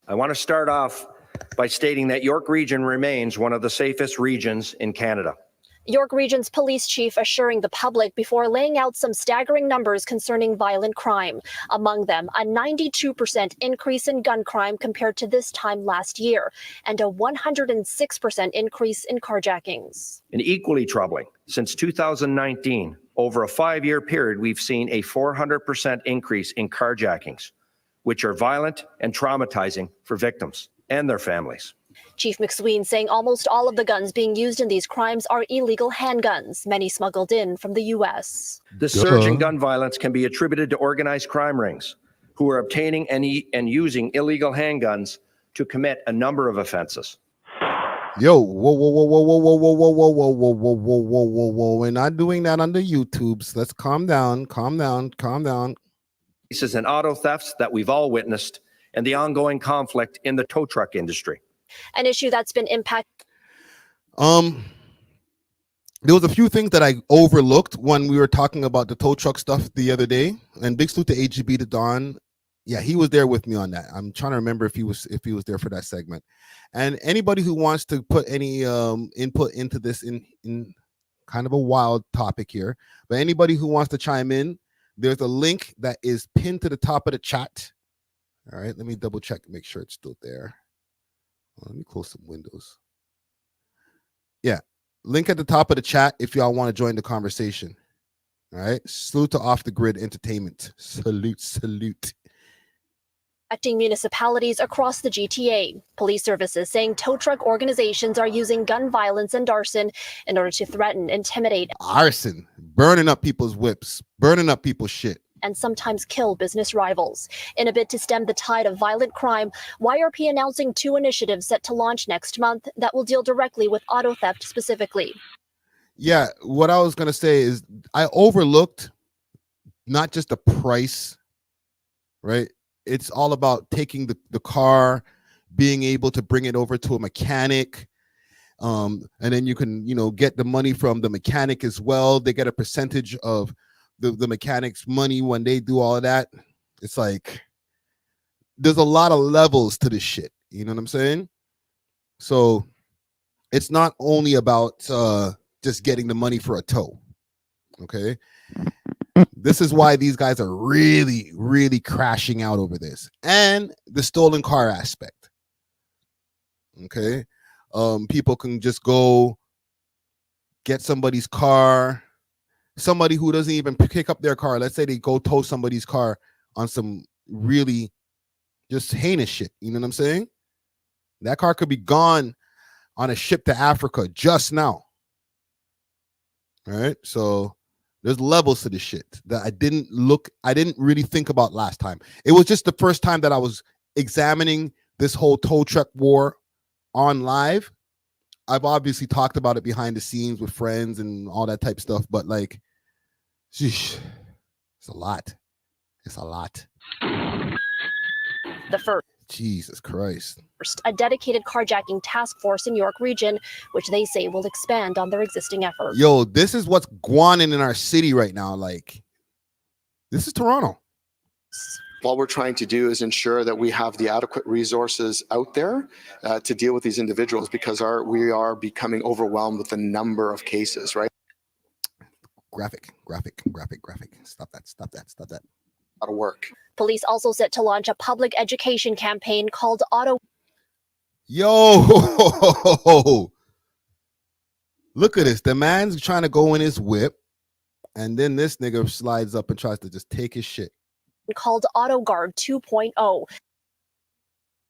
I want to start off by stating that York Region remains one of the safest regions in Canada. York Region's police chief assuring the public before laying out some staggering numbers concerning violent crime. Among them, a 92% increase in gun crime compared to this time last year, and a 106% increase in carjackings. And equally troubling, since 2019, over a 5-year period, we've seen a 400% increase in carjackings, which are violent and traumatizing for victims and their families. Chief McSween saying almost all of the guns being used in these crimes are illegal handguns, many smuggled in from the U.S. The surge in gun violence can be attributed to organized crime rings who are obtaining and using illegal handguns to commit a number of offenses. Yo, whoa, whoa, whoa, whoa, whoa, whoa, whoa, whoa, whoa, whoa, whoa, whoa, whoa, whoa, whoa, whoa. We're not doing that on the YouTubes. Let's calm down, calm down, calm down. Cases and auto thefts that we've all witnessed and the ongoing conflict in the tow truck industry. An issue that's been impacted. There was a few things that I overlooked when we were talking about the tow truck stuff the other day. And big salute to AGB to Don. Yeah, he was there with me on that. I'm trying to remember if he was there for that segment. And anybody who wants to put any input into this in kind of a wild topic here, but anybody who wants to chime in, there's a link that is pinned to the top of the chat. All right, let me double check, make sure it's still there. Let me close some windows. Yeah, link at the top of the chat if y'all want to join the conversation. All right, salute to Off the Grid Entertainment. Salute. Affecting municipalities across the GTA. Police services saying tow truck organizations are using gun violence and arson in order to threaten, intimidate. Arson, burning up people's whips, burning up people's shit. and sometimes kill business rivals. In a bid to stem the tide of violent crime, YRP announcing 2 initiatives set to launch next month that will deal directly with auto theft specifically. Yeah, what I was gonna say is I overlooked not just the price, right? It's all about taking the car, being able to bring it over to a mechanic, and then you can, get the money from the mechanic as well. They get a percentage of the mechanic's money when they do all of that. It's like there's a lot of levels to this shit. You know what I'm saying? So it's not only about just getting the money for a tow. Okay. This is why these guys are really, really crashing out over this, and the stolen car aspect. Okay. People can just go get somebody's car, somebody who doesn't even pick up their car. Let's say they go tow somebody's car on some really just heinous shit. You know what I'm saying? That car could be gone on a ship to Africa just now. All right. So there's levels to this shit that I didn't really think about last time. It was just the first time that I was examining this whole tow truck war on live. I've obviously talked about it behind the scenes with friends and all that type of stuff, but like, sheesh, it's a lot. It's a lot. The first, Jesus Christ. a dedicated carjacking task force in York Region, which they say will expand on their existing efforts. Yo, this is what's going on in our city right now. Like, this is Toronto. What we're trying to do is ensure that we have the adequate resources out there to deal with these individuals, because we are becoming overwhelmed with the number of cases, right? Graphic. Stop that. Out of work. Police also set to launch a public education campaign called Auto. Yo, look at this. The man's trying to go in his whip, and then this nigga slides up and tries to just take his shit. Called Auto Guard 2.0.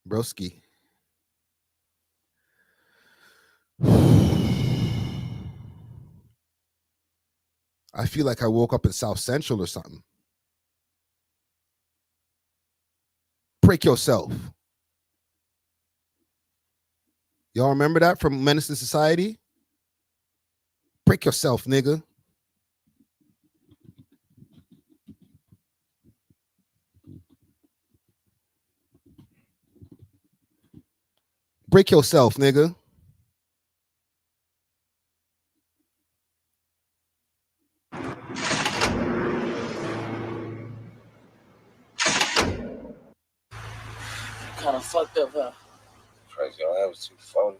Broski. I feel like I woke up in South Central or something. Break yourself. Y'all remember that from Menace to Society? Break yourself, nigga. Break yourself, nigga. Kind of fucked up, huh? Crazy, that was too phony.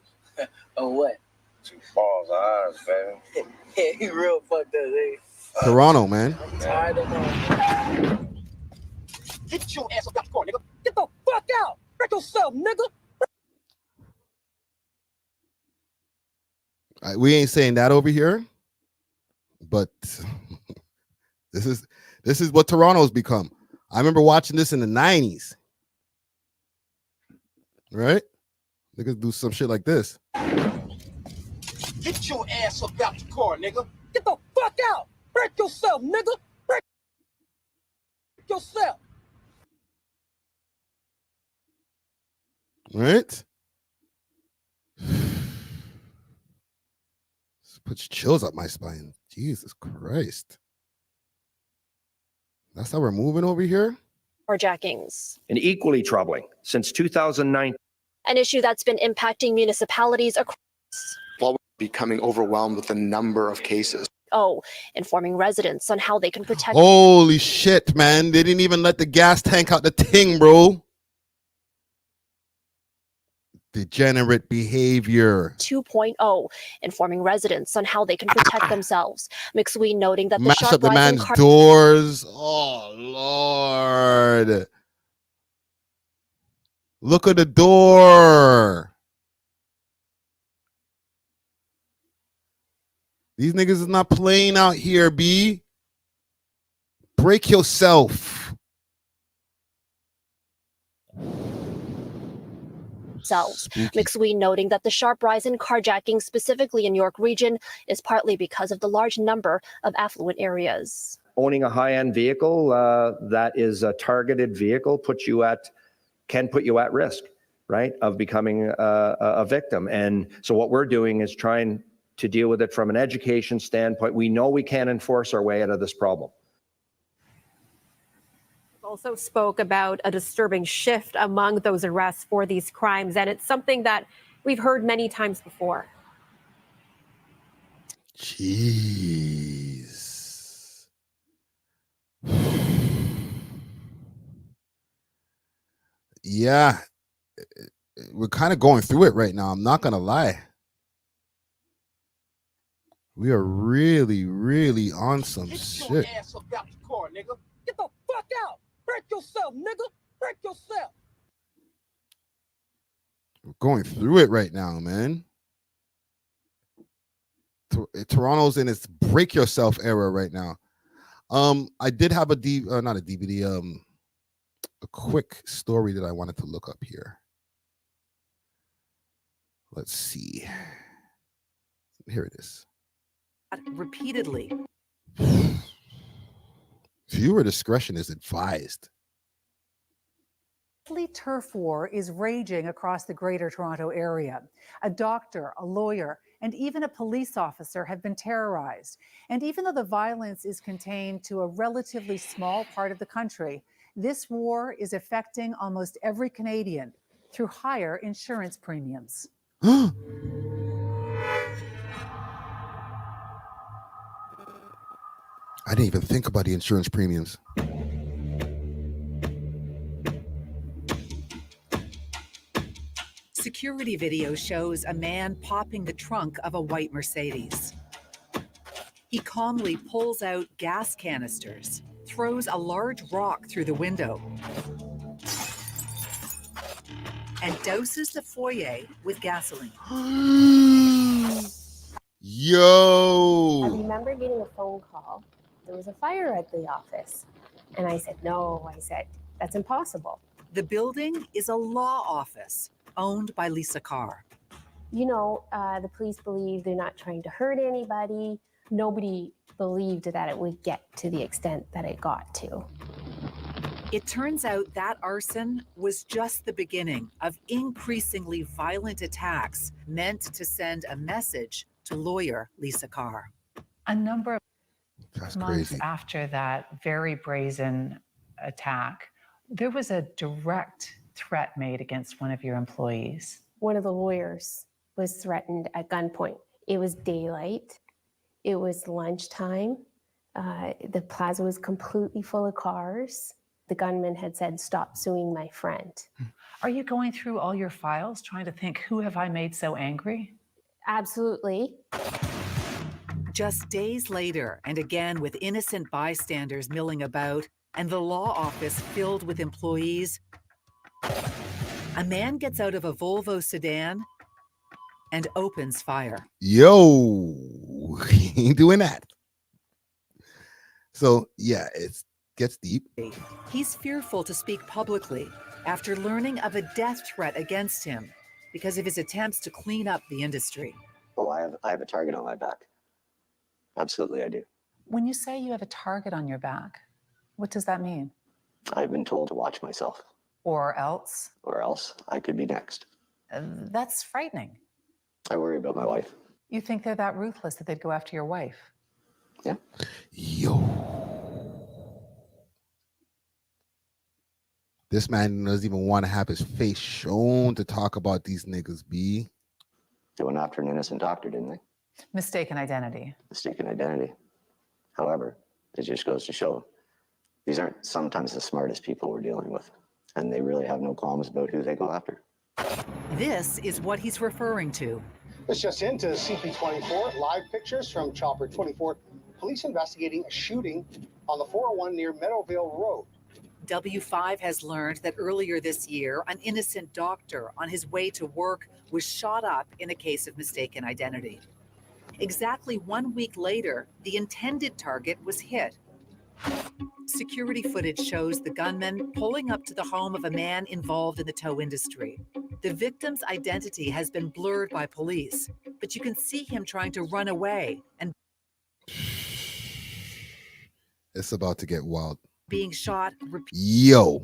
Oh, what? Two balls, eyes, baby. Yeah, he real fucked up, eh? Toronto, man. I'm tired of him. Get your ass up out the car, nigga. Get the fuck out. Break yourself, nigga. We ain't saying that over here, but this is what Toronto's become. I remember watching this in the 90s. Right? Niggas do some shit like this. Get your ass up out the car, nigga. Get the fuck out. Break yourself, nigga. Break yourself. Right? Puts chills up my spine. Jesus Christ. That's how we're moving over here? Carjackings. And equally troubling, since 2009. An issue that's been impacting municipalities across. While we're becoming overwhelmed with the number of cases. Informing residents on how they can protect. Holy shit, man. They didn't even let the gas tank out the thing, bro. Degenerate behavior. 2.0, informing residents on how they can protect themselves. McSween noting that the Mash sharp up the rise in man's doors. Oh, Lord. Look at the door. These niggas is not playing out here, B. Break yourself. McSween noting that the sharp rise in carjacking, specifically in York Region, is partly because of the large number of affluent areas. owning a high-end vehicle that is a targeted vehicle can put you at risk, right, of becoming a victim. And so what we're doing is trying to deal with it from an education standpoint. We know we can't enforce our way out of this problem. Also spoke about a disturbing shift among those arrests for these crimes, and it's something that we've heard many times before. Jeez. Yeah, we're kind of going through it right now. I'm not gonna lie. We are really, really on some shit. Your ass up out the car, nigga. Get the fuck out. Break yourself, nigga. Break yourself. We're going through it right now, man. Toronto's in its break yourself era right now. I did have not a DVD, a quick story that I wanted to look up here. Let's see. Here it is. Repeatedly. Viewer discretion is advised. The turf war is raging across the Greater Toronto area. A doctor, a lawyer, and even a police officer have been terrorized. And even though the violence is contained to a relatively small part of the country, this war is affecting almost every Canadian through higher insurance premiums. I didn't even think about the insurance premiums. Security video shows a man popping the trunk of a white Mercedes. He calmly pulls out gas canisters, throws a large rock through the window, and douses the foyer with gasoline. Yo! I remember getting a phone call. There was a fire at the office. And I said, no, that's impossible. The building is a law office owned by Lisa Carr. You know, the police believe they're not trying to hurt anybody. Nobody believed that it would get to the extent that it got to. It turns out that arson was just the beginning of increasingly violent attacks meant to send a message to lawyer Lisa Carr. A number of That's months crazy. after that very brazen attack, there was a direct threat made against one of your employees. One of the lawyers was threatened at gunpoint. It was daylight. It was lunchtime. The plaza was completely full of cars. The gunman had said, stop suing my friend. Are you going through all your files trying to think, who have I made so angry? Absolutely. Just days later, and again with innocent bystanders milling about, and the law office filled with employees, a man gets out of a Volvo sedan and opens fire. Yo, he ain't doing that. So yeah, it gets deep. He's fearful to speak publicly after learning of a death threat against him because of his attempts to clean up the industry. Oh, I have a target on my back. Absolutely, I do. When you say you have a target on your back, what does that mean? I've been told to watch myself. Or else? Or else I could be next. That's frightening. I worry about my wife. You think they're that ruthless that they'd go after your wife? Yeah. Yo. This man doesn't even want to have his face shown to talk about these niggas, B. They went after an innocent doctor, didn't they? Mistaken identity. Mistaken identity. However, it just goes to show these aren't sometimes the smartest people we're dealing with, and they really have no qualms about who they go after. This is what he's referring to. This just into CP24, live pictures from Chopper 24. Police investigating a shooting on the 401 near Meadowvale Road. W5 has learned that earlier this year, an innocent doctor on his way to work was shot up in a case of mistaken identity. Exactly 1 week later, the intended target was hit. Security footage shows the gunman pulling up to the home of a man involved in the tow industry. The victim's identity has been blurred by police, but you can see him trying to run away and It's about to get wild. being shot Yo.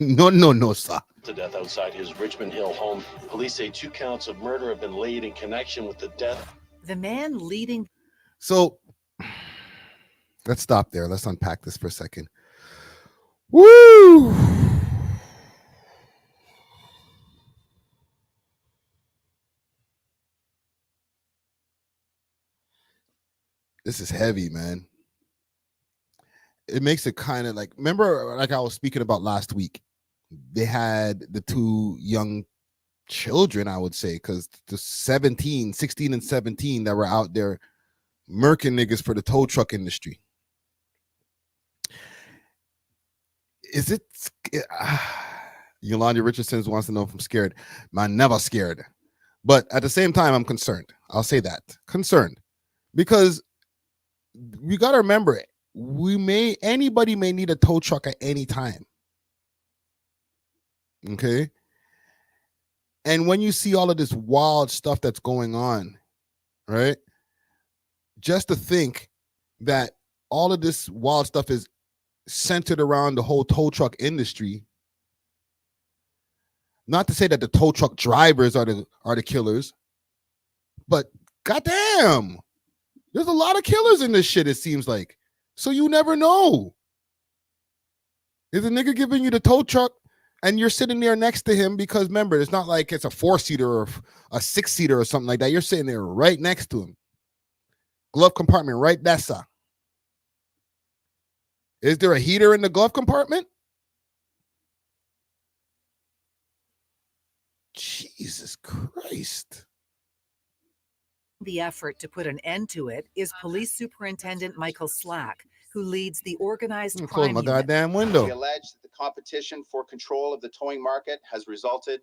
No, sir. To death outside his Richmond Hill home. Police say 2 counts of murder have been laid in connection with the death. The man leading. So let's stop there. Let's unpack this for a second. Woo! This is heavy, man. It makes it kind of like, remember, like I was speaking about last week, they had the 2 young children, I would say, because the 16 and 17 that were out there murking niggas for the tow truck industry. Is it Yolanda Richardson wants to know if I'm scared. I'm never scared, but at the same time I'm concerned. I'll say that, concerned, because we got to remember it. Anybody may need a tow truck at any time. Okay. And when you see all of this wild stuff that's going on, right? Just to think that all of this wild stuff is centered around the whole tow truck industry. Not to say that the tow truck drivers are the killers, but goddamn, there's a lot of killers in this shit, it seems like. So you never know. Is a nigga giving you the tow truck and you're sitting there next to him? Because remember, it's not like it's a 4-seater or a 6-seater or something like that. You're sitting there right next to him. Glove compartment right there, sir. Is there a heater in the glove compartment? Jesus Christ. The effort to put an end to it is Police Superintendent Michael Slack, who leads the organized Close crime my unit. goddamn window. We allege that the competition for control of the towing market has resulted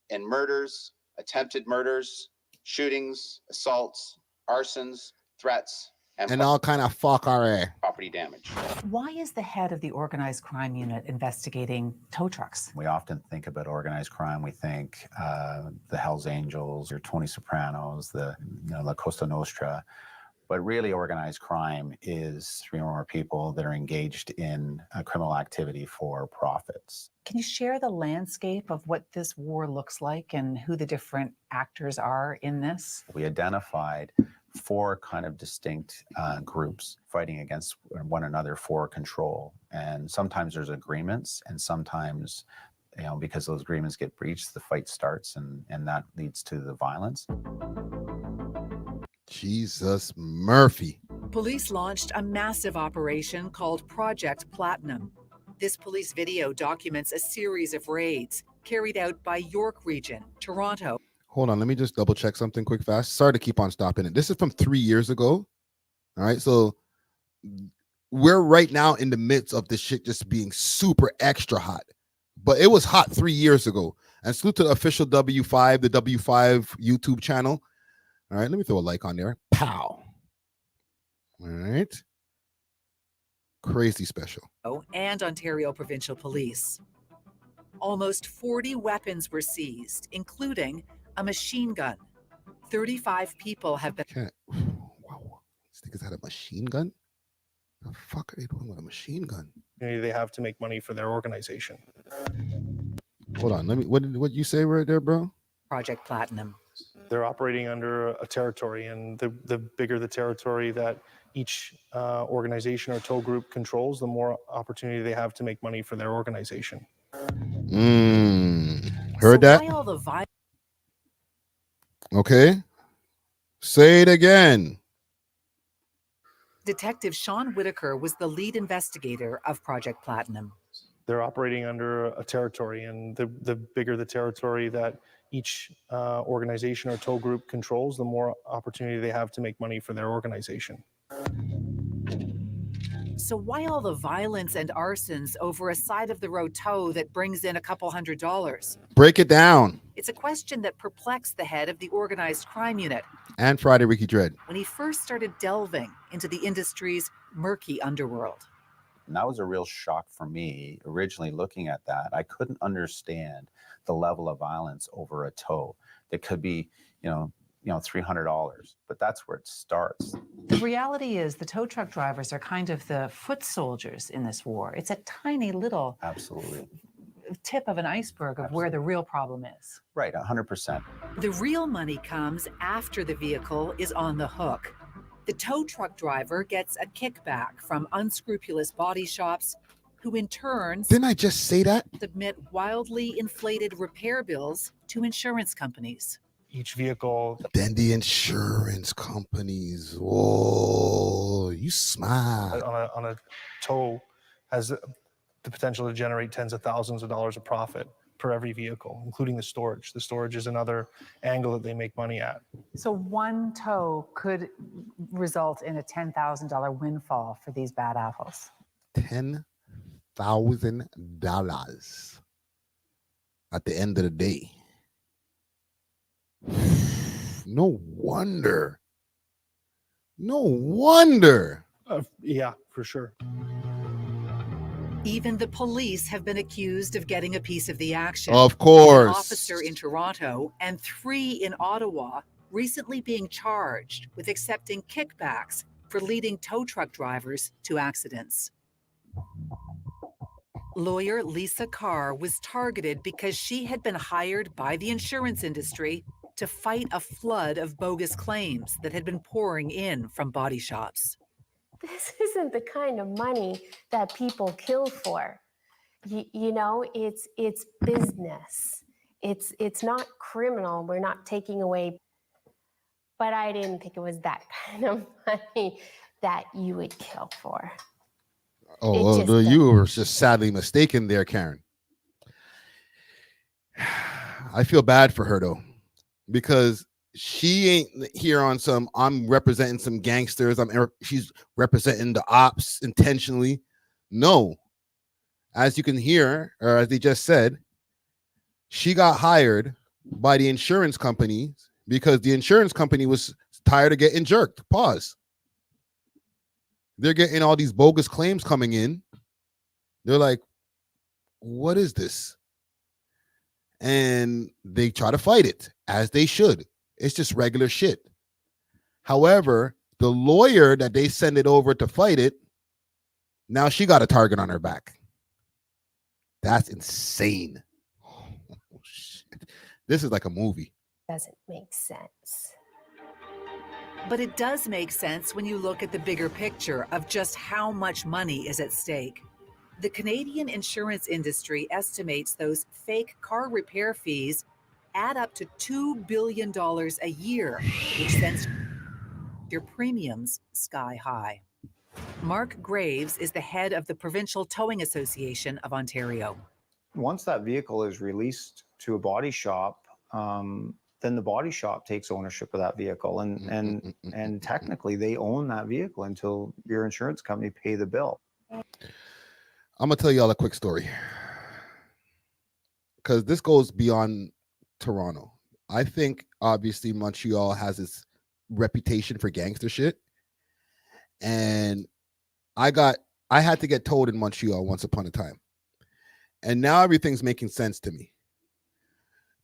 in murders, attempted murders, shootings, assaults, arsons, threats, And all kind of fuck our ass. property damage. Why is the head of the organized crime unit investigating tow trucks? We often think about organized crime. We think the Hells Angels, your Tony Sopranos, the La Costa Nostra. But really, organized crime is 3 or more people that are engaged in criminal activity for profits. Can you share the landscape of what this war looks like and who the different actors are in this? We identified 4 kind of distinct groups fighting against one another for control. And sometimes there's agreements, and sometimes, because those agreements get breached, the fight starts, and that leads to the violence. Jesus Murphy. Police launched a massive operation called Project Platinum. This police video documents a series of raids carried out by York Region, Toronto. Hold on, let me just double check something quick fast. Sorry to keep on stopping it. This is from 3 years ago. All right, so we're right now in the midst of this shit just being super extra hot. But it was hot 3 years ago. And salute to the official W5, the W5 YouTube channel. All right, let me throw a like on there. Pow. All right. Crazy special. And Ontario Provincial Police. Almost 40 weapons were seized, including a machine gun. 35 people have been. Wow. These niggas had a machine gun? The fuck are they doing with a machine gun? They have to make money for their organization. Hold on. Let me. What did you say right there, bro? Project Platinum. They're operating under a territory, and the bigger the territory that each organization or tow group controls, the more opportunity they have to make money for their organization. Heard that? Why all the Okay. Say it again. Detective Sean Whitaker was the lead investigator of Project Platinum. They're operating under a territory, and the bigger the territory that each organization or tow group controls, the more opportunity they have to make money for their organization. So why all the violence and arsons over a side of the road tow that brings in a couple $100s? Break it down. It's a question that perplexed the head of the organized crime unit And Friday Ricky Dread. when he first started delving into the industry's murky underworld. And that was a real shock for me. Originally looking at that, I couldn't understand the level of violence over a tow that could be, $300, but that's where it starts. The reality is the tow truck drivers are kind of the foot soldiers in this war. It's a tiny little Absolutely. tip of an iceberg of where the real problem is. Right, 100%. The real money comes after the vehicle is on the hook. The tow truck driver gets a kickback from unscrupulous body shops who in turn Didn't I just say that? submit wildly inflated repair bills to insurance companies. Each vehicle. Then the insurance companies. Oh, you smart. On a tow has the potential to generate tens of thousands of dollars of profit per every vehicle, including the storage. The storage is another angle that they make money at. So one tow could result in a $10,000 windfall for these bad apples. $10,000 at the end of the day. No wonder. No wonder. Yeah, for sure. Even the police have been accused of getting a piece of the action. Of course. An officer in Toronto and 3 in Ottawa recently being charged with accepting kickbacks for leading tow truck drivers to accidents. Lawyer Lisa Carr was targeted because she had been hired by the insurance industry to fight a flood of bogus claims that had been pouring in from body shops. This isn't the kind of money that people kill for. You know, it's business. It's not criminal. We're not taking away. But I didn't think it was that kind of money that you would kill for. Oh, well, you were just sadly mistaken there, Karen. I feel bad for her though, because she ain't here on some, I'm representing some gangsters. She's representing the ops intentionally. No, as you can hear, or as they just said, she got hired by the insurance company because the insurance company was tired of getting jerked. Pause. They're getting all these bogus claims coming in. They're like, what is this? And they try to fight it, as they should. It's just regular shit. However, the lawyer that they send it over to fight it, now she got a target on her back. That's insane. Oh, shit. This is like a movie. Doesn't make sense. But it does make sense when you look at the bigger picture of just how much money is at stake. The Canadian insurance industry estimates those fake car repair fees add up to $2 billion a year, which sends your premiums sky high. Mark Graves is the head of the Provincial Towing Association of Ontario. Once that vehicle is released to a body shop, then the body shop takes ownership of that vehicle, and technically they own that vehicle until your insurance company pay the bill. I'm gonna tell y'all a quick story because this goes beyond Toronto. I think obviously Montreal has its reputation for gangster shit, and I had to get towed in Montreal once upon a time, and now everything's making sense to me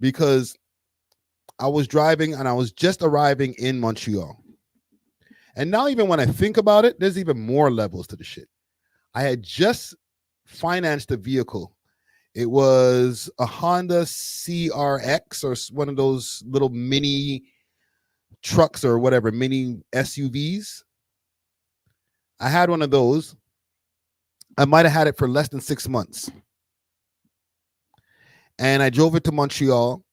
because I was driving and I was just arriving in Montreal, and now even when I think about it, there's even more levels to the shit. I had just financed a vehicle. It was a Honda CRX, or one of those little mini trucks or whatever, mini SUVs. I had one of those. I might have had it for less than 6 months. And I drove it to Montreal.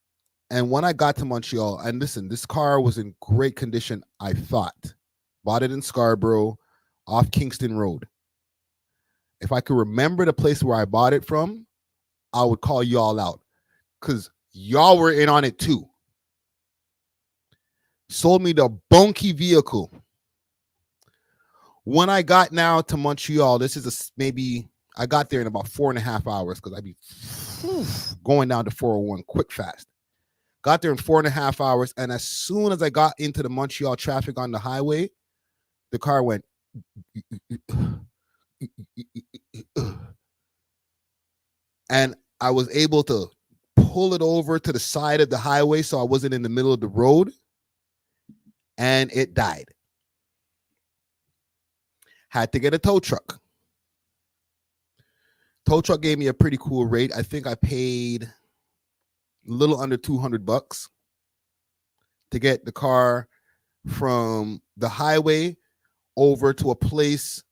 And when I got to Montreal, and listen, this car was in great condition, I thought. Bought it in Scarborough off Kingston Road. If I could remember the place where I bought it from, I would call y'all out because y'all were in on it too. Sold me the bonky vehicle. When I got now to Montreal, this is I got there in about 4.5 hours because I'd be going down to 401 quick fast. Got there in 4.5 hours, and as soon as I got into the Montreal traffic on the highway, the car went and I was able to pull it over to the side of the highway so I wasn't in the middle of the road. and it died. Had to get a tow truck. Tow truck gave me a pretty cool rate. I think I paid a little under $200 to get the car from the highway over to a place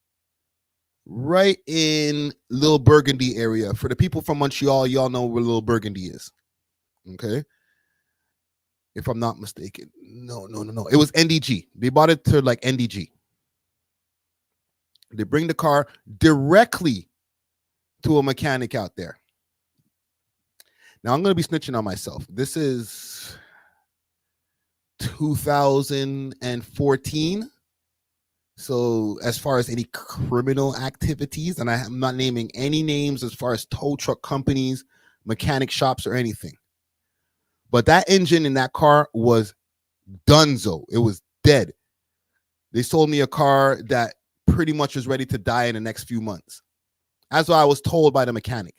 right in Little Burgundy area. For the people from Montreal, y'all know where Little Burgundy is. Okay. If I'm not mistaken. No. It was NDG. They bought it to like NDG. They bring the car directly to a mechanic out there. Now I'm going to be snitching on myself. This is 2014. So as far as any criminal activities, and I'm not naming any names as far as tow truck companies, mechanic shops, or anything. But that engine in that car was donezo. It was dead. They sold me a car that pretty much was ready to die in the next few months. That's what I was told by the mechanic.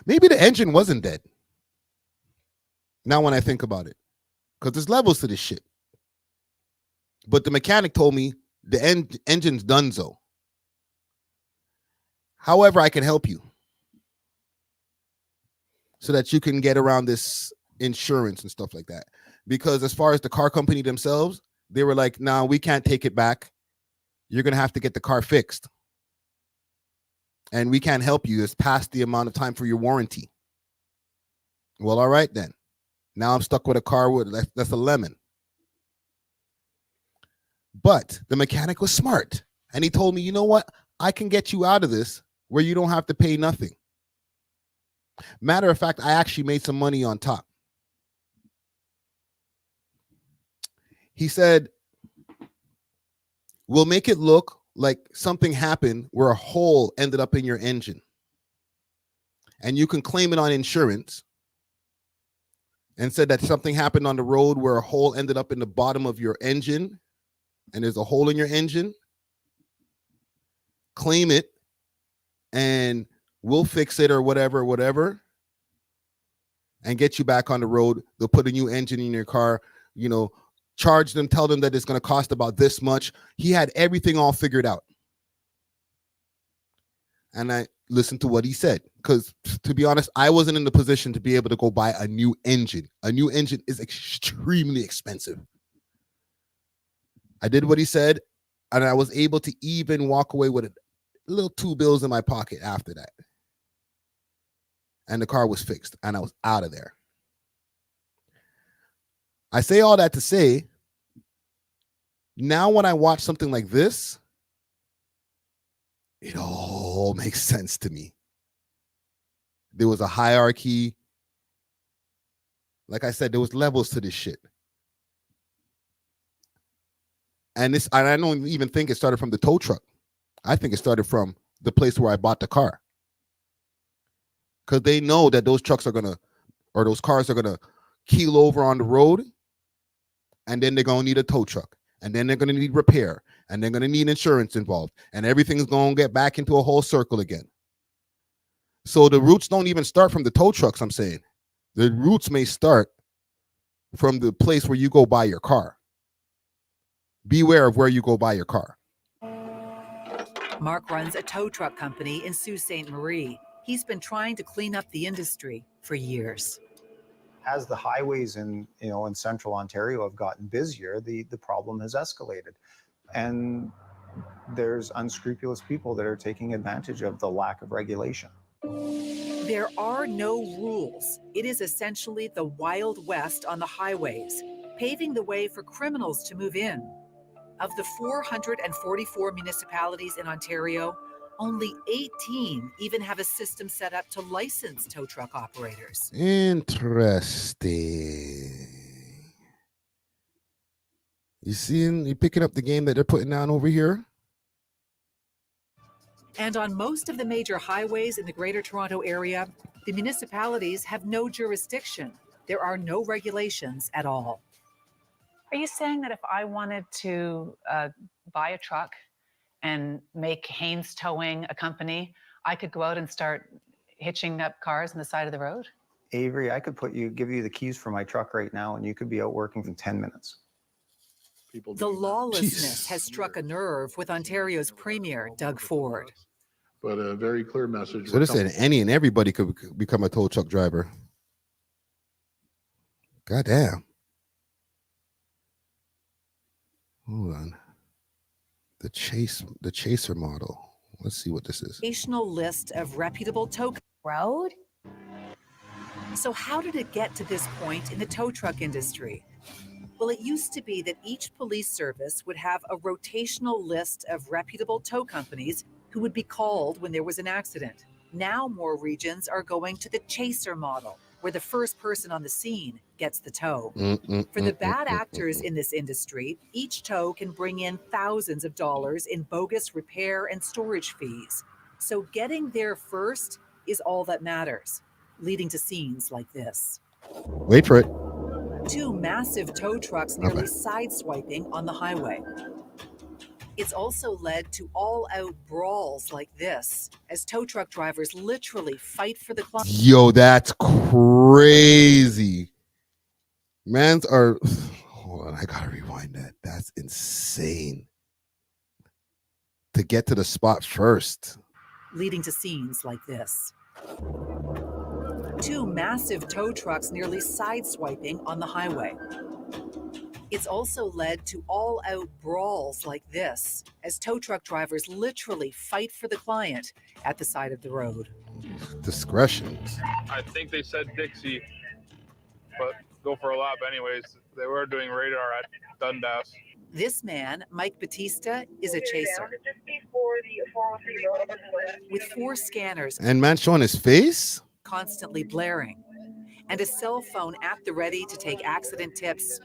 Maybe the engine wasn't dead. Now when I think about it, because there's levels to this shit. But the mechanic told me the engine's donezo. However, I can help you so that you can get around this insurance and stuff like that. Because as far as the car company themselves, they were like, nah, we can't take it back. You're going to have to get the car fixed. And we can't help you. It's past the amount of time for your warranty. Well, all right then. Now I'm stuck with a car that's a lemon. But the mechanic was smart. And he told me, you know what? I can get you out of this where you don't have to pay nothing. Matter of fact, I actually made some money on top. He said, we'll make it look like something happened where a hole ended up in your engine. And you can claim it on insurance. And said that something happened on the road where a hole ended up in the bottom of your engine. And there's a hole in your engine. Claim it. And we'll fix it or whatever. And get you back on the road. They'll put a new engine in your car. You know, charge them, tell them that it's going to cost about this much. He had everything all figured out. And I listened to what he said. Because to be honest, I wasn't in the position to be able to go buy a new engine. A new engine is extremely expensive. I did what he said. And I was able to even walk away with a little $2 in my pocket after that. And the car was fixed. And I was out of there. I say all that to say, now when I watch something like this, it all makes sense to me. There was a hierarchy. Like I said, there was levels to this shit. And I don't even think it started from the tow truck. I think it started from the place where I bought the car. Because they know that those trucks are those cars are gonna keel over on the road. And then they're gonna need a tow truck. And then they're gonna need repair. And they're gonna need insurance involved. And everything's gonna get back into a whole circle again. So the roots don't even start from the tow trucks, I'm saying. The roots may start from the place where you go buy your car. Beware of where you go buy your car. Mark runs a tow truck company in Sault Ste. Marie. He's been trying to clean up the industry for years. As the highways in central Ontario have gotten busier, the problem has escalated. And there's unscrupulous people that are taking advantage of the lack of regulation. There are no rules. It is essentially the Wild West on the highways, paving the way for criminals to move in. Of the 444 municipalities in Ontario, only 18 even have a system set up to license tow truck operators. Interesting. You picking up the game that they're putting down over here? And on most of the major highways in the Greater Toronto Area, the municipalities have no jurisdiction. There are no regulations at all. Are you saying that if I wanted to buy a truck and make Haynes Towing a company, I could go out and start hitching up cars on the side of the road? Avery, I could give you the keys for my truck right now, and you could be out working in 10 minutes. The lawlessness has struck a nerve with Ontario's Premier, Doug Ford. But a very clear message. So they said any and everybody could become a tow truck driver. God damn. Hold on. The chaser model. Let's see what this is. National list of reputable tow road. So how did it get to this point in the tow truck industry? Well, it used to be that each police service would have a rotational list of reputable tow companies who would be called when there was an accident. Now more regions are going to the chaser model, where the first person on the scene gets the tow. For the bad actors in this industry, each tow can bring in thousands of dollars in bogus repair and storage fees. So getting there first is all that matters, leading to scenes like this. Wait for it. Two massive tow trucks nearly sideswiping on the highway. It's also led to all-out brawls like this, as tow truck drivers literally fight for the client. Yo, that's crazy. Mans are. Hold on, I gotta rewind that. That's insane. To get to the spot first. Leading to scenes like this. Two massive tow trucks nearly sideswiping on the highway. It's also led to all-out brawls like this, as tow truck drivers literally fight for the client at the side of the road. Discretion. I think they said Dixie, but go for a lap anyways. They were doing radar at Dundas. This man, Mike Batista, is a chaser. With 4 scanners And man showing his face? Constantly blaring, and a cell phone at the ready to take accident tips.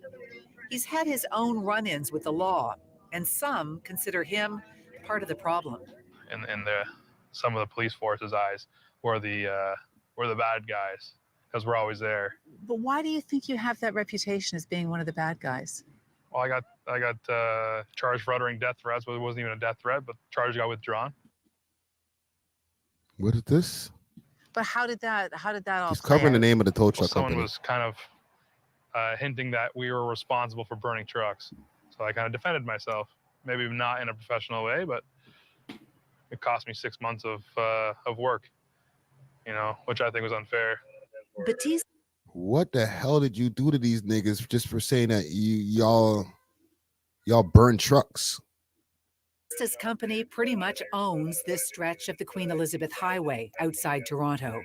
He's had his own run-ins with the law, and some consider him part of the problem. In some of the police force's eyes, we're the bad guys because we're always there. But why do you think you have that reputation as being one of the bad guys? Well, I got charged for uttering death threats, but it wasn't even a death threat. But the charge got withdrawn. What is this? But how did that all He's play covering the out? name of the tow truck Someone company. was kind of hinting that we were responsible for burning trucks. So I kind of defended myself. Maybe not in a professional way, but it cost me 6 months of work, which I think was unfair. Batista. What the hell did you do to these niggas just for saying that y'all burn trucks? This company pretty much owns this stretch of the Queen Elizabeth Highway outside Toronto.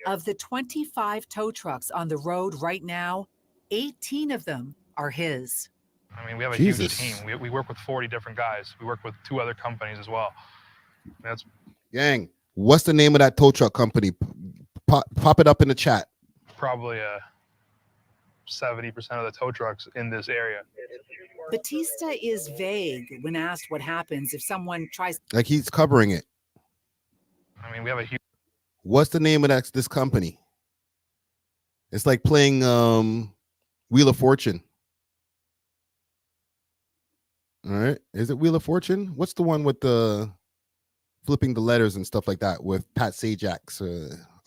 Of the 25 tow trucks on the road right now, 18 of them are his. I mean, we have a Jesus. huge team. We work with 40 different guys. We work with 2 other companies as well. That's Gang, what's the name of that tow truck company? Pop it up in the chat. probably 70% of the tow trucks in this area. Batista is vague when asked what happens if someone tries. Like he's covering it. I mean, we have a huge. What's the name of this company? It's like playing Wheel of Fortune. All right. Is it Wheel of Fortune? What's the one with the flipping the letters and stuff like that with Pat Sajak's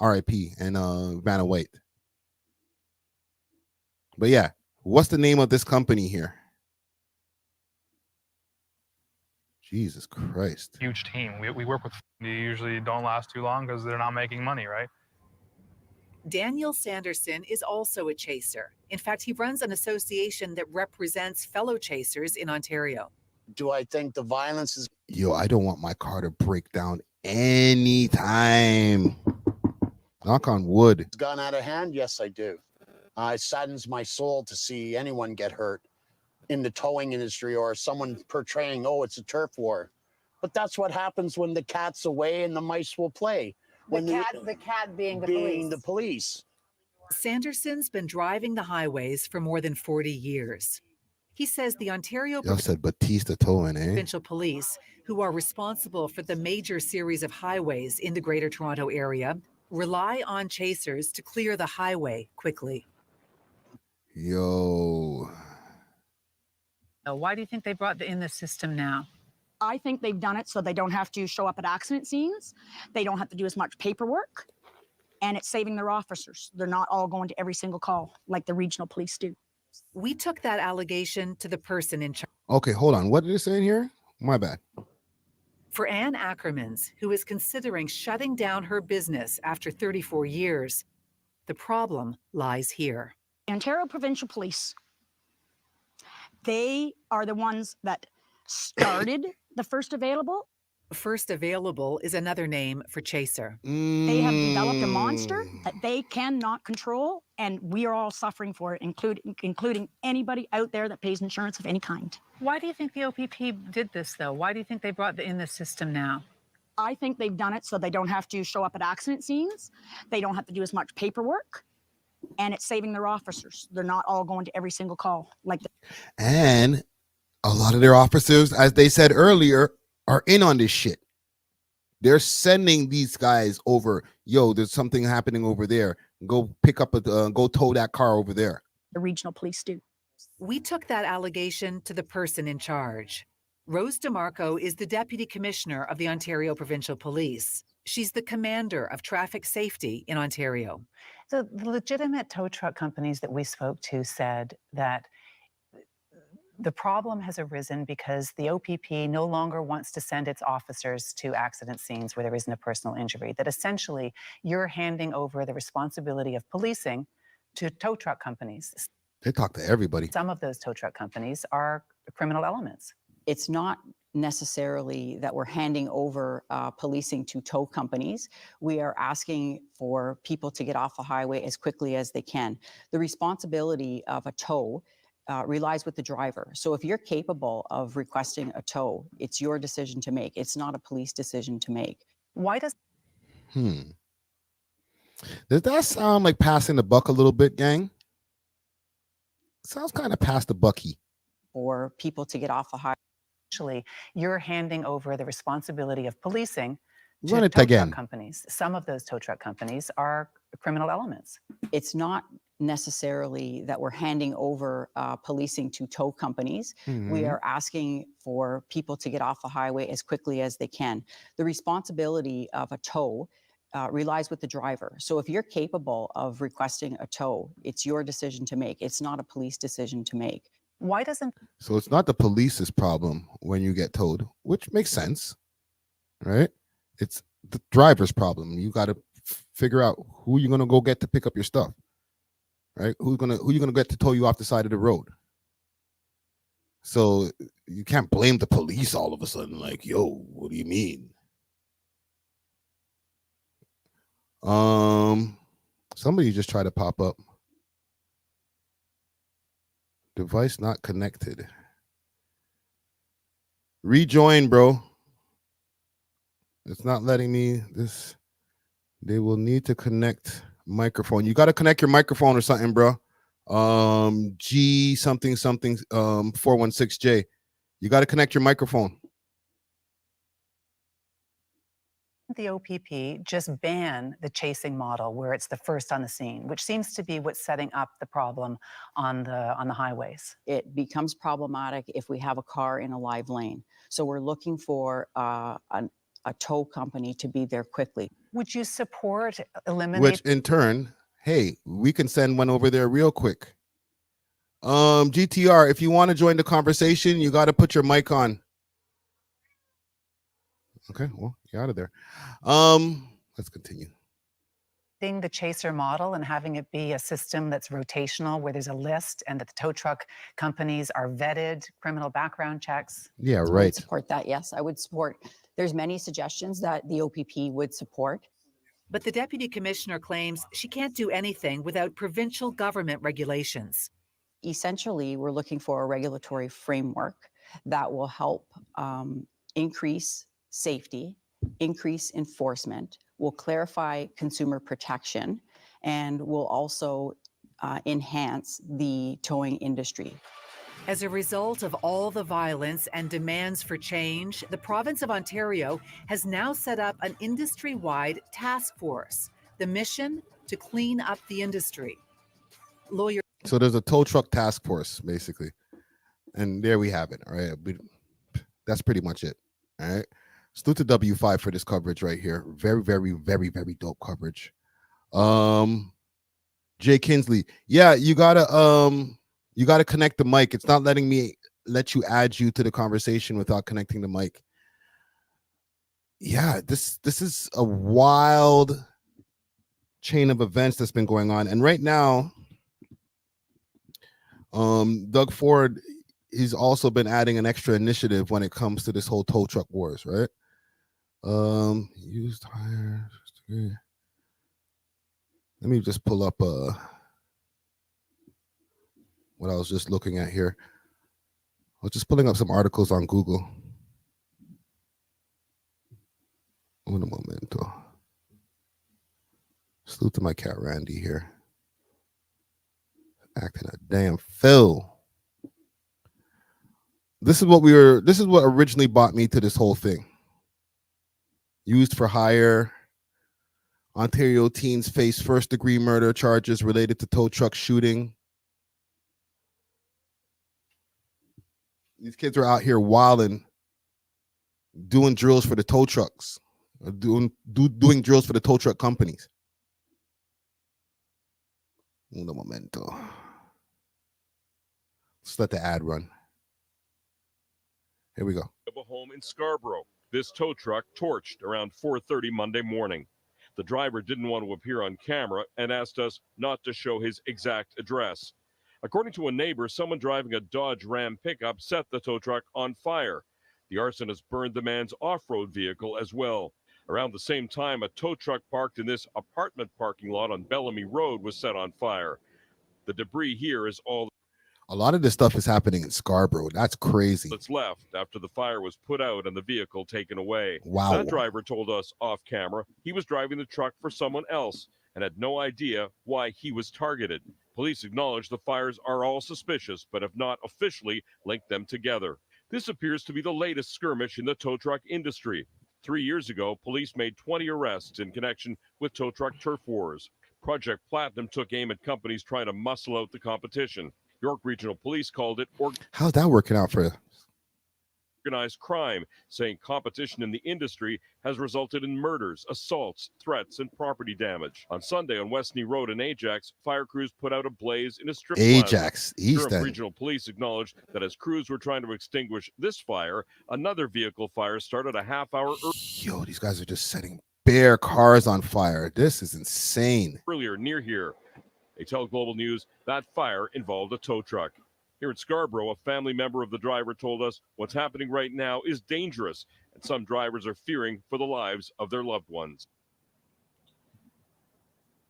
RIP and Vanna White? But yeah, what's the name of this company here? Jesus Christ. Huge team. We work with. They usually don't last too long because they're not making money, right? Daniel Sanderson is also a chaser. In fact, he runs an association that represents fellow chasers in Ontario. Do I think the violence is Yo, I don't want my car to break down anytime. Knock on wood. gone out of hand? Yes, I do. It saddens my soul to see anyone get hurt in the towing industry or someone portraying, oh, it's a turf war. But that's what happens when the cat's away and the mice will play. The cat being the police. Sanderson's been driving the highways for more than 40 years. He says the Ontario Y'all said Batista towing, eh? Provincial Police, who are responsible for the major series of highways in the Greater Toronto Area, rely on chasers to clear the highway quickly. Yo. Why do you think they brought in the system now? I think they've done it so they don't have to show up at accident scenes. They don't have to do as much paperwork. and it's saving their officers. They're not all going to every single call like the regional police do. We took that allegation to the person in charge. Okay, hold on. What did it say in here? My bad. For Ann Ackermans, who is considering shutting down her business after 34 years, the problem lies here. Ontario Provincial Police, they are the ones that started the First Available. First Available is another name for Chaser. They have developed a monster that they cannot control, and we are all suffering for it, including anybody out there that pays insurance of any kind. Why do you think the OPP did this, though? Why do you think they brought in the system now? I think they've done it so they don't have to show up at accident scenes. They don't have to do as much paperwork, and it's saving their officers. They're not all going to every single call like that. And a lot of their officers, as they said earlier, are in on this shit. They're sending these guys over. Yo, there's something happening over there. Go pick up go tow that car over there. The regional police do. We took that allegation to the person in charge. Rose DeMarco is the Deputy Commissioner of the Ontario Provincial Police. She's the commander of traffic safety in Ontario. The legitimate tow truck companies that we spoke to said that the problem has arisen because the OPP no longer wants to send its officers to accident scenes where there isn't a personal injury, that essentially you're handing over the responsibility of policing to tow truck companies. They talk to everybody. Some of those tow truck companies are criminal elements. It's not necessarily that we're handing over policing to tow companies. We are asking for people to get off the highway as quickly as they can. The responsibility of a tow relies with the driver. So if you're capable of requesting a tow, it's your decision to make. It's not a police decision to make. Why does... Does that sound like passing the buck a little bit, gang? Sounds kind of past the bucky. For people to get off the highway. Actually, you're handing over the responsibility of policing to Run it tow again. truck companies. Some of those tow truck companies are criminal elements. It's not necessarily that we're handing over policing to tow companies. We are asking for people to get off the highway as quickly as they can. The responsibility of a tow relies with the driver. So if you're capable of requesting a tow, it's your decision to make. It's not a police decision to make. Why doesn't... So it's not the police's problem when you get towed, which makes sense, right? It's the driver's problem. You got to figure out who you're gonna go get to pick up your stuff, right? Who you gonna get to tow you off the side of the road? So you can't blame the police all of a sudden. Like, yo, what do you mean? Somebody just tried to pop up. Device not connected. Rejoin, bro. It's not letting me this. They will need to connect microphone. You got to connect your microphone or something, bro. G something 416J. You got to connect your microphone. The OPP just ban the chasing model where it's the first on the scene, which seems to be what's setting up the problem on the highways. It becomes problematic if we have a car in a live lane. So we're looking for a tow company to be there quickly. Would you support eliminating... Which in turn, hey, we can send one over there real quick. GTR, if you want to join the conversation, you got to put your mic on. Okay, well, you're out of there. Let's continue. The chaser model and having it be a system that's rotational, where there's a list and that the tow truck companies are vetted, criminal background checks. Yeah, I would right. support that. Yes, I would support. There's many suggestions that the OPP would support. But the Deputy Commissioner claims she can't do anything without provincial government regulations. Essentially, we're looking for a regulatory framework that will help increase safety, increase enforcement, will clarify consumer protection, and will also enhance the towing industry. As a result of all the violence and demands for change, the province of Ontario has now set up an industry-wide task force. The mission to clean up the industry. So there's a tow truck task force, basically. And there we have it. All right. That's pretty much it. All right. Salute to W5 for this coverage right here. Very, very, very, very dope coverage. Jay Kinsley. Yeah, you gotta connect the mic. It's not letting me let you add you to the conversation without connecting the mic. Yeah, this is a wild chain of events that's been going on. And right now, Doug Ford, he's also been adding an extra initiative when it comes to this whole tow truck wars, right? Used tires. Let me just pull up what I was just looking at here. I was just pulling up some articles on Google. Un momento. Salute to my cat Randy here. Acting a damn fool. This is what originally brought me to this whole thing. Used for hire. Ontario teens face first-degree murder charges related to tow truck shooting. These kids are out here wilding, doing drills for the tow trucks, doing drills for the tow truck companies. Un momento. Let's let the ad run. Here we go. Of a home in Scarborough. This tow truck torched around 4:30 Monday morning. The driver didn't want to appear on camera and asked us not to show his exact address. According to a neighbor, someone driving a Dodge Ram pickup set the tow truck on fire. The arsonist burned the man's off-road vehicle as well. Around the same time, a tow truck parked in this apartment parking lot on Bellamy Road was set on fire. The debris here is all A lot of this stuff is happening in Scarborough. That's crazy. that's left after the fire was put out and the vehicle taken away. Wow. That driver told us off camera he was driving the truck for someone else and had no idea why he was targeted. Police acknowledge the fires are all suspicious, but have not officially linked them together. This appears to be the latest skirmish in the tow truck industry. 3 years ago, police made 20 arrests in connection with tow truck turf wars. Project Platinum took aim at companies trying to muscle out the competition. York Regional Police called it How's that working out for you? organized crime, saying competition in the industry has resulted in murders, assaults, threats, and property damage. On Sunday on Westney Road in Ajax, fire crews put out a blaze in a strip Ajax, plaza. East Durham End. Regional Police acknowledged that as crews were trying to extinguish this fire, another vehicle fire started a half-hour Yo, these guys are just setting bare cars on fire. This is insane. earlier near here. They tell Global News that fire involved a tow truck. Here in Scarborough, a family member of the driver told us what's happening right now is dangerous, and some drivers are fearing for the lives of their loved ones.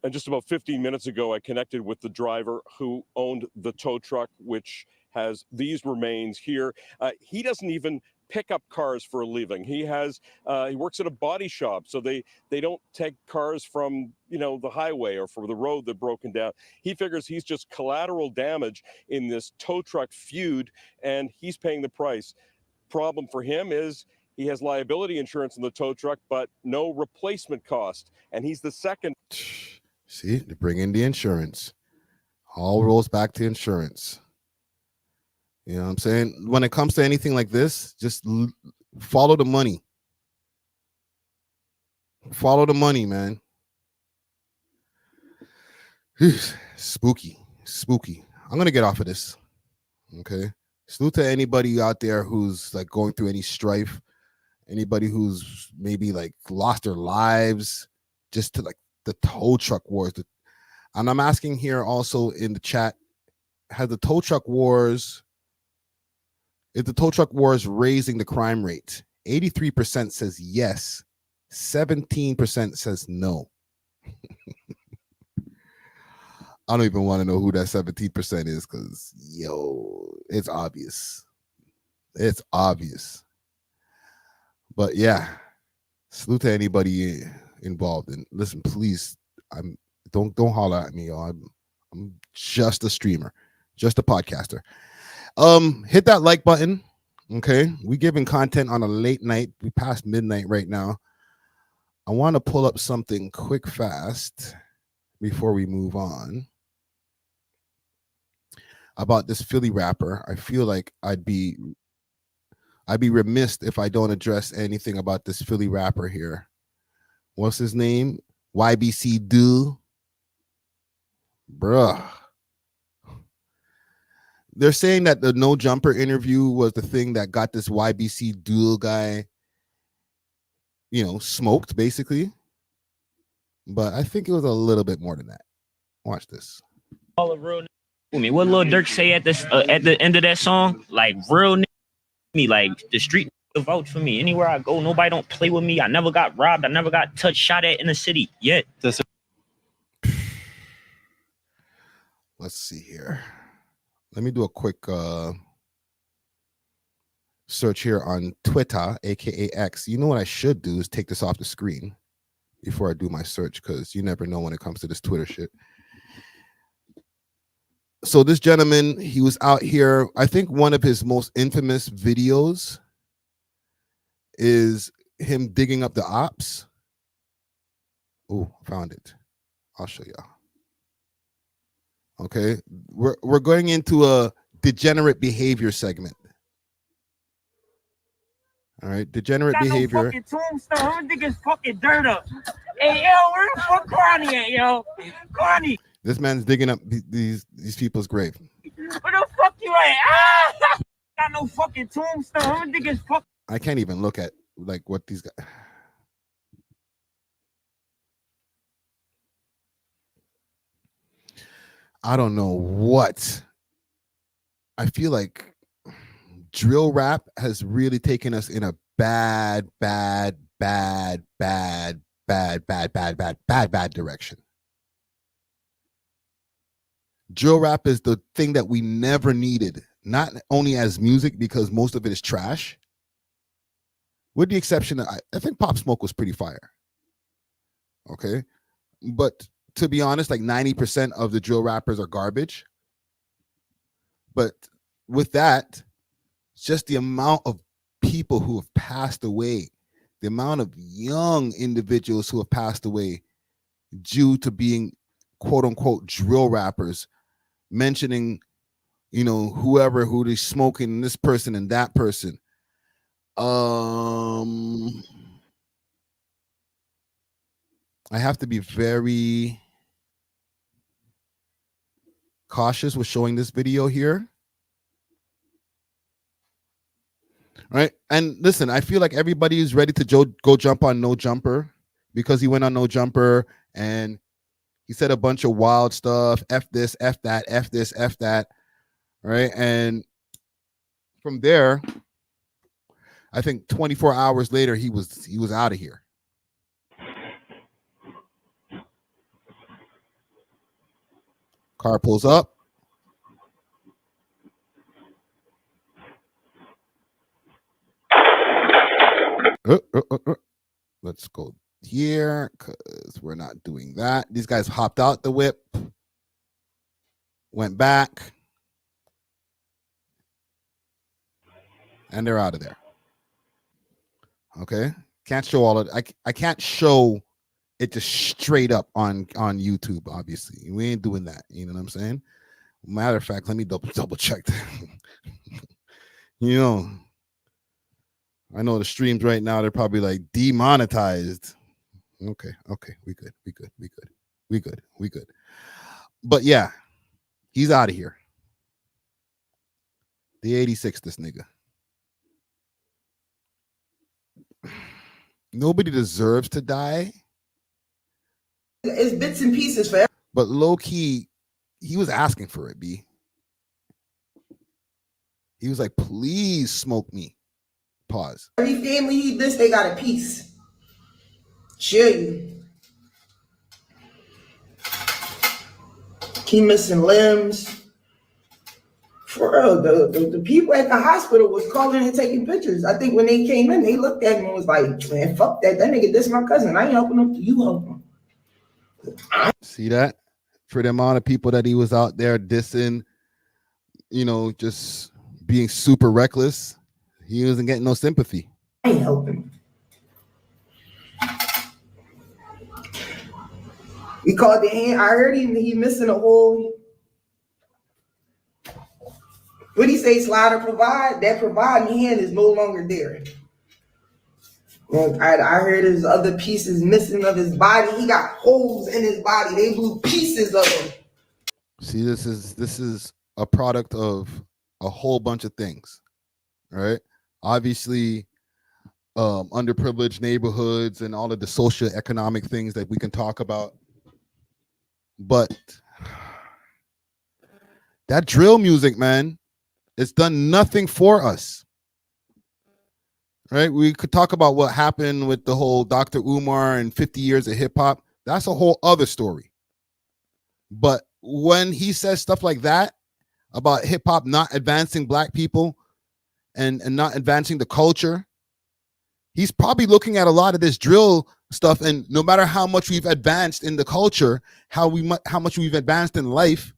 And just about 15 minutes ago, I connected with the driver who owned the tow truck, which has these remains here. He doesn't even pick up cars for a living. He works at a body shop, so they don't take cars from the highway or from the road that broken down. He figures he's just collateral damage in this tow truck feud, and he's paying the price. Problem for him is he has liability insurance in the tow truck, but no replacement cost, and he's the second. See, they bring in the insurance. All rolls back to insurance. You know what I'm saying? When it comes to anything like this, just follow the money. Follow the money, man. Spooky. I'm going to get off of this. Okay? Salute to anybody out there who's like going through any strife. Anybody who's maybe like lost their lives just to like the tow truck wars. And I'm asking here also in the chat, has the tow truck wars... Is the tow truck wars raising the crime rate? 83% says yes. 17% says no. I don't even want to know who that 17% is because, it's obvious. It's obvious. But yeah, salute to anybody involved. And listen, please, don't holler at me. I'm just a streamer, just a podcaster. Hit that like button. Okay, we giving content on a late night. We past midnight right now. I want to pull up something quick fast before we move on about this Philly rapper. I feel like I'd be remiss if I don't address anything about this Philly rapper here. What's his name? YBC Dul. bruh. They're saying that the No Jumper interview was the thing that got this YBC Dul guy, smoked, basically. But I think it was a little bit more than that. Watch this. All a real me. What Lil Durk say at the end of that song? Like, real me, like the street vouch for me. Anywhere I go, nobody don't play with me. I never got robbed. I never got touched, shot at in the city yet. Let's see here. Let me do a quick search here on Twitter, aka X. You know what I should do is take this off the screen before I do my search, because you never know when it comes to this Twitter shit. So this gentleman, he was out here. I think one of his most infamous videos is him digging up the ops. Oh, found it. I'll show y'all. Okay, we're going into a degenerate behavior segment. All right, degenerate behavior. No fucking tombstone. I'm gonna dig his fucking dirt up. Hey, yo, where the fuck Carney at, yo? Carney. This man's digging up these people's grave. Where the fuck you at? Ah! Got no fucking tombstone. I'm gonna dig his fuck. I can't even look at like what these guys. I don't know what. I feel like drill rap has really taken us in a bad direction. Drill rap is the thing that we never needed, not only as music, because most of it is trash, with the exception of, I think Pop Smoke was pretty fire. Okay. But to be honest, like 90% of the drill rappers are garbage. But with that, just the amount of people who have passed away, the amount of young individuals who have passed away due to being quote unquote drill rappers, mentioning, whoever who is smoking, this person and that person. I have to be very cautious with showing this video here. All right. And listen, I feel like everybody is ready to go jump on No Jumper, because he went on No Jumper and he said a bunch of wild stuff. F this, F that, F this, F that. Right. And from there, I think 24 hours later, he was out of here. Car pulls up. Let's go here, because we're not doing that. These guys hopped out the whip, went back, and they're out of there. Okay, can't show all of it. I can't show it just straight up on YouTube. Obviously, we ain't doing that. You know what I'm saying? Matter of fact, let me double check that. I know the streams right now, they're probably like demonetized. Okay, we good. But yeah, he's out of here. The 86, this nigga. Nobody deserves to die. It's bits and pieces for everyone. But low key, he was asking for it, B. He was like, please smoke me. Pause. Every family he this, they got a piece. Chill you. He missing limbs. For real, the people at the hospital was calling and taking pictures. I think when they came in, they looked at him and was like, man, fuck that. That nigga, this my cousin. I ain't helping him. You help him. See that? For the amount of people that he was out there dissing, just being super reckless, he wasn't getting no sympathy. I ain't helping. We called the hand. I heard he missing a whole. What he say, slider provide? That providing hand is no longer there. Well, I heard his other pieces missing of his body. He got holes in his body. They blew pieces of him. See, this is a product of a whole bunch of things, right? Obviously, underprivileged neighborhoods and all of the socioeconomic things that we can talk about. But that drill music, man, it's done nothing for us. Right? We could talk about what happened with the whole Dr. Umar and 50 years of hip hop. That's a whole other story. But when he says stuff like that about hip hop not advancing black people and not advancing the culture, he's probably looking at a lot of this drill stuff. And no matter how much we've advanced in the culture, how much we've advanced in life,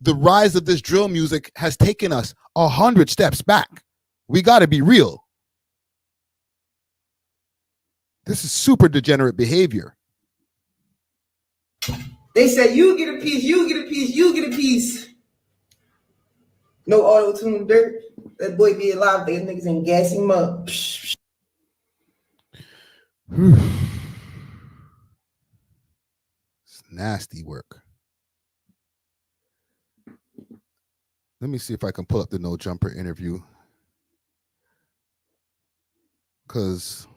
the rise of this drill music has taken us 100 steps back. We got to be real. This is super degenerate behavior. They said, you get a piece, you get a piece, you get a piece. No auto-tune dirt. That boy be alive. They niggas ain't gas him up. It's nasty work. Let me see if I can pull up the No Jumper interview. Because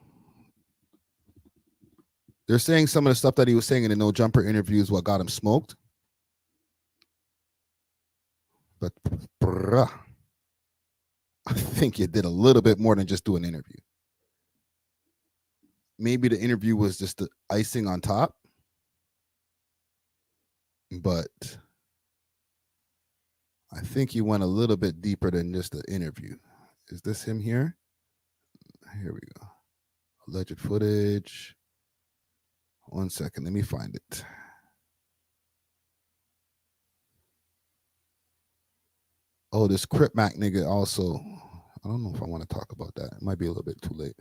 they're saying some of the stuff that he was saying in the No Jumper interview is what got him smoked. But bruh, I think you did a little bit more than just do an interview. Maybe the interview was just the icing on top. But I think you went a little bit deeper than just the interview. Is this him here? Here we go. Alleged footage. 1 second. Let me find it. Oh, this Crip Mac nigga also. I don't know if I want to talk about that. It might be a little bit too late.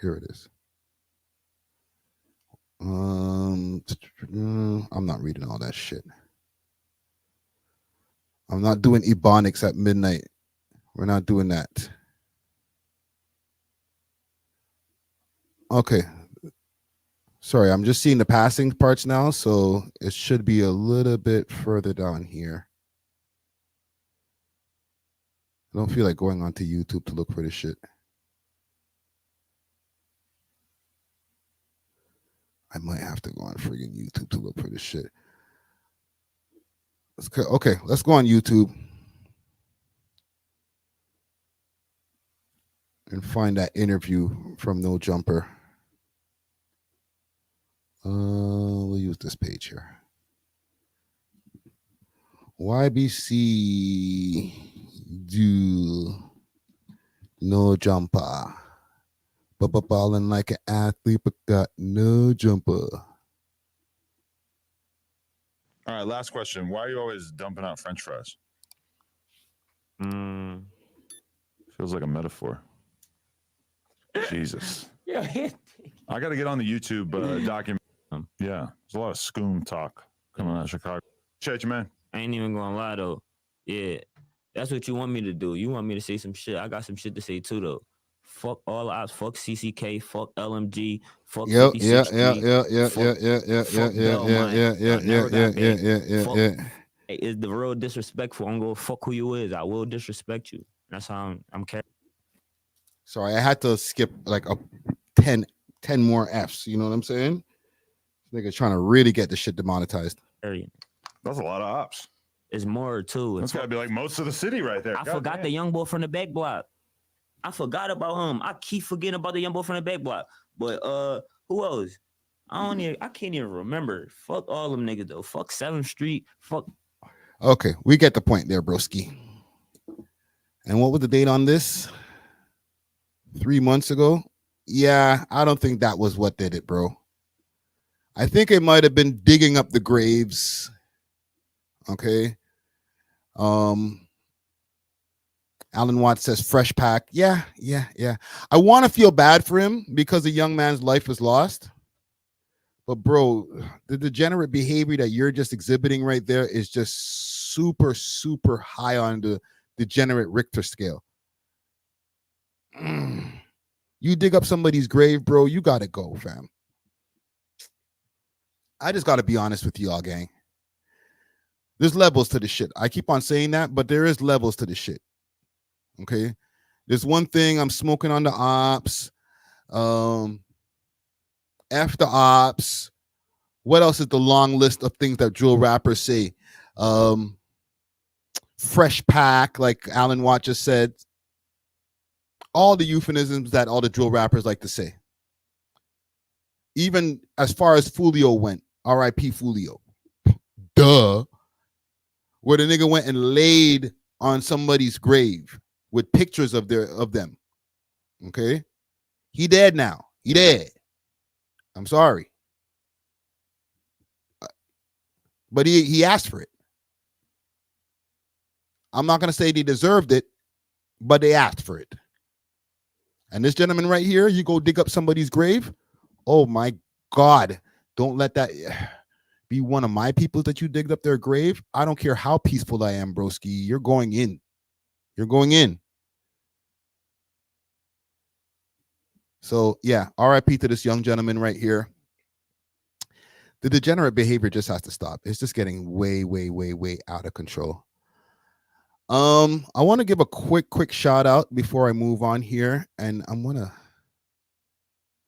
Here it is. I'm not reading all that shit. I'm not doing Ebonics at midnight. We're not doing that. Okay. Sorry, I'm just seeing the passing parts now, so it should be a little bit further down here. I don't feel like going onto YouTube to look for this shit. I might have to go on friggin' YouTube to look for this shit. Okay, let's go on YouTube and find that interview from No Jumper. We'll use this page here. YBC Dul, No Jumper. Balling like an athlete, but got no jumper. All right, last question. Why are you always dumping out French fries? Feels like a metaphor. Jesus. I got to get on the YouTube document. Yeah, there's a lot of scoom talk coming out of Chicago. Appreciate you, man. I ain't even gonna lie though. Yeah, that's what you want me to do. You want me to say some shit. I got some shit to say too though. Fuck all ops. Fuck CCK. Fuck LMG. Fuck 56th Street. Is the real disrespectful. I'm gonna fuck who you is. I will disrespect you. That's how I'm carrying. Sorry, I had to skip like a 10 more Fs. You know what I'm saying? Nigga trying to really get this shit demonetized. That's a lot of ops. It's more too. That's gotta be like most of the city right there. I forgot the young boy from the back block. I forgot about him. I keep forgetting about the young boy from the back block. But who else? I can't even remember. Fuck all them niggas though. Fuck 7th Street. Fuck. Okay, we get the point there, broski. And what was the date on this? 3 months ago? Yeah, I don't think that was what did it, bro. I think it might have been digging up the graves. Okay. Alan Watts says fresh pack. Yeah. I want to feel bad for him because the young man's life was lost. But bro, the degenerate behavior that you're just exhibiting right there is just super, super high on the degenerate Richter scale. You dig up somebody's grave, bro, you gotta go, fam. I just gotta be honest with y'all, gang. There's levels to the shit. I keep on saying that, but there is levels to the shit. Okay. There's one thing, I'm smoking on the ops. F the ops. What else is the long list of things that drill rappers say? Fresh pack, like Alan Watt just said. All the euphemisms that all the drill rappers like to say. Even as far as Fulio went, R.I.P. Fulio. Duh. Where the nigga went and laid on somebody's grave with pictures of them. Okay? He dead now. He dead. I'm sorry. But he asked for it. I'm not going to say they deserved it, but they asked for it. And this gentleman right here, you go dig up somebody's grave. Oh my God. Don't let that be one of my people that you digged up their grave. I don't care how peaceful I am, broski. You're going in. You're going in. So yeah, RIP to this young gentleman right here. The degenerate behavior just has to stop. It's just getting way, way, way, way out of control. I want to give a quick shout out before I move on here, and I'm gonna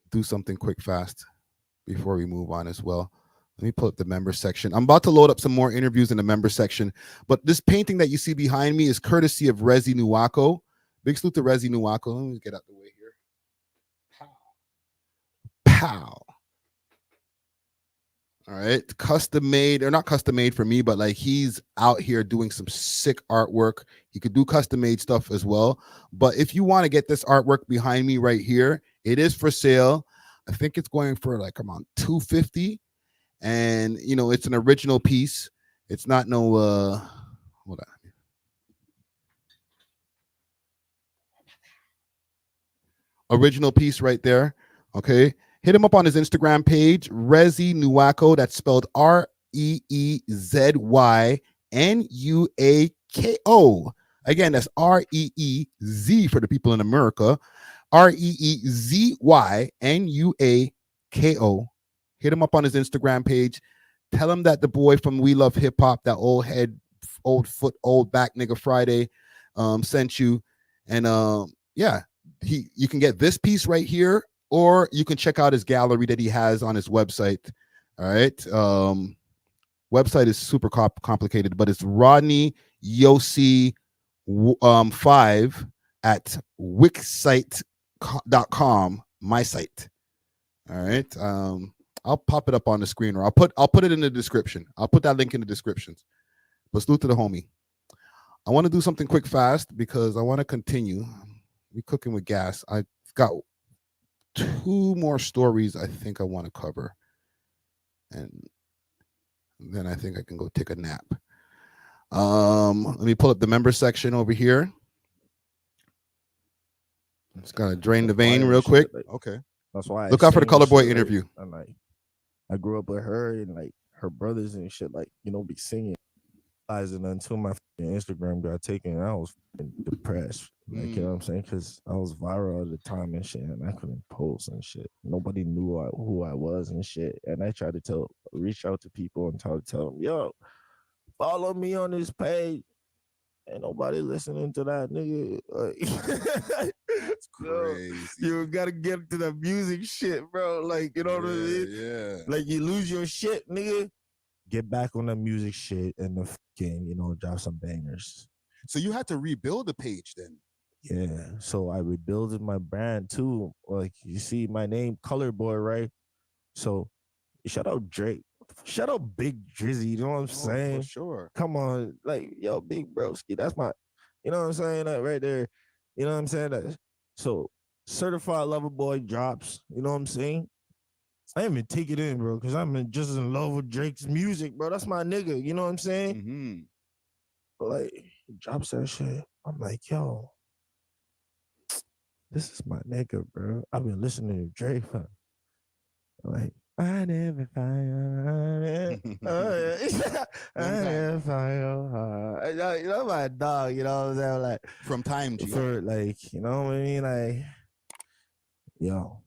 do something quick fast before we move on as well. Let me pull up the member section. I'm about to load up some more interviews in the member section, but this painting that you see behind me is courtesy of Rezi Nuwako. Big salute to Rezi Nuwako. Let me get out the way here. Pow. All right, custom made, or not custom made for me, but like he's out here doing some sick artwork. He could do custom made stuff as well. But if you want to get this artwork behind me right here, it is for sale. I think it's going for like around $250, and you know it's an original piece. It's not no hold on. Original piece right there. Okay. Hit him up on his Instagram page, Rezi Nuwako. That's spelled REEZYNUAKO. Again, that's REEZ for the people in America. REEZYNUAKO. Hit him up on his Instagram page. Tell him that the boy from We Love Hip Hop, that old head, old foot, old back nigga Friday, sent you. And yeah, you can get this piece right here, or you can check out his gallery that he has on his website. All right. Website is super complicated, but it's Rodney Yossi 5 at wixsite.com, my site. All right. I'll pop it up on the screen, or I'll put it in the description. I'll put that link in the descriptions. But salute to the homie. I want to do something quick fast because I want to continue. We cooking with gas. I've got 2 more stories I think I want to cover, and then I think I can go take a nap. Let me pull up the member section over here. Just gotta drain the vein real quick. Okay. That's why. Look out for the Colouredboy interview. I'm like, I grew up with her and like her brothers and shit. Like be singing. And until my Instagram got taken, I was depressed. Like, you know what I'm saying? Because I was viral at the time and shit, and I couldn't post and shit. Nobody knew who I was and shit. And I tried to reach out to people and tell them, yo, follow me on this page. Ain't nobody listening to that nigga. It's crazy. You gotta get to the music shit, bro. Like, you know what I mean? Yeah. Like, you lose your shit, nigga. Get back on the music shit and the fucking, drop some bangers. So you had to rebuild the page then? Yeah. So I rebuilded my brand too. Like, you see my name, Colouredboy, right? So shout out Drake. Shout out Big Drizzy. You know what I'm saying? For sure. Come on. Like, yo, Big Broski. That's my, you know what I'm saying? That right there. You know what I'm saying? So Certified Lover Boy drops. You know what I'm saying? I didn't even take it in, bro, because I'm just in love with Drake's music, bro. That's my nigga. You know what I'm saying? Mm-hmm. But like, he drops that shit. I'm like, yo, this is my nigga, bro. I've been listening to Drake, like, I never find I never find your heart. You know my dog, you know what I'm saying? Like from time G. for like, you know what I mean? Like, yo,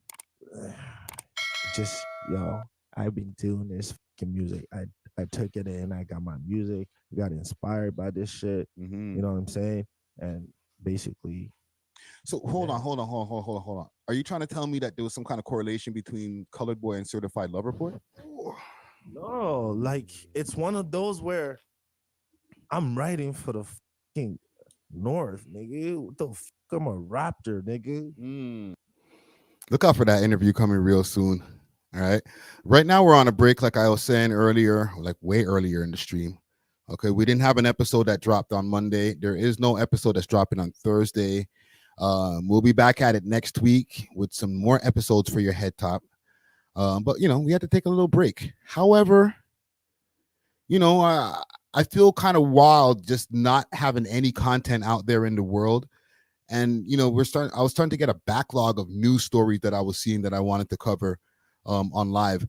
just yo, I've been doing this fucking music. I took it in, I got my music, got inspired by this shit. Mm-hmm. You know what I'm saying? And basically, so hold on. Are you trying to tell me that there was some kind of correlation between Colouredboy and Certified Lover Boy? no, like it's one of those where I'm writing for the fucking North, nigga. What the fuck? I'm a raptor, nigga. Look out for that interview coming real soon. All right. Right now we're on a break, like I was saying earlier, like way earlier in the stream. Okay, we didn't have an episode that dropped on Monday. There is no episode that's dropping on Thursday. We'll be back at it next week with some more episodes for your head top. But you know, we had to take a little break. However, you know, I feel kind of wild just not having any content out there in the world. And you know, I was starting to get a backlog of news stories that I was seeing that I wanted to cover on live.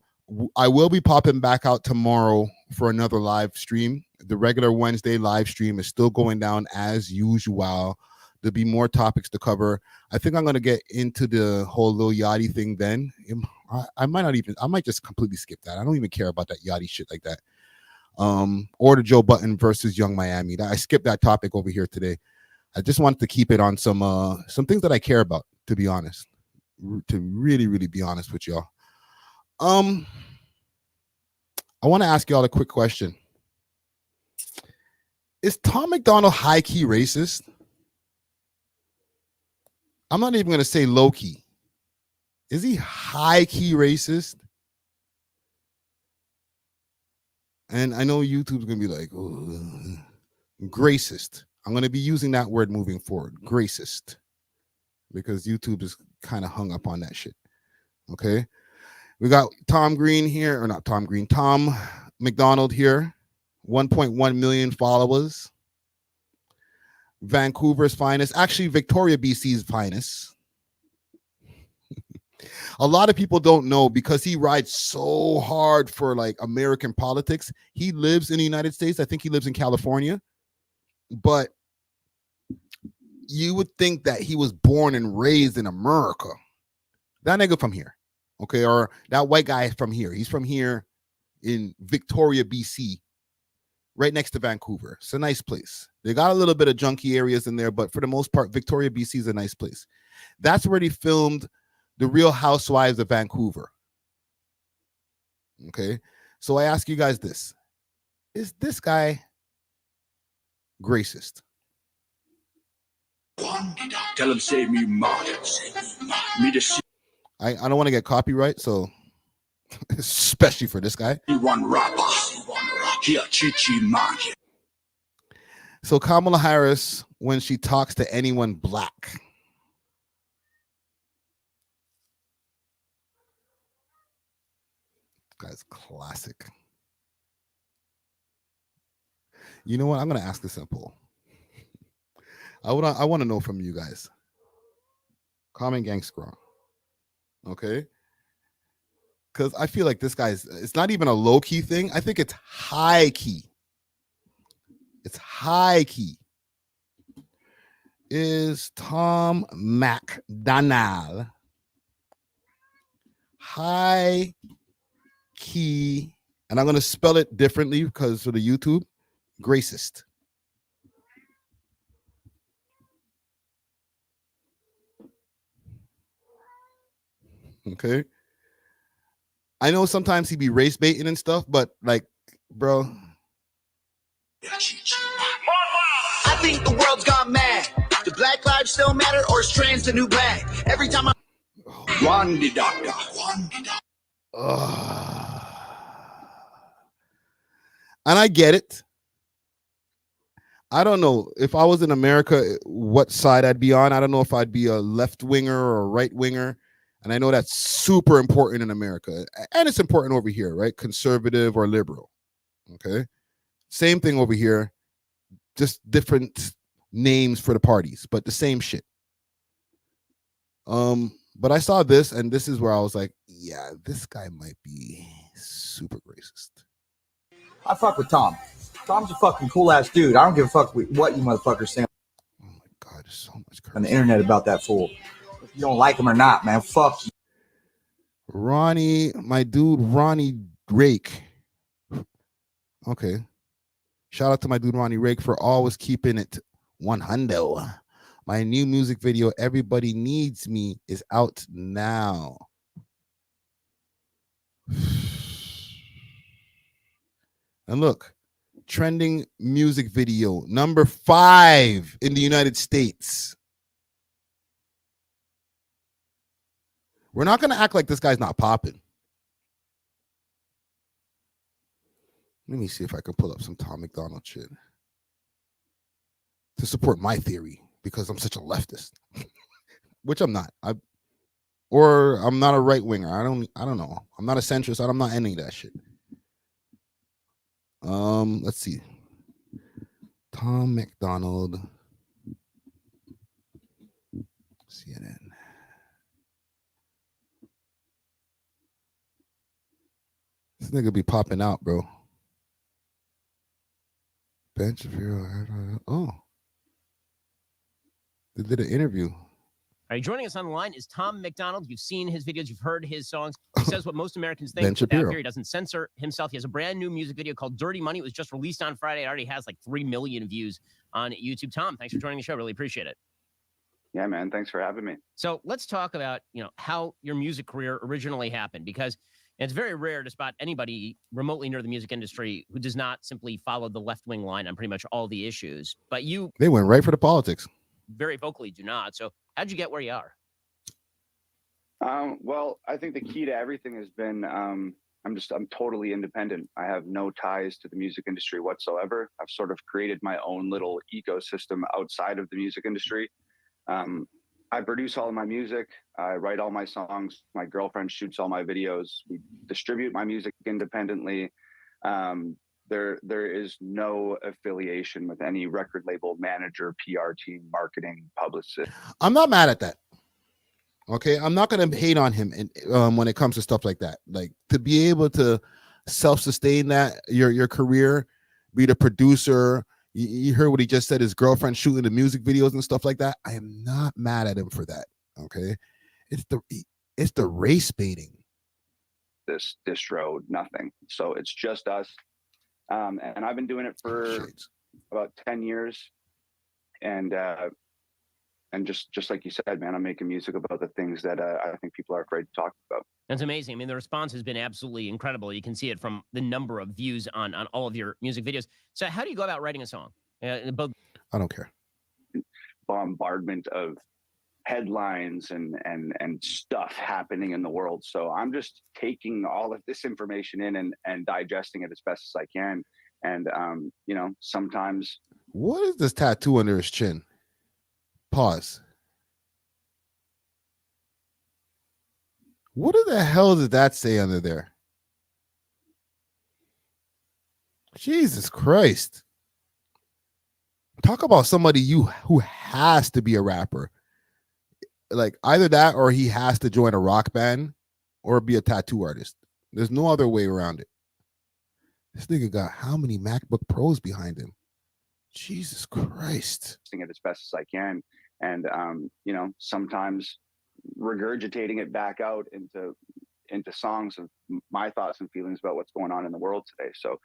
I will be popping back out tomorrow for another live stream. The regular Wednesday live stream is still going down as usual. There'll be more topics to cover. I think I'm going to get into the whole Lil Yachty thing then. I might just completely skip that. I don't even care about that Yachty shit like that. Or the Joe Budden versus Young Miami. I skipped that topic over here today. I just wanted to keep it on some things that I care about, to be honest. To really, really be honest with y'all. I want to ask y'all a quick question. Is Tom MacDonald high-key racist? I'm not even going to say low-key. Is he high-key racist? And I know YouTube's going to be like, oh, gracist. I'm going to be using that word moving forward, gracist, because YouTube is kind of hung up on that shit. Okay. We got Tom MacDonald here, 1.1 million followers. Vancouver's finest, actually Victoria, BC's finest. A lot of people don't know because he rides so hard for like American politics. He lives in the United States. I think he lives in California. But you would think that he was born and raised in America. That nigga from here, okay? Or that white guy from here. He's from here in Victoria, BC, right next to Vancouver. It's a nice place. They got a little bit of junky areas in there, but for the most part, Victoria, BC is a nice place. That's where they filmed The Real Housewives of Vancouver. Okay? So I ask you guys this. Is this guy gracist? Tell him save me money. I don't want to get copyright, so especially for this guy. So Kamala Harris, when she talks to anyone black, guy's classic. You know what? I'm gonna ask a simple. I want to know from you guys. Comment gang scroll. Okay? Because I feel like this guy's, it's not even a low-key thing. I think it's high-key. It's high-key. Is Tom MacDonald high-key, and I'm going to spell it differently because for the YouTube, gracist? Okay. I know sometimes he be race baiting and stuff, but like, bro. I think the world's gone mad. Do black lives still matter, or is trans the new black? Every time I run the doctor. And I get it. I don't know if I was in America, what side I'd be on. I don't know if I'd be a left winger or a right winger. And I know that's super important in America. And it's important over here, right? Conservative or liberal. Okay. Same thing over here. Just different names for the parties, but the same shit. But I saw this, and this is where I was like, yeah, this guy might be super racist. I fuck with Tom. Tom's a fucking cool ass dude. I don't give a fuck what you motherfuckers say. Oh my God, there's so much on the internet about that fool. If you don't like him or not, man, fuck you. Ronnie, my dude, Ronnie Rake. Okay. Shout out to my dude, Ronnie Rake, for always keeping it 100. My new music video, Everybody Needs Me, is out now. And look, trending music video, number 5 in the United States. We're not going to act like this guy's not popping. Let me see if I can pull up some Tom MacDonald shit to support my theory, because I'm such a leftist, which I'm not. I'm not a right winger. I don't know. I'm not a centrist. I'm not any of that shit. Let's see. Tom MacDonald, CNN. This nigga be popping out, bro. Ben Shapiro. Oh. They did an interview. All right, joining us on the line is Tom MacDonald. You've seen his videos. You've heard his songs. He says what most Americans think. Ben Shapiro. He doesn't censor himself. He has a brand new music video called Dirty Money. It was just released on Friday. It already has like 3 million views on YouTube. Tom, thanks for joining the show. Really appreciate it. Yeah, man. Thanks for having me. So let's talk about, how your music career originally happened, because it's very rare to spot anybody remotely near the music industry who does not simply follow the left-wing line on pretty much all the issues. But you They went right for the politics. very vocally do not. So how'd you get where you are? Well, I think the key to everything has been I'm totally independent. I have no ties to the music industry whatsoever. I've sort of created my own little ecosystem outside of the music industry. I produce all of my music. I write all my songs. My girlfriend shoots all my videos. We distribute my music independently. There is no affiliation with any record label, manager, PR team, marketing, publicist. I'm not mad at that. Okay, I'm not gonna hate on him when it comes to stuff like that. Like, to be able to self-sustain that your career, be the producer. You heard what he just said. His girlfriend shooting the music videos and stuff like that. I am not mad at him for that. Okay, it's the race baiting. This distro, nothing. So it's just us. And I've been doing it for about 10 years. And just like you said, man, I'm making music about the things that I think people are afraid to talk about. That's amazing. I mean, the response has been absolutely incredible. You can see it from the number of views on all of your music videos. So how do you go about writing a song? I don't care. Bombardment of headlines and stuff happening in the world. So I'm just taking all of this information in and digesting it as best as I can. And, sometimes. What is this tattoo under his chin? Pause. What the hell did that say under there? Jesus Christ. Talk about somebody who has to be a rapper. Like, either that or he has to join a rock band or be a tattoo artist. There's no other way around it. This nigga got how many MacBook Pros behind him? Jesus Christ. It as best as I can. And, sometimes regurgitating it back out into songs of my thoughts and feelings about what's going on in the world today. So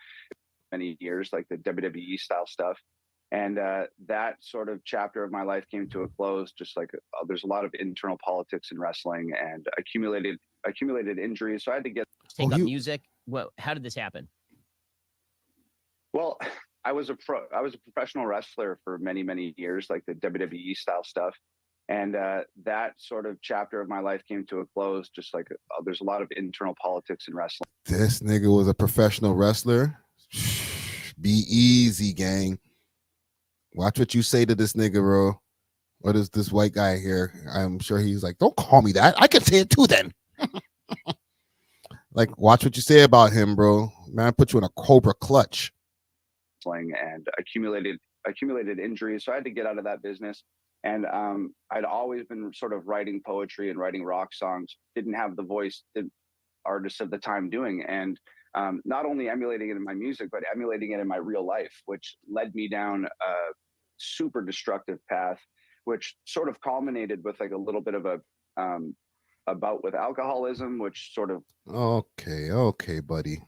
many years, like the WWE style stuff. And that sort of chapter of my life came to a close, just like there's a lot of internal politics in wrestling and accumulated injuries. So I had to take up music. Well, how did this happen? Well, I was a professional wrestler for many, many years, like the WWE style stuff. And that sort of chapter of my life came to a close, just like there's a lot of internal politics in wrestling. This nigga was a professional wrestler. Be easy, gang. Watch what you say to this nigga, bro. What is this white guy here? I'm sure he's like, don't call me that. I can say it too then. Like, watch what you say about him, bro. Man, I put you in a cobra clutch. And accumulated injuries. So I had to get out of that business. And I'd always been sort of writing poetry and writing rock songs, didn't have the voice that artists of the time doing. And not only emulating it in my music, but emulating it in my real life, which led me down a super destructive path, which sort of culminated with like a little bit of a bout with alcoholism, which sort of, okay, buddy.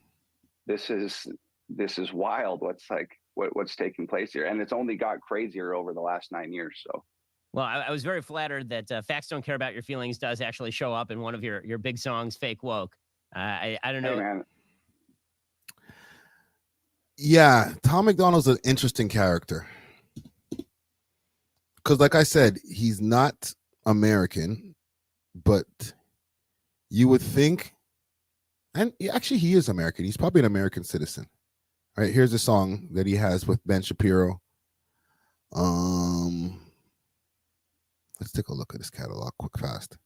this is wild. What's taking place here, and it's only got crazier over the last 9 years. So, well, I was very flattered that Facts Don't Care About Your Feelings does actually show up in one of your big songs, Fake Woke. I don't know. Hey, man. Yeah, Tom MacDonald's an interesting character. Because like I said, he's not American, but you would think, and actually he is American. He's probably an American citizen. All right, here's a song that he has with Ben Shapiro. Let's take a look at his catalog quick fast.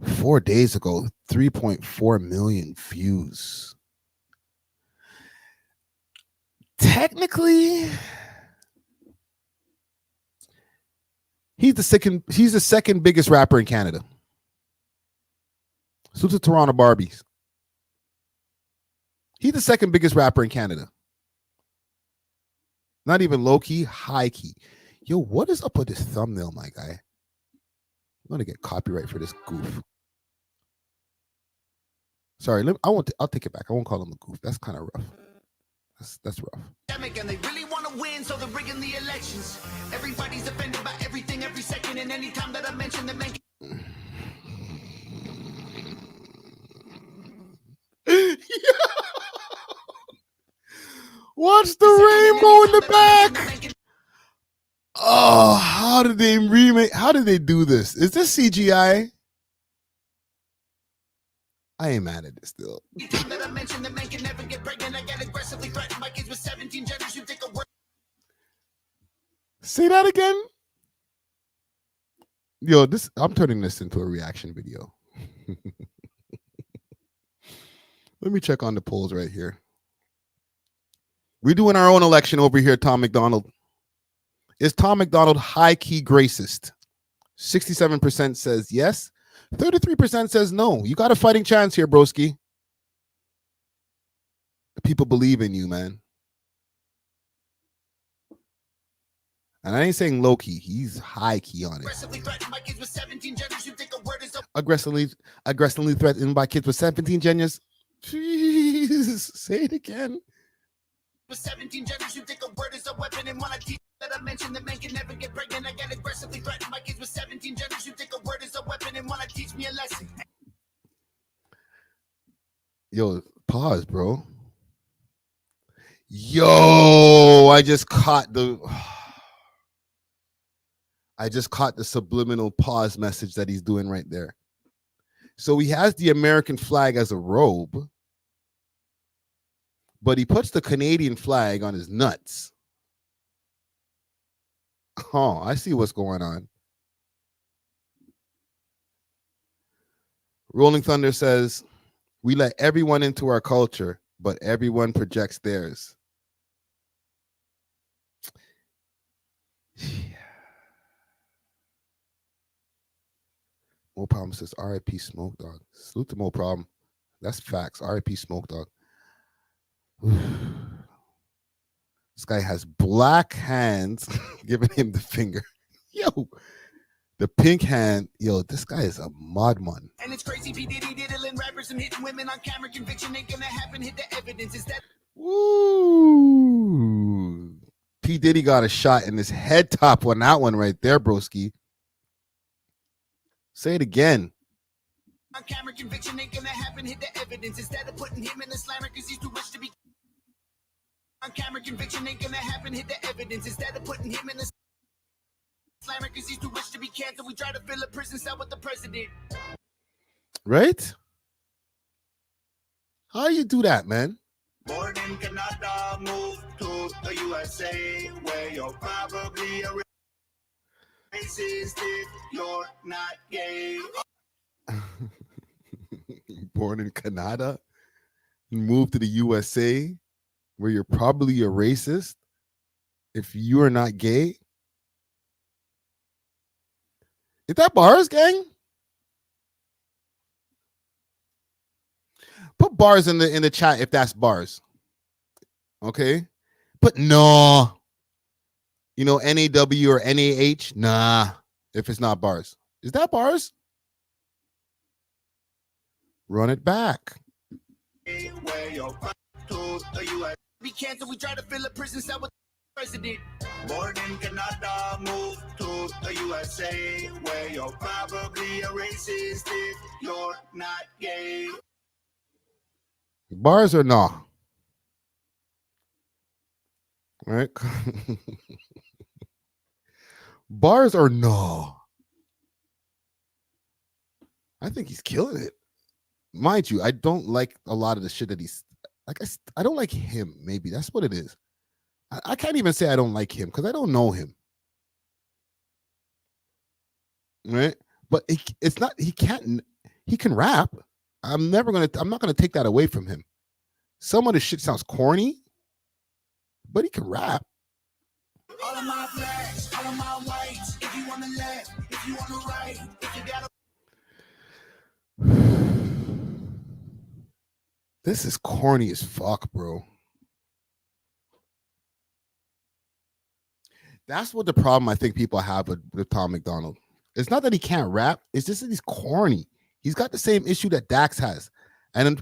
4 days ago, 3.4 million views. Technically, he's the second biggest rapper in Canada. So to Toronto Barbies. He's the second biggest rapper in Canada. Not even low key, high key. Yo, what is up with this thumbnail, my guy? I'm gonna get copyright for this goof. Sorry, I'll take it back. I won't call him a goof. That's kind of rough. That's rough. And they really want to win, so they're rigging the elections. Everybody's offended by everything every second, and any time that I mention the man. Watch the rainbow in the back. Oh, how did they remake? How did they do this? Is this CGI? I ain't mad at it still. Say that again. Yo, I'm turning this into a reaction video. Let me check on the polls right here. We're doing our own election over here, Tom MacDonald. Is Tom MacDonald high-key racist? 67% says yes. 33% says no. You got a fighting chance here, broski. The people believe in you, man. And I ain't saying low-key. He's high-key on it. Aggressively threatened by kids with 17 genders. Jeez, say it again. With 17 genders, you think a word is a weapon, and when I teach that I mention that men can never get pregnant, I get aggressively threatened by kids with 17 genders, you think a word is a weapon, and when I teach me a lesson. Yo, pause, bro. Yo, I just caught the subliminal pause message that he's doing right there. So he has the American flag as a robe, but he puts the Canadian flag on his nuts. Oh, I see what's going on. Rolling Thunder says, we let everyone into our culture, but everyone projects theirs. Mo Problem says, R.I.P. Smoke Dog. Salute to Mo Problem. That's facts. R.I.P. Smoke Dog. This guy has black hands giving him the finger. Yo, the pink hand. Yo, this guy is a madman. And it's crazy, P. Diddy diddling rappers and hitting women on camera. Conviction ain't gonna happen. Hit the evidence. Is that? Woo. P. Diddy got a shot in his head top on that one right there, broski. Say it again. On camera, conviction ain't gonna happen. Hit the evidence. Instead of putting him in the slammer because he's too rich to be. On camera, conviction ain't gonna happen. Hit the evidence. Instead of putting him in the slammer because he's too rich to be canceled. We try to fill a prison cell with the president. Right? How you do that, man? Born in Canada, moved to the USA, where you're probably a racist if you're not gay. Born in Canada, moved to the USA, where you're probably a racist if you are not gay. Is that bars, gang? Put bars in the chat if that's bars. Okay. Put no. You know, NAW or NAH? Nah. If it's not bars. Is that bars? Run it back. We can't, we try to fill a prison cell with the president. Born in Canada, move to the USA, where you're probably a racist if you're not gay. Bars or no? Right? Bars or no? I think he's killing it. Mind you, I don't like a lot of the shit that he's like. I don't like him. Maybe that's what it is. I can't even say I don't like him because I don't know him. Right? But it's not. He can't. He can rap. I'm not gonna take that away from him. Some of the shit sounds corny, but he can rap. All of my blacks, all of my whites. If you want to left, if you want to right, if you got This is corny as fuck, bro. That's what the problem I think people have with Tom MacDonald. It's not that he can't rap. It's just that he's corny. He's got the same issue that Dax has. And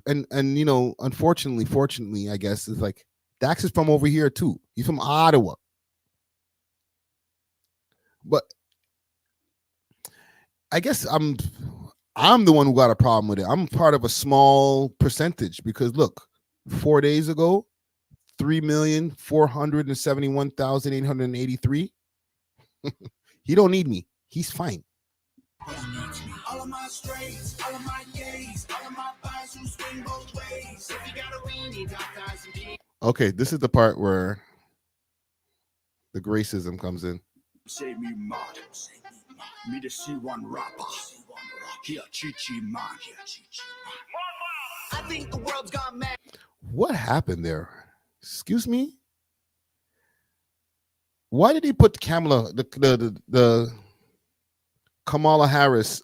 you know, fortunately, I guess, it's like Dax is from over here too. He's from Ottawa. But I guess I'm the one who got a problem with it. I'm part of a small percentage because look, 4 days ago, 3,471,883. He don't need me. He's fine. all of my straights, all of my gays, all of my guys who swing both ways. If you got a weenie, got guys and gays. Okay, this is the part where the gracism comes in. Say me mad, me the C1 rapper. Here, Chichi man. I think the world's gone mad. What happened there? Excuse me? Why did he put the Kamala Harris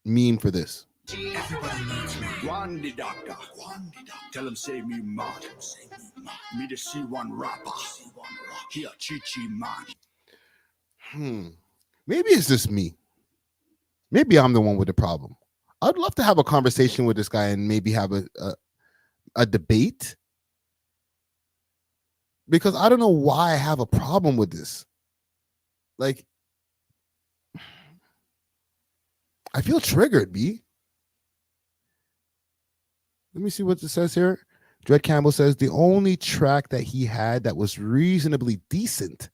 meme for this? Everybody needs me. One the doctor. Tell him say me mad. Me the C1 rapper. Here, Chichi man. Maybe it's just me. Maybe I'm the one with the problem. I'd love to have a conversation with this guy and maybe have a debate. Because I don't know why I have a problem with this. Like, I feel triggered, B. Let me see what it says here. Dred Campbell says the only track that he had that was reasonably decent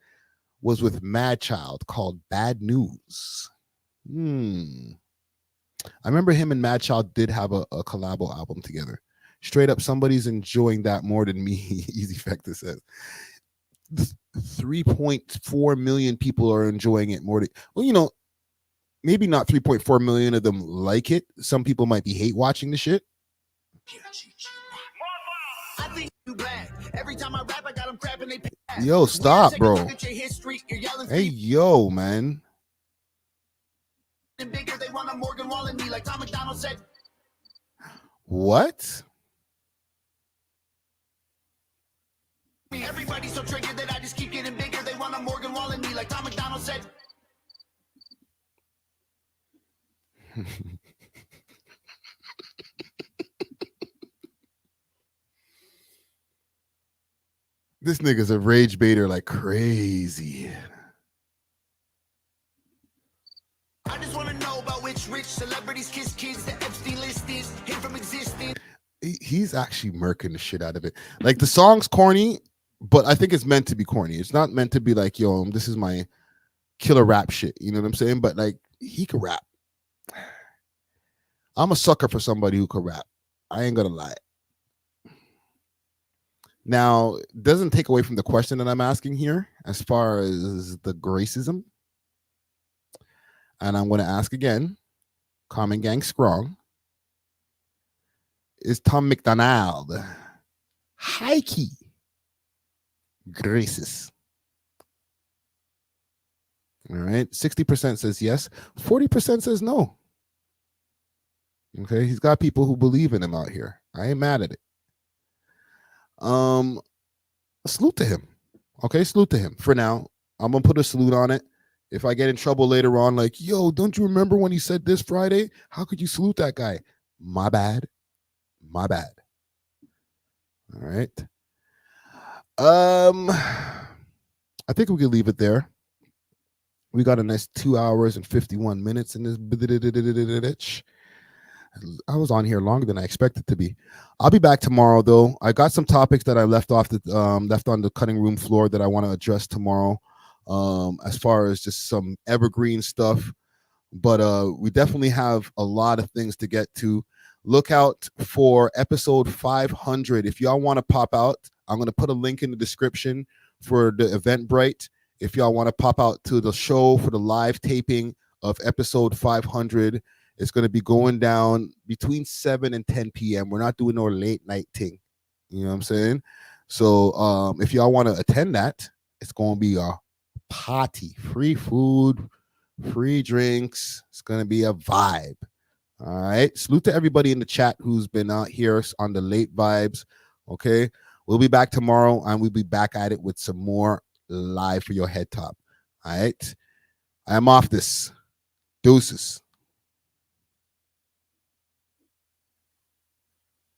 was with Mad Child called Bad News. I remember him and Mad Child did have a collabo album together. Straight up, somebody's enjoying that more than me, Easy Factor says. 3.4 million people are enjoying it more than, well, you know, maybe not 3.4 million of them like it. Some people might be hate watching the shit. I think you black. Every time I rap, I got them crapping they pass. Yo, stop, bro. History, Hey, yo, man. Bigger, they want a Morgan Wall in me, like Tom MacDonald said. What? Everybody's so triggered that I just keep getting bigger. They want a Morgan Wall in me, like Tom MacDonald said. This nigga's a rage baiter like crazy. I just want to know about which rich celebrities kiss kids. The Epstein list is hid from existence. He's actually murking the shit out of it. Like, the song's corny, but I think it's meant to be corny. It's not meant to be like, yo, this is my killer rap shit. You know what I'm saying? But like, he can rap. I'm a sucker for somebody who can rap. I ain't gonna lie. Now, it doesn't take away from the question that I'm asking here as far as the gracism. And I'm going to ask again, Common Gang Strong, is Tom MacDonald high-key racist? All right. 60% says yes. 40% says no. Okay. He's got people who believe in him out here. I ain't mad at it. Salute to him. Okay. Salute to him. For now, I'm going to put a salute on it. If I get in trouble later on, like, yo, don't you remember when he said this Friday? How could you salute that guy? My bad. My bad. All right. I think we can leave it there. We got a nice 2 hours and 51 minutes in this bitch. I was on here longer than I expected to be. I'll be back tomorrow, though. I got some topics that I left on the cutting room floor that I want to address tomorrow. As far as just some evergreen stuff, but we definitely have a lot of things to get to. Look out for episode 500. If y'all want to pop out, I'm going to put a link in the description for the Eventbrite. If y'all want to pop out to the show for the live taping of episode 500, it's going to be going down between 7 and 10 p.m. We're not doing no late night thing. You know what I'm saying? So if y'all want to attend that, it's going to be a party, free food, free drinks. It's going to be a vibe. All right. Salute to everybody in the chat who's been out here on the late vibes. Okay. We'll be back tomorrow and we'll be back at it with some more live for your head top. All right. I am off this. Deuces.